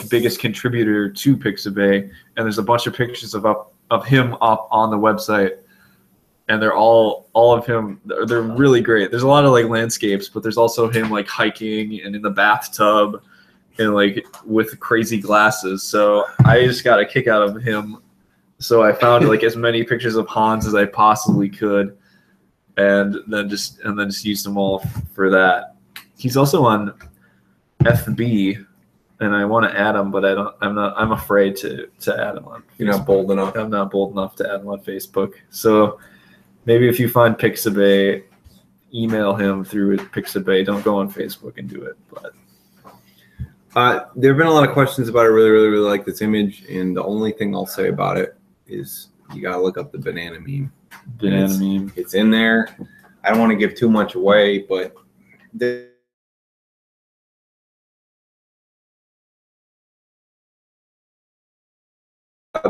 B: biggest contributor to Pixabay, and there's a bunch of pictures of him up on the website, and they're all of him. They're really great. There's a lot of like landscapes, but there's also him like hiking and in the bathtub and like with crazy glasses. So I just got a kick out of him. So I found like as many pictures of Hans as I possibly could, and then just used them all for that. He's also on FB, and I want to add him, but I'm afraid to add him on.
A: You're not bold enough.
B: I'm not bold enough to add him on Facebook. So maybe if you find Pixabay, email him through Pixabay. Don't go on Facebook and do it. But
A: there have been a lot of questions about it. I really, really, really like this image, and the only thing I'll say about it is you gotta look up the banana meme.
B: meme.
A: It's in there. I don't want to give too much away, but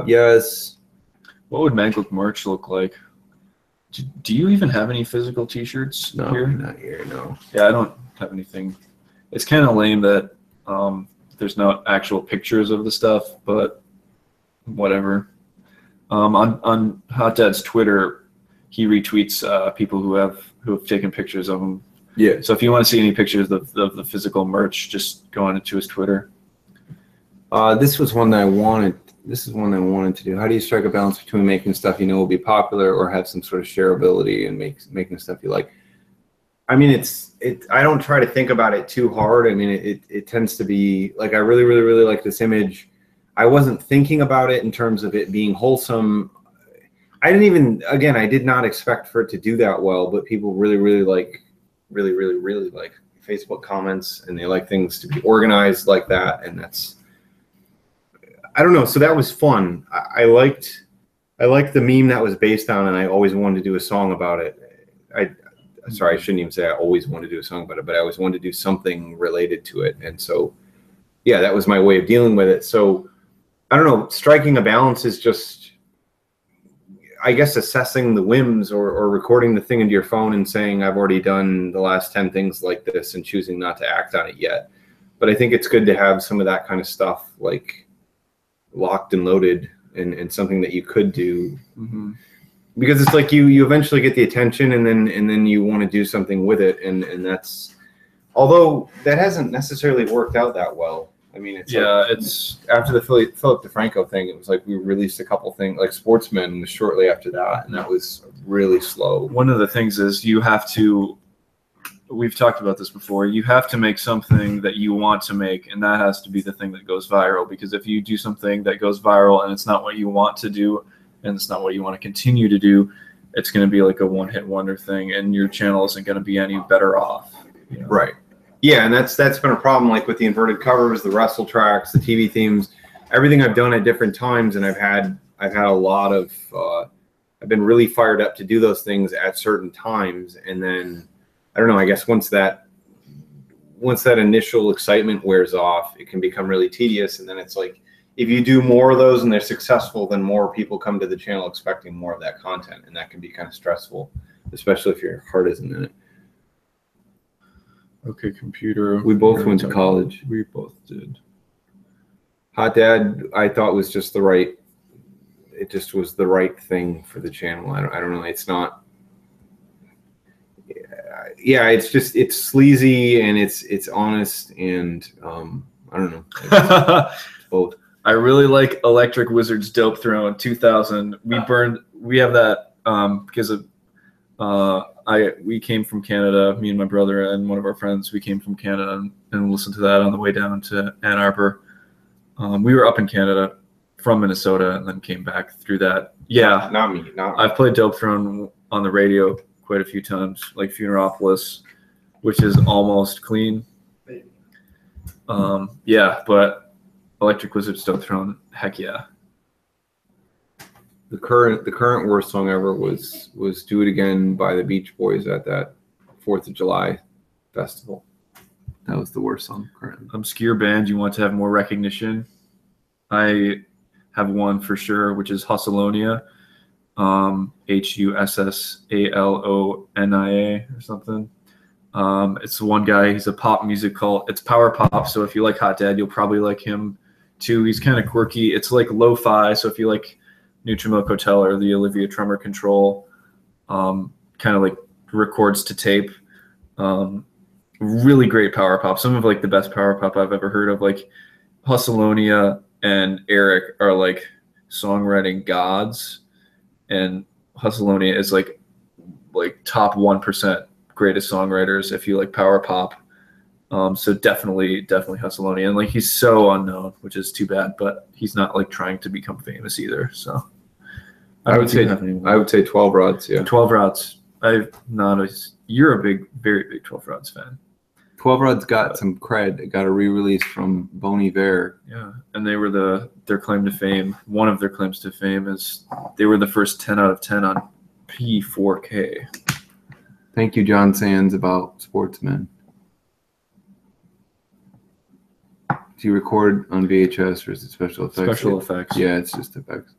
A: yes.
B: What would Mangled merch look like? Do you even have any physical T-shirts here?
A: Not here. No.
B: Yeah, I don't have anything. It's kind of lame that there's no actual pictures of the stuff, but whatever. On Hot Dad's Twitter, he retweets people who have taken pictures of him.
A: Yeah.
B: So if you want to see any pictures of the physical merch, just go on to his Twitter.
A: This was one that I wanted. This is one I wanted to do. How do you strike a balance between making stuff you know will be popular or have some sort of shareability and making stuff you like? I mean, I don't try to think about it too hard. I mean, it tends to be like, I really, really, really like this image. I wasn't thinking about it in terms of it being wholesome. I did not expect for it to do that well, but people really, really like Facebook comments, and they like things to be organized like that. And that's, I don't know. So that was fun. I liked the meme that was based on, and I always wanted to do a song about it. Sorry, I shouldn't even say I always wanted to do a song about it, but I always wanted to do something related to it. And so, yeah, that was my way of dealing with it. So I don't know, striking a balance is just, I guess, assessing the whims or recording the thing into your phone and saying, I've already done the last 10 things like this, and choosing not to act on it yet. But I think it's good to have some of that kind of stuff like locked and loaded and something that you could do. Mm-hmm. Because it's like you eventually get the attention, and then you want to do something with it, and that's, although that hasn't necessarily worked out that well. I mean, it's after the Philip DeFranco thing, it was like we released a couple things, like Sportsman was shortly after that, and that was really slow.
B: One of the things is you have to, we've talked about this before, you have to make something that you want to make, and that has to be the thing that goes viral. Because if you do something that goes viral and it's not what you want to do, and it's not what you want to continue to do, it's going to be like a one-hit wonder thing, and your channel isn't going to be any better off. You know? Right.
A: Yeah, and that's been a problem, like with the inverted covers, the wrestle tracks, the TV themes, everything I've done at different times, and I've had a lot of I've been really fired up to do those things at certain times, and then I don't know, I guess once that initial excitement wears off, it can become really tedious, and then it's like, if you do more of those and they're successful, then more people come to the channel expecting more of that content, and that can be kind of stressful, especially if your heart isn't in it.
B: Okay, computer.
A: We both went to college.
B: We both did.
A: Hot Dad, I thought was just the right. It just was the right thing for the channel. I don't know. It's not. Yeah, it's just it's sleazy and it's honest and I don't know. It's both.
B: I really like Electric Wizard's Dope Throne 2000. We have that because of we came from Canada, me and my brother and one of our friends, we came from Canada and listened to that on the way down to Ann Arbor. We were up in Canada from Minnesota and then came back through that. Yeah.
A: Not me.
B: I've played Dope Throne on the radio quite a few times, like Funeralopolis, which is almost clean. Yeah, but Electric Wizard's Dope Throne, heck yeah.
A: The current worst song ever was "Do It Again" by the Beach Boys at that 4th of July festival. That was the worst song currently.
B: Obscure band you want to have more recognition. I have one for sure, which is Hussalonia, Hussalonia or something. It's one guy. He's a pop musical. It's power pop. So if you like Hot Dad, you'll probably like him too. He's kind of quirky. It's like lo-fi. So if you like Neutral Milk Hotel or the Olivia Tremor Control, kind of like records to tape. Really great power pop. Some of like the best power pop I've ever heard of. Like Hussalonia and Erik are like songwriting gods, and Hussalonia is like top 1% greatest songwriters if you like power pop. So definitely Hussalonia, and like he's so unknown, which is too bad, but he's not like trying to become famous either. So
A: I would say 12 Rods. Yeah,
B: 12 Rods. You're a very big 12 Rods fan.
A: 12 Rods got some cred. It got a re-release from Bon Iver.
B: Yeah, and they were their claim to fame. One of their claims to fame is they were the first 10 out of 10 on P4K.
A: Thank you, John Sands, about Sportsmen. Do you record on VHS or is it special effects?
B: Special effects.
A: Yeah, it's just effects.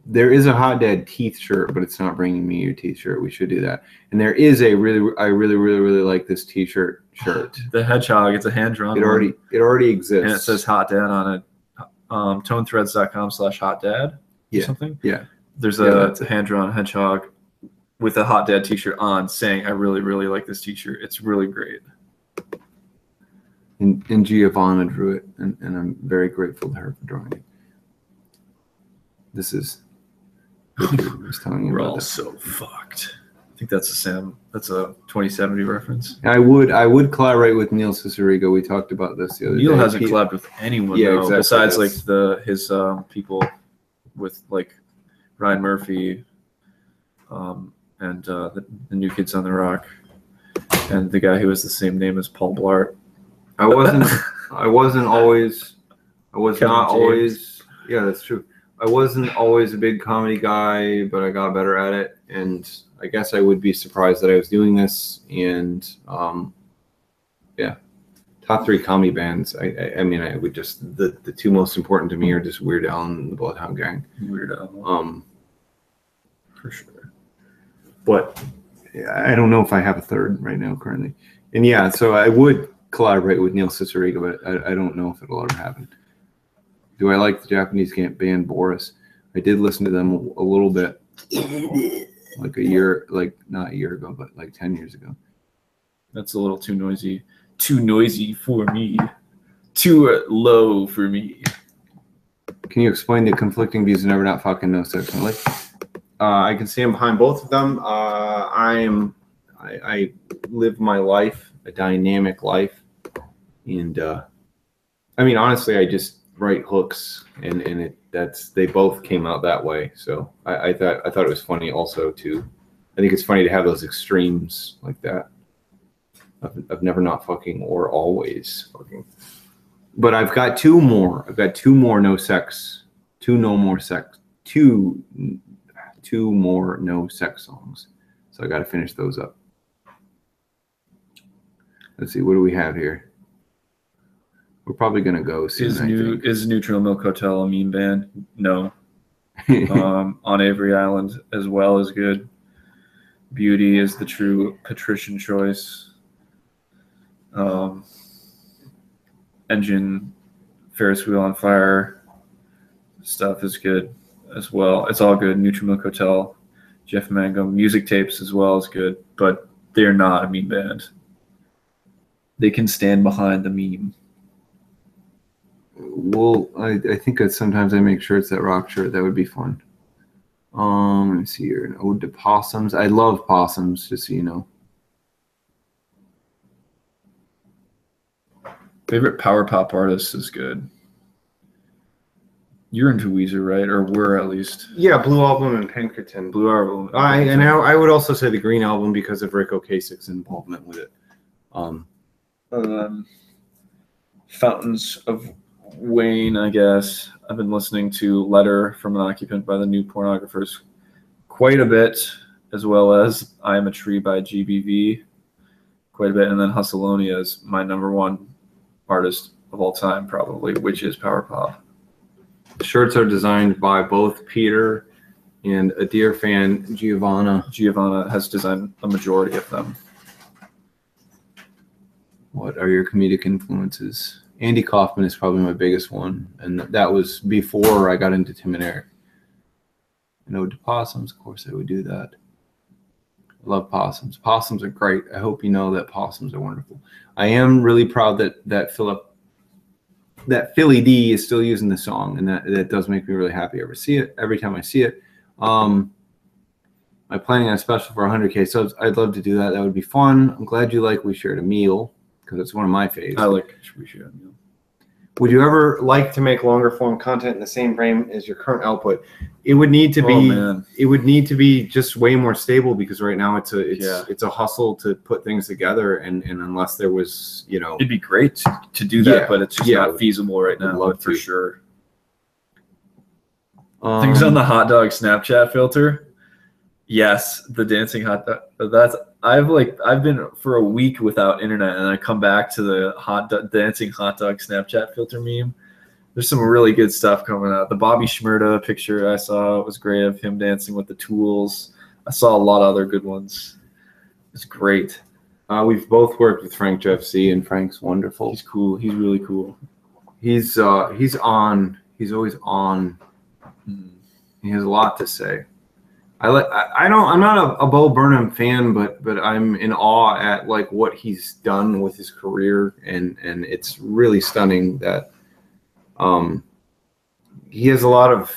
A: There is a Hot Dad teeth shirt, but it's not Bringing Me Your Teeth shirt. We should do that. And there is I really like this t-shirt shirt.
B: The hedgehog. It's a hand drawn.
A: It already exists.
B: And it says Hot Dad on it. Tonethreads.com/hotdad.
A: Yeah.
B: Something.
A: Yeah.
B: There's a hand drawn hedgehog with a Hot Dad t-shirt on, saying I really like this t-shirt. It's really great.
A: And Giovanna drew it, and I'm very grateful to her for drawing it. This is Richard was telling you
B: We're
A: about
B: all
A: that.
B: so fucked. I think that's a 2070 reference.
A: I would collaborate with Neil Cicerigo. We talked about this the other day.
B: Neil hasn't collabed with anyone though,
A: exactly.
B: besides like his people with like Ryan Murphy, and the New Kids on the Rock, and the guy who has the same name as Paul Blart.
A: I wasn't always. Yeah, that's true. I wasn't always a big comedy guy, but I got better at it, and I guess I would be surprised that I was doing this. And yeah, top 3 comedy bands. I mean, I would just the 2 most important to me are just Weird Al and the Bloodhound Gang.
B: Weird Al, for sure.
A: But I don't know if I have a third right now currently. And yeah, so I would collaborate with Neil Cicerigo, but I don't know if it'll ever happen. Do I like the Japanese band Boris? I did listen to them a little bit, like not a year ago, but like 10 years ago.
B: That's a little too noisy for me, too low for me.
A: Can you explain the conflicting views of Never Not Fucking No Sex Only? I can stand behind both of them. I live my life, a dynamic life, and I mean, honestly, I just write hooks, and they both came out that way. So I thought it was funny also too. I think it's funny to have those extremes like that of never not fucking or always fucking. But I've got 2 more. I've got 2 more no sex, 2 more no sex songs. So I got to finish those up. Let's see, what do we have here? We're probably gonna go soon.
B: Is Neutral Milk Hotel a meme band? No. On Avery Island as well is good. Beauty is the true patrician choice. Engine, Ferris Wheel on Fire stuff is good as well. It's all good. Nutrimilk Hotel, Jeff Mangum, Music Tapes as well is good, but they're not a meme band. They can stand behind the meme.
A: Well, I think that sometimes I make shirts that rock shirt. That would be fun. Let me see here. An ode to possums. I love possums, just so you know.
B: Favorite power pop artist is good. You're into Weezer, right? Or were at least.
A: Yeah, Blue Album and Pinkerton.
B: Blue Album.
A: I would also say the Green Album because of Rick Ocasek's involvement with it.
B: Fountains of Wayne, I guess. I've been listening to Letter from an Occupant by the New Pornographers quite a bit, as well as I Am a Tree by GBV quite a bit, and then Hustleonia is my #1 artist of all time, probably, which is power pop.
A: The shirts are designed by both Peter and a dear fan, Giovanna.
B: Giovanna has designed a majority of them.
A: What are your comedic influences? Andy Kaufman is probably my biggest one, and that was before I got into Tim and Erik. And ode to possums, of course I would do that. I love possums. Possums are great. I hope you know that possums are wonderful. I am really proud that Philly D is still using the song, and that does make me really happy every time I see it. I'm planning on a special for 100K subs. I'd love to do that. That would be fun. I'm glad you like We Shared a Meal, because it's one of my faves.
B: I like We Shared a Meal.
A: Would you ever like to make longer form content in the same frame as your current output? It would need to be. It would need to be just way more stable, because right now it's a hustle to put things together, and unless there was,
B: it'd be great to do that, but it's just not feasible right now.
A: Love
B: for sure. Things on the hot dog Snapchat filter. Yes, the dancing hot dog. I've been for a week without internet, and I come back to the dancing hot dog Snapchat filter meme. There's some really good stuff coming out. The Bobby Shmurda picture I saw was great of him dancing with the Tools. I saw a lot of other good ones. It's great.
A: We've both worked with Frank Jeff C, and Frank's wonderful.
B: He's cool. He's really cool.
A: He's on. He's always on. He has a lot to say. I'm not a Bo Burnham fan, but I'm in awe at what he's done with his career, and it's really stunning that he has a lot of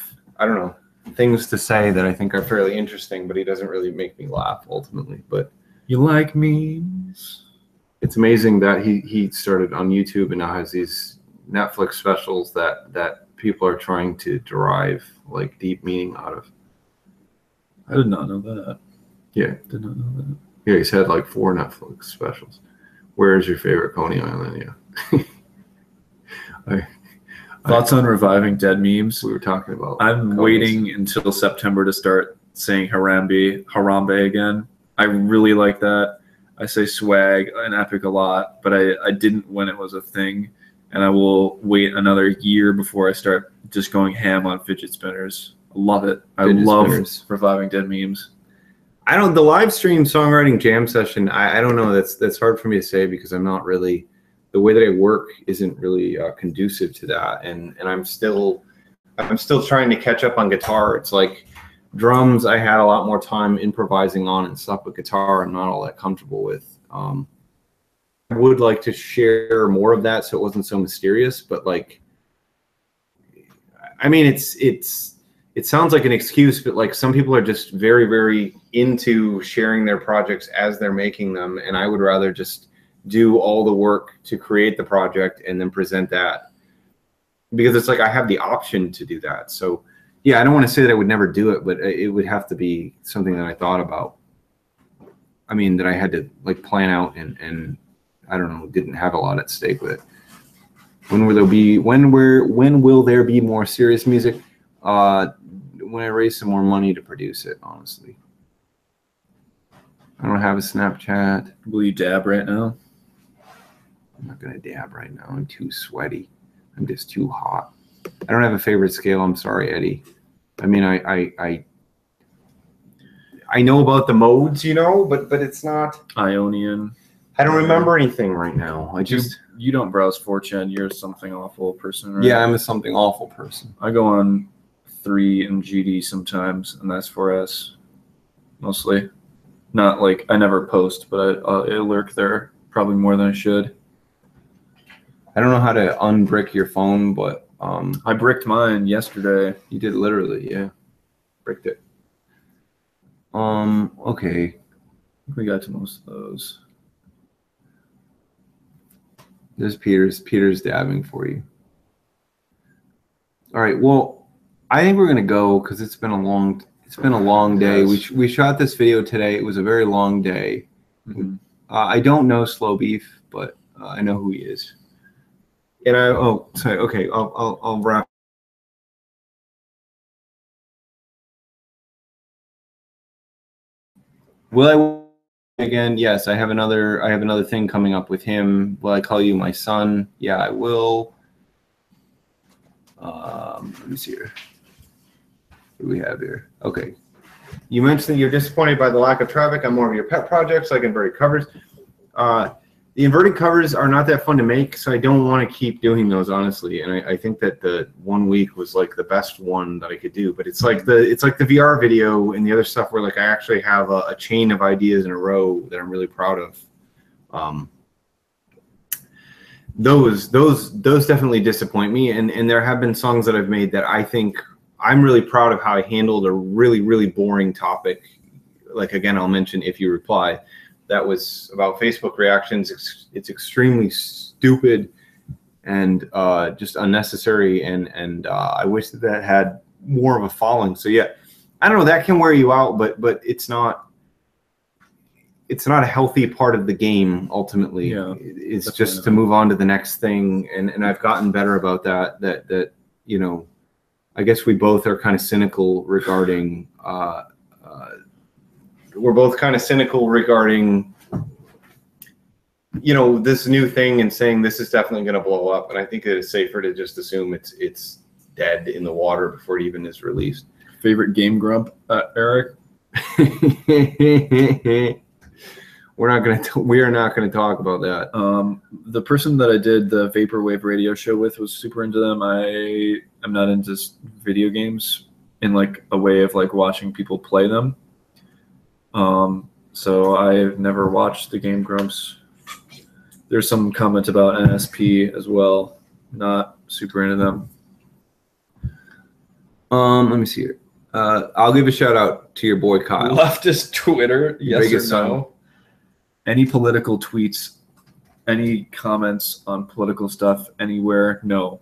A: things to say that I think are fairly interesting, but he doesn't really make me laugh ultimately. But
B: you like memes?
A: It's amazing that he started on YouTube and now has these Netflix specials that people are trying to derive deep meaning out of.
B: I did not know that.
A: Yeah.
B: Did not know that.
A: Yeah, he's had 4 Netflix specials. Where is your favorite Coney Island? Yeah.
B: Thoughts on reviving dead memes?
A: We were talking about.
B: I'm waiting until September to start saying Harambe again. I really like that. I say swag and epic a lot, but I didn't when it was a thing. And I will wait another year before I start just going ham on fidget spinners. Love it. I love reviving dead memes.
A: The live stream songwriting jam session. I don't know. That's hard for me to say because I'm not really, the way that I work isn't really conducive to that. And I'm still trying to catch up on guitar. It's like drums. I had a lot more time improvising on and stuff, but guitar I'm not all that comfortable with. I would like to share more of that so it wasn't so mysterious, but it sounds like an excuse, but some people are just very, very into sharing their projects as they're making them. And I would rather just do all the work to create the project and then present that, because it's I have the option to do that. So yeah, I don't want to say that I would never do it, but it would have to be something that I thought about. That I had to plan out and I don't know, didn't have a lot at stake with it. When will there be more serious music? When I raise some more money to produce it, honestly. I don't have a Snapchat.
B: Will you dab right now?
A: I'm not gonna dab right now. I'm too sweaty. I'm just too hot. I don't have a favorite scale. I'm sorry, Eddie. I I know about the modes, you know, but it's not.
B: Ionian.
A: I don't remember anything right now. I just.
B: You don't browse 4chan. You're a something awful person, right?
A: Yeah, I'm a something awful person.
B: I go on 3 and GD sometimes, and that's 4S mostly. Not like I never post, but I lurk there probably more than I should.
A: I don't know how to unbrick your phone, but
B: I bricked mine yesterday.
A: you did literally, yeah. Bricked it. Okay.
B: We got to most of those.
A: There's Peter's dabbing for you. All right. Well, I think we're gonna go because it's been a long day.
B: Yes.
A: We shot this video today. It was a very long day.
B: Mm-hmm.
A: I don't know Slow Beef, but I know who he is. And sorry. Okay. I'll wrap. Will I again? Yes, I have another thing coming up with him. Will I call you my son? Yeah, I will. Let me see here. What do we have here? Okay. You mentioned that you're disappointed by the lack of traffic on more of your pet projects, like inverted covers. The inverted covers are not that fun to make, so I don't want to keep doing those, honestly. And I think that the 1 week was like the best one that I could do. But it's like the VR video and the other stuff where like I actually have a chain of ideas in a row that I'm really proud of. Those definitely disappoint me. And there have been songs that I've made that I think I'm really proud of how I handled a really, really boring topic. Like, again, I'll mention If You Reply. That was about Facebook reactions. It's extremely stupid and just unnecessary. And I wish that had more of a following. So yeah, I don't know. That can wear you out, but it's not a healthy part of the game. Ultimately,
B: Yeah,
A: it's just to move on to the next thing. And I've gotten better about that. That you know, I guess we both are kind of cynical regarding. We're both kind of cynical regarding, you know, this new thing and saying this is definitely going to blow up. And I think it is safer to just assume it's dead in the water before it even is released.
B: Favorite game grump, Eric?
A: We are not gonna talk about that.
B: The person that I did the Vaporwave radio show with was super into them. I'm not into video games in like a way of like watching people play them. So I've never watched the Game Grumps. There's some comment about NSP as well. Not super into them.
A: Let me see here. I'll give a shout out to your boy Kyle.
B: Leftist Twitter, yes
A: Biggest
B: or no? Any political tweets, any comments on political stuff anywhere? No.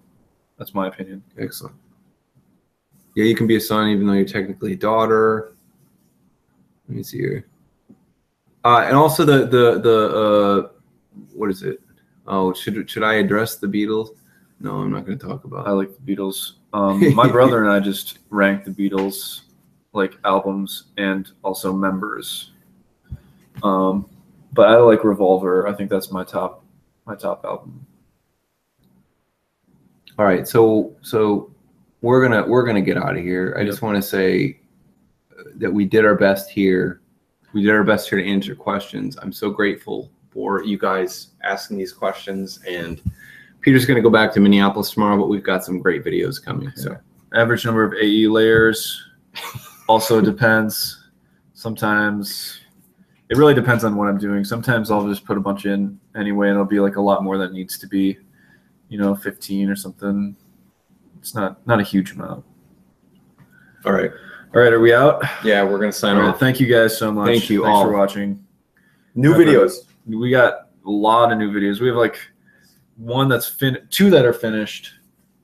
B: That's my opinion.
A: Excellent. Yeah, you can be a son even though you're technically a daughter. Let me see here. And also the what is it? Oh, should I address the Beatles? No, I'm not going to talk about it.
B: I like the Beatles. My brother and I just ranked the Beatles like albums and also members. But I like Revolver. I think that's my top album.
A: All right, so we're gonna get out of here. I just want to say that we did our best here. We did our best here to answer questions. I'm so grateful for you guys asking these questions. And Peter's gonna go back to Minneapolis tomorrow, but we've got some great videos coming. Okay. So
B: average number of AE layers also depends. Sometimes it really depends on what I'm doing. Sometimes I'll just put a bunch in anyway, and it'll be like a lot more than needs to be, 15 or something. It's not a huge amount.
A: All right.
B: All right, are we out?
A: Yeah, we're going to sign off.
B: Thank you guys so much.
A: Thank you
B: Thanks
A: all
B: for watching.
A: New videos.
B: We got a lot of new videos. We have like two that are finished,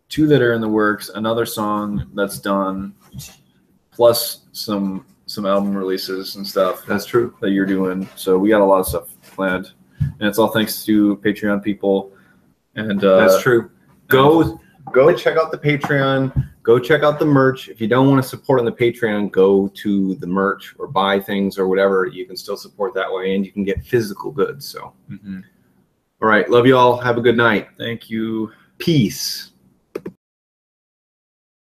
B: 2 that are in the works, another song that's done, plus some album releases and stuff.
A: That's true.
B: That you're doing. So we got a lot of stuff planned, and it's all thanks to Patreon people. And
A: that's true. Go check out the Patreon. Go check out the merch. If you don't want to support on the Patreon, go to the merch or buy things or whatever. You can still support that way, and you can get physical goods. So, All right. Love you all. Have a good night.
B: Thank you.
A: Peace.